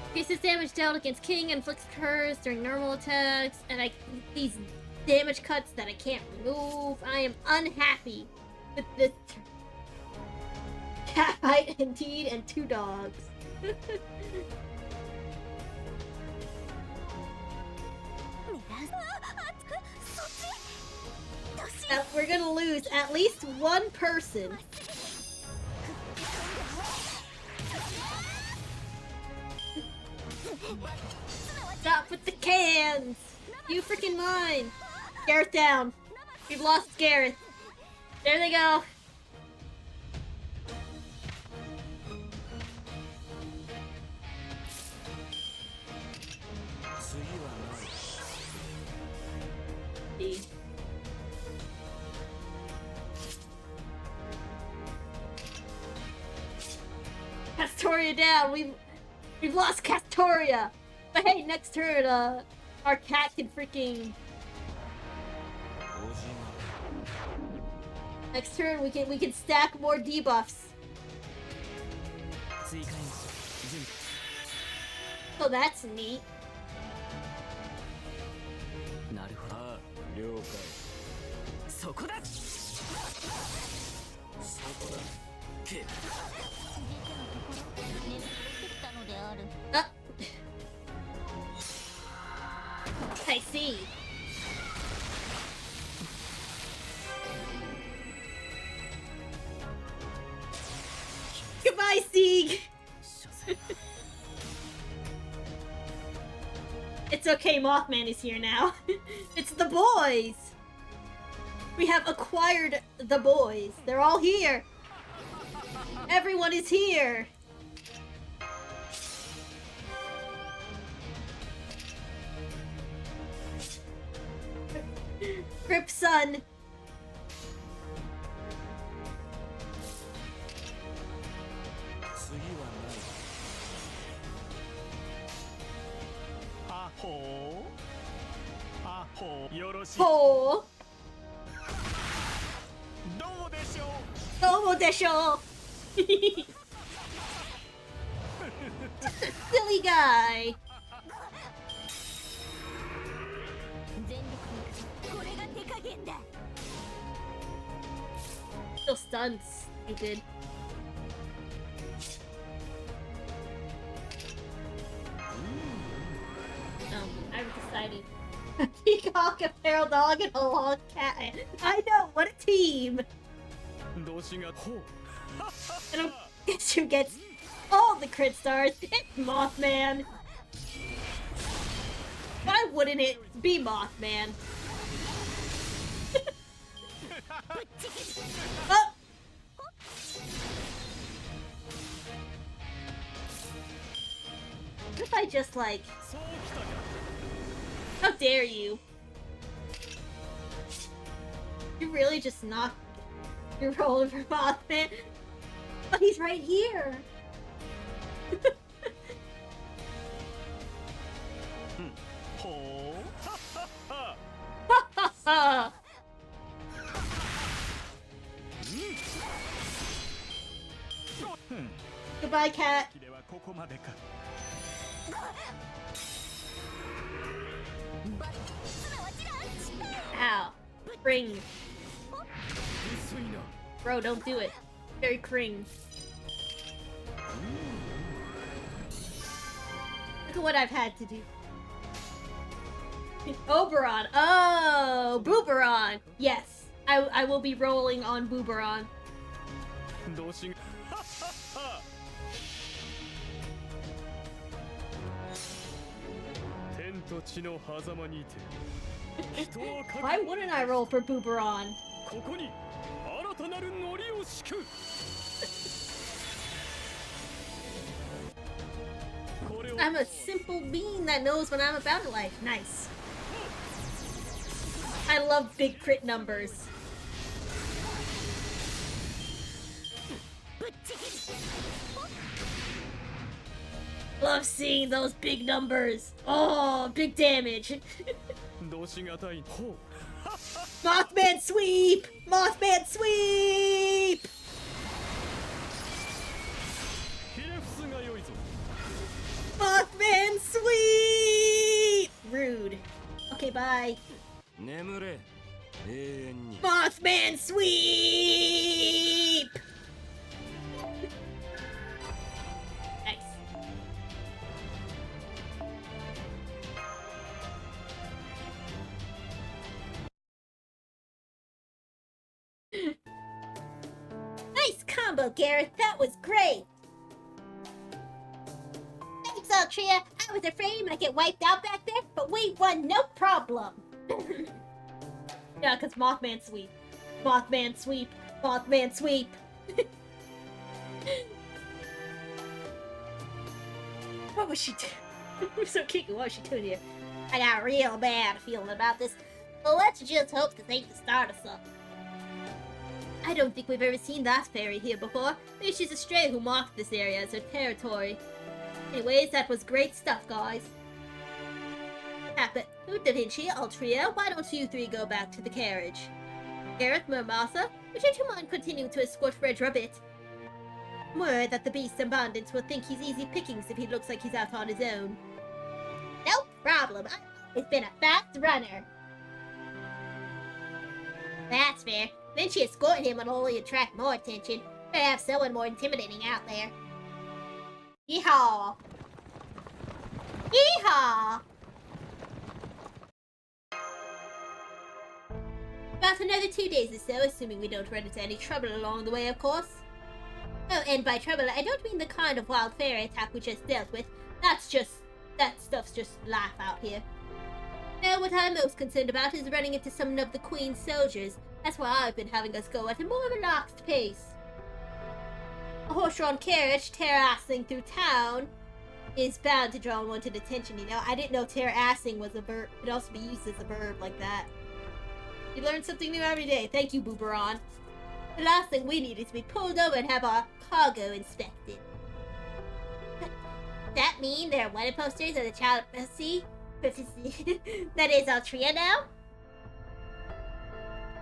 Increases damage dealt against king, inflicts curse during normal attacks, and these damage cuts that I can't remove. I am unhappy with this cat fight indeed, and 2 dogs. We're gonna lose at least one person. Stop with the cans! You freaking mine! Gareth down. We've lost Gareth. There they go. See. Castoria down. We've lost Castoria. But hey, next turn, our cat can freaking. Next turn, we can stack more debuffs. Oh, that's neat. なるほど了解そこだそこだけ Ah. I see. Goodbye, Sieg! It's okay, Mothman is here now. It's the boys! We have acquired the boys. They're all here. Everyone is here. Crip Sun. Ho. Domo desho. Silly guy. Still stunned, stupid. I'm deciding. A peacock, a feral dog, and a long cat. I know, what a team! And guess who gets all the crit stars? It's Mothman! Why wouldn't it be Mothman? Oh! What if I just like... How dare you? You really just knocked your roll for Mothman? But he's right here! Goodbye, cat. Ow. Cring. Bro, don't do it. Very cring. Look at what I've had to do. Oberon. Oh, Booberon. Yes, I will be rolling on Booberon. Why wouldn't I roll for Booberon? I'm a simple being that knows what I'm about in life. Nice. I love big crit numbers. Love seeing those big numbers. Oh, big damage. Mothman sweep! Mothman sweep! Mothman sweep! Rude. Okay, bye. Mothman sweep! Nice. Nice combo, Gareth. That was great. Thanks, Altria. I was afraid you might get wiped out back there, but we won no problem. Yeah, because Mothman sweep. Mothman sweep. Mothman sweep. What was she doing? I'm so cute. What was she doing here? I got a real bad feeling about this. Well, let's just hope this ain't the start of something. I don't think we've ever seen that fairy here before. Maybe she's a stray who marked this area as her territory. Anyways, that was great stuff, guys. But Da Vinci, Altria, why don't you three go back to the carriage? Gareth, Murmasa, would you two mind continuing to escort Fredra a bit? I'm worried that the beast abundance will think he's easy pickings if he looks like he's out on his own. No problem. I've always been a fast runner. That's fair. Vinci escorting him would only attract more attention. Better have someone more intimidating out there. Yeehaw! Yeehaw! About another 2 days or so, assuming we don't run into any trouble along the way, of course. Oh, and by trouble, I don't mean the kind of wild fairy attack we just dealt with. That stuff's just laugh out here. No, what I'm most concerned about is running into some of the Queen's soldiers. That's why I've been having us go at a more relaxed pace. A horse-drawn carriage terrassing through town is bound to draw unwanted attention, you know. I didn't know terrassing was a verb. It could also be used as a verb like that. You learn something new every day. Thank you, Booberon. The last thing we need is to be pulled over and have our cargo inspected. Does that mean there are wanted posters of the child of prophecy? That is Altria now?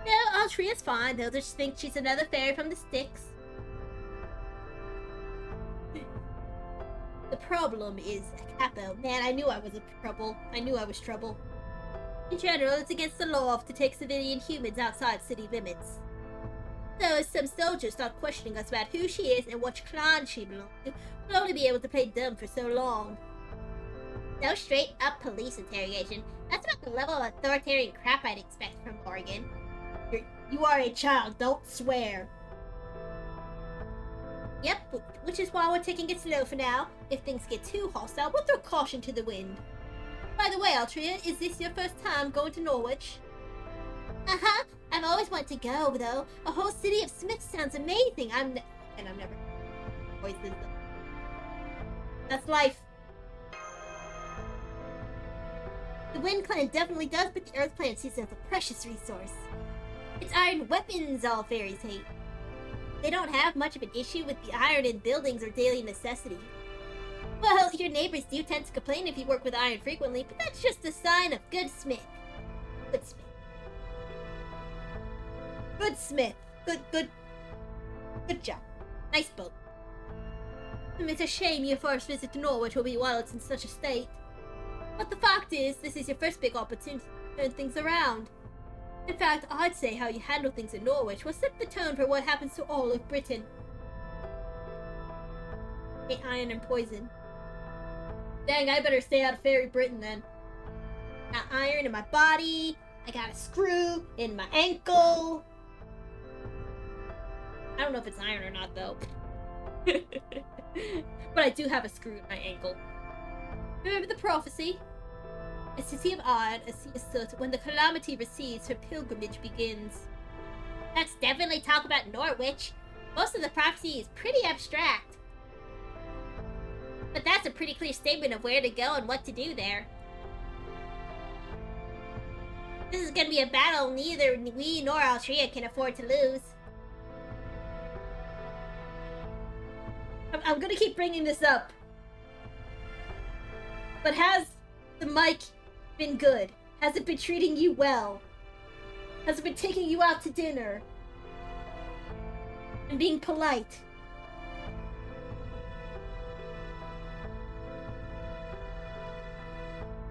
No, Altria's fine. They'll just think she's another fairy from the sticks. The problem is Capo. Man, I knew I was trouble. I knew I was trouble. In general, it's against the law to take civilian humans outside city limits. So, if some soldiers start questioning us about who she is and which clan she belongs to, we'll only be able to play dumb for so long. No straight-up police interrogation. That's about the level of authoritarian crap I'd expect from Oregon. You are a child, don't swear. Yep, which is why we're taking it slow for now. If things get too hostile, we'll throw caution to the wind. By the way, Altria, is this your first time going to Norwich? Uh-huh. I've always wanted to go, though. A whole city of Smiths sounds amazing. I'm never voices. That's life. The Wind Clan definitely does, but the Earth Clan sees it as a precious resource. It's iron weapons all fairies hate. They don't have much of an issue with the iron in buildings or daily necessity. Well, your neighbors do tend to complain if you work with iron frequently, but that's just a sign of good smith. Good smith. Good smith. Good job. Nice boat. It's a shame your first visit to Norwich will be while it's in such a state. But the fact is, this is your first big opportunity to turn things around. In fact, I'd say how you handle things in Norwich will set the tone for what happens to all of Britain. Hey, iron and poison. Dang, I better stay out of fairy Britain then. Got iron in my body. I got a screw in my ankle. I don't know if it's iron or not though. But I do have a screw in my ankle. Remember the prophecy? A city of iron, a sea of soot. When the calamity recedes, her pilgrimage begins. That's definitely talk about Norwich. Most of the prophecy is pretty abstract. But that's a pretty clear statement of where to go and what to do there. This is gonna be a battle neither we nor Altria can afford to lose. I'm gonna keep bringing this up. But has the mic been good? Has it been treating you well? Has it been taking you out to dinner? And being polite?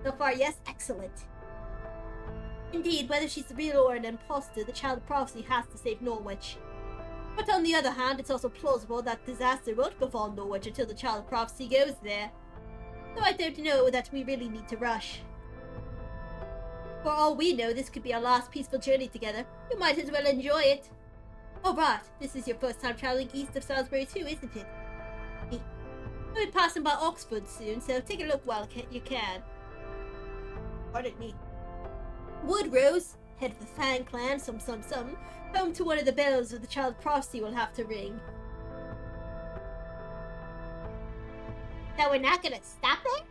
So far, yes, excellent. Indeed, whether she's real or an imposter, the Child of Prophecy has to save Norwich. But on the other hand, it's also plausible that disaster won't befall Norwich until the Child of Prophecy goes there. So I don't know that we really need to rush. For all we know, this could be our last peaceful journey together. You might as well enjoy it. Oh right, this is your first time traveling east of Salisbury too, isn't it? We'll be passing by Oxford soon, so take a look while you can. Pardon me. Woodrose, head of the Fang clan, home to one of the bells of the Child of Prophecy will have to ring. So we're not gonna stop there?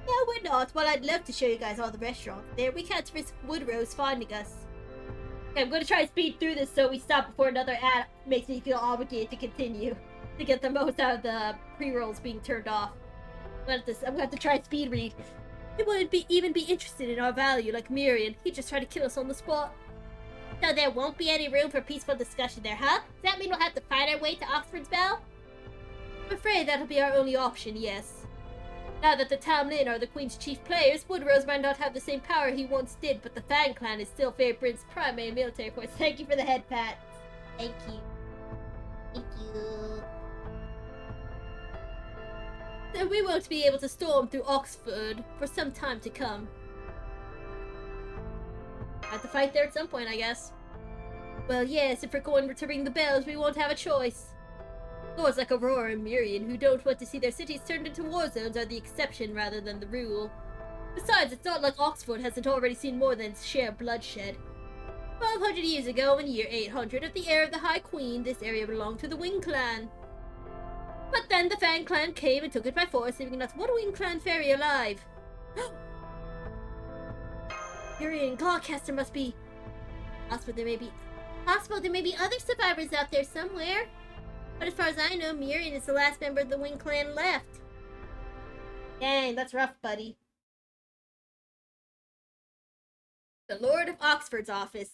No, we're not. Well, I'd love to show you guys all the restaurants there. We can't risk Woodrose finding us. Okay, I'm gonna try to speed through this so we stop before another ad makes me feel obligated to continue. To get the most out of the pre-rolls being turned off. I'm gonna have to try to speed read. He wouldn't even be interested in our value like Miriam. He'd just try to kill us on the spot. So there won't be any room for peaceful discussion there, huh? Does that mean we'll have to fight our way to Oxford's Bell? I'm afraid that'll be our only option, yes. Now that the Tamlin are the Queen's chief players, Woodrose might not have the same power he once did, but the Fang clan is still Fair Britain's primary military force. Thank you for the head pat. Thank you. Thank you. So we won't be able to storm through Oxford for some time to come. Have to fight there at some point, I guess. Well, yes, if we're going to ring the bells, we won't have a choice. Lords like Aurora and Miriam, who don't want to see their cities turned into war zones, are the exception rather than the rule. Besides, it's not like Oxford hasn't already seen more than its share of bloodshed. 1200 years ago, in year 800 of the era of the High Queen, this area belonged to the Wing Clan. But then the Fang clan came and took it by force, leaving not one Wing Clan fairy alive. Fury and Gloucester must be... Possible there may be other survivors out there somewhere. But as far as I know, Miriam is the last member of the Wing Clan left. Dang, that's rough, buddy. The Lord of Oxford's office.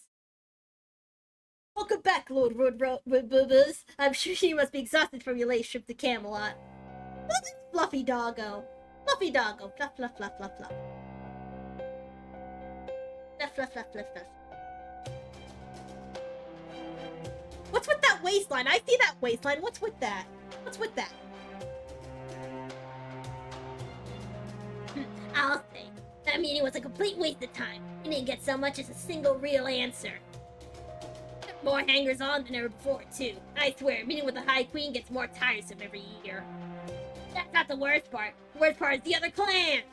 Welcome back, Lord Woodrose. I'm sure you must be exhausted from your late trip to Camelot. Look at Fluffy Doggo. Fluffy Doggo. Fluff, fluff, fluff, fluff, fluff. Fluff, fluff, fluff, fluff, fluff. What's with that waistline? I see that waistline. What's with that? What's with that? I'll say. That meeting was a complete waste of time. You didn't get so much as a single real answer. More hangers-on than ever before, too. I swear, meeting with the High Queen gets more tiresome every year. That's not the worst part. The worst part is the other clans.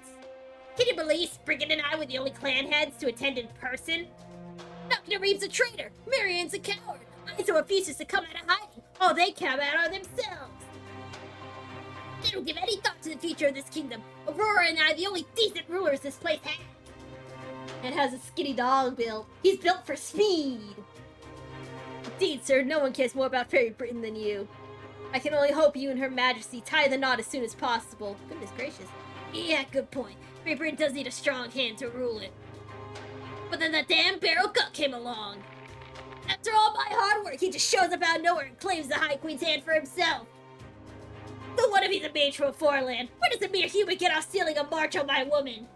Can you believe Spriggan and I were the only clan heads to attend in person? Dr. Reeve's a traitor. Miriam's a coward. Isa refuses to come out of hiding. All they care about are themselves. They don't give any thought to the future of this kingdom. Aurora and I are the only decent rulers this place has. and has a skinny dog build. He's built for speed! Indeed, sir, no one cares more about Fairy Britain than you. I can only hope you and Her Majesty tie the knot as soon as possible. Goodness gracious. Yeah, good point. Fairy Britain does need a strong hand to rule it. But then that damn Barrel Gut came along. After all my hard work, he just shows up out of nowhere and claims the High Queen's hand for himself. So what if he's a mage from a foreign land? Where does a mere human get off stealing a march on my woman?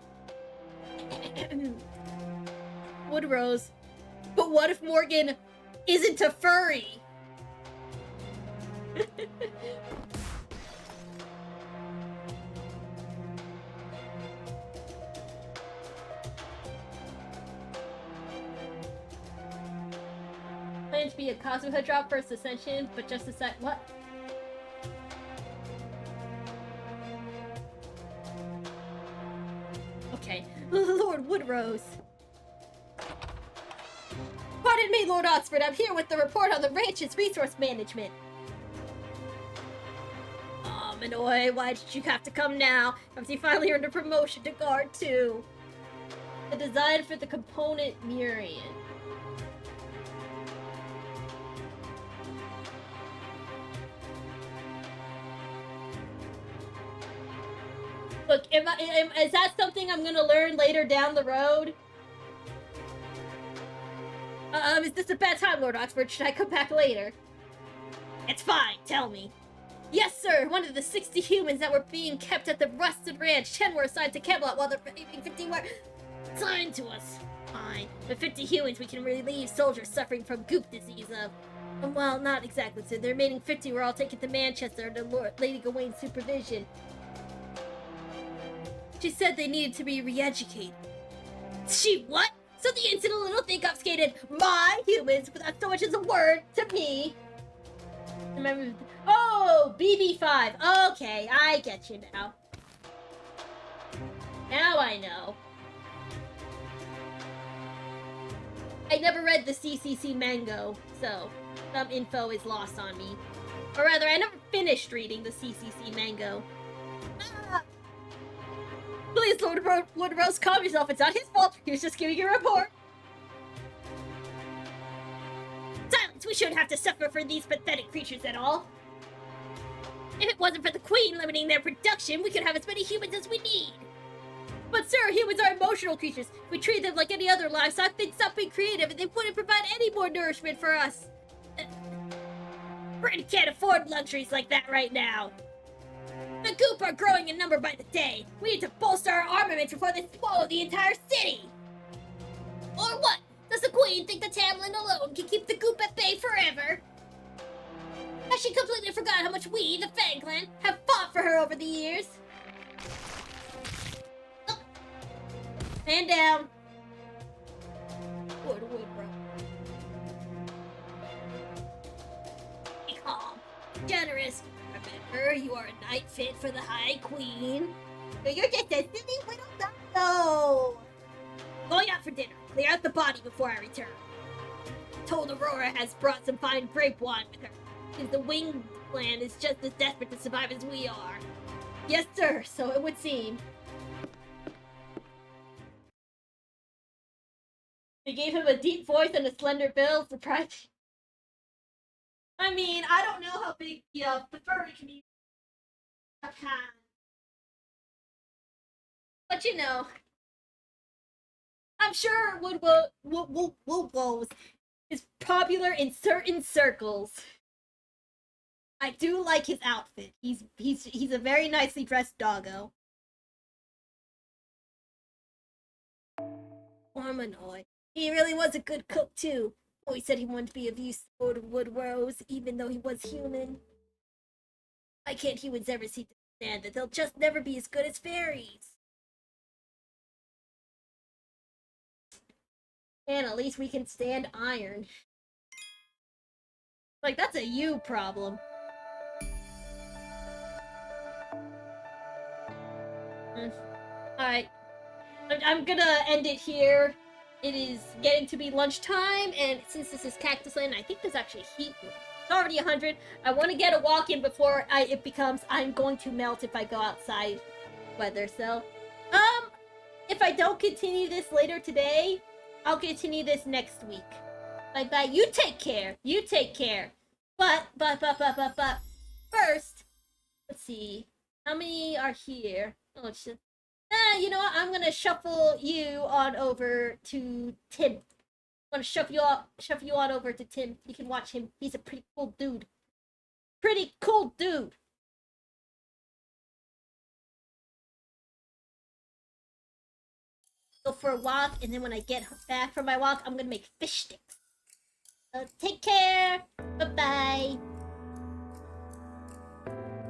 Woodrose. But what if Morgan isn't a furry? Plan to be a Kazuha drop first ascension, but just a sec. What? Okay. Lord Woodrose. Pardon me, Lord Oxford. I'm here with the report on the ranch's resource management. Oh, Minoy, why did you have to come now? After you finally earned a promotion to Guard 2. The design for the component Murian. Look, is that something I'm gonna learn later down the road? Is this a bad time, Lord Oxford? Should I come back later? It's fine, tell me. Yes, sir! One of the 60 humans that were being kept at the Rusted Ranch, 10 were assigned to Camelot while the 15 were assigned to us. Fine. With 50 humans, we can relieve soldiers suffering from goop disease. Well, not exactly, sir. The remaining 50 were all taken to Manchester under Lady Gawaine's supervision. She said they needed to be re-educated. She what? So the insolent little thing obfuscated my humans without so much as a word to me. Remember? Oh, BB5. Okay, I get you now. Now I know. I never read the CCC Mango, so some info is lost on me. Or rather, I never finished reading the CCC Mango. Ah. Please, Lord Woodrose, calm yourself. It's not his fault. He was just giving you a report. Silence! We shouldn't have to suffer for these pathetic creatures at all. If it wasn't for the Queen limiting their production, we could have as many humans as we need. But sir, humans are emotional creatures. If we treat them like any other livestock, they'd stop being creative and they wouldn't provide any more nourishment for us. Britain can't afford luxuries like that right now. The goop are growing in number by the day. We need to bolster our armaments before they swallow the entire city. Or what? Does the Queen think that Tamlin alone can keep the goop at bay forever? Has she completely forgot how much we, the Fang Clan, have fought for her over the years? Oh. Man down. Wood, bro. Be calm. Generous. Remember, you are a knight fit for the High Queen. So you're just a silly little dumbo. Going out for dinner. Clear out the body before I return. Told Aurora has brought some fine grape wine with her, since the Winged Clan is just as desperate to survive as we are. Yes, sir, so it would seem. They gave him a deep voice and a slender build. Surprise. I mean, I don't know how big the furry community have had. But you know, I'm sure Woodrose is popular in certain circles. I do like his outfit. He's a very nicely dressed doggo. Ormanoid. He really was a good cook too. Always said he wanted to be of use to Woodrose, even though he was human. Why can't humans ever seem to understand that they'll just never be as good as fairies? And at least we can stand iron. Like, that's a you problem. Alright. I'm gonna end it here. It is getting to be lunchtime, and since this is Cactus Land, I think there's actually heat. It's already 100. I want to get a walk in before it becomes I'm going to melt if I go outside weather. So, if if I don't continue this later today, I'll continue this next week. Bye. You take care. You take care. But first, let's see. How many are here? Oh, it's just... you know what? I'm gonna shuffle you on over to Tim. I'm gonna shuffle you on over to Tim. You can watch him. He's a pretty cool dude. Pretty cool dude. Go for a walk, and then when I get back from my walk, I'm gonna make fish sticks. So take care. Bye-bye.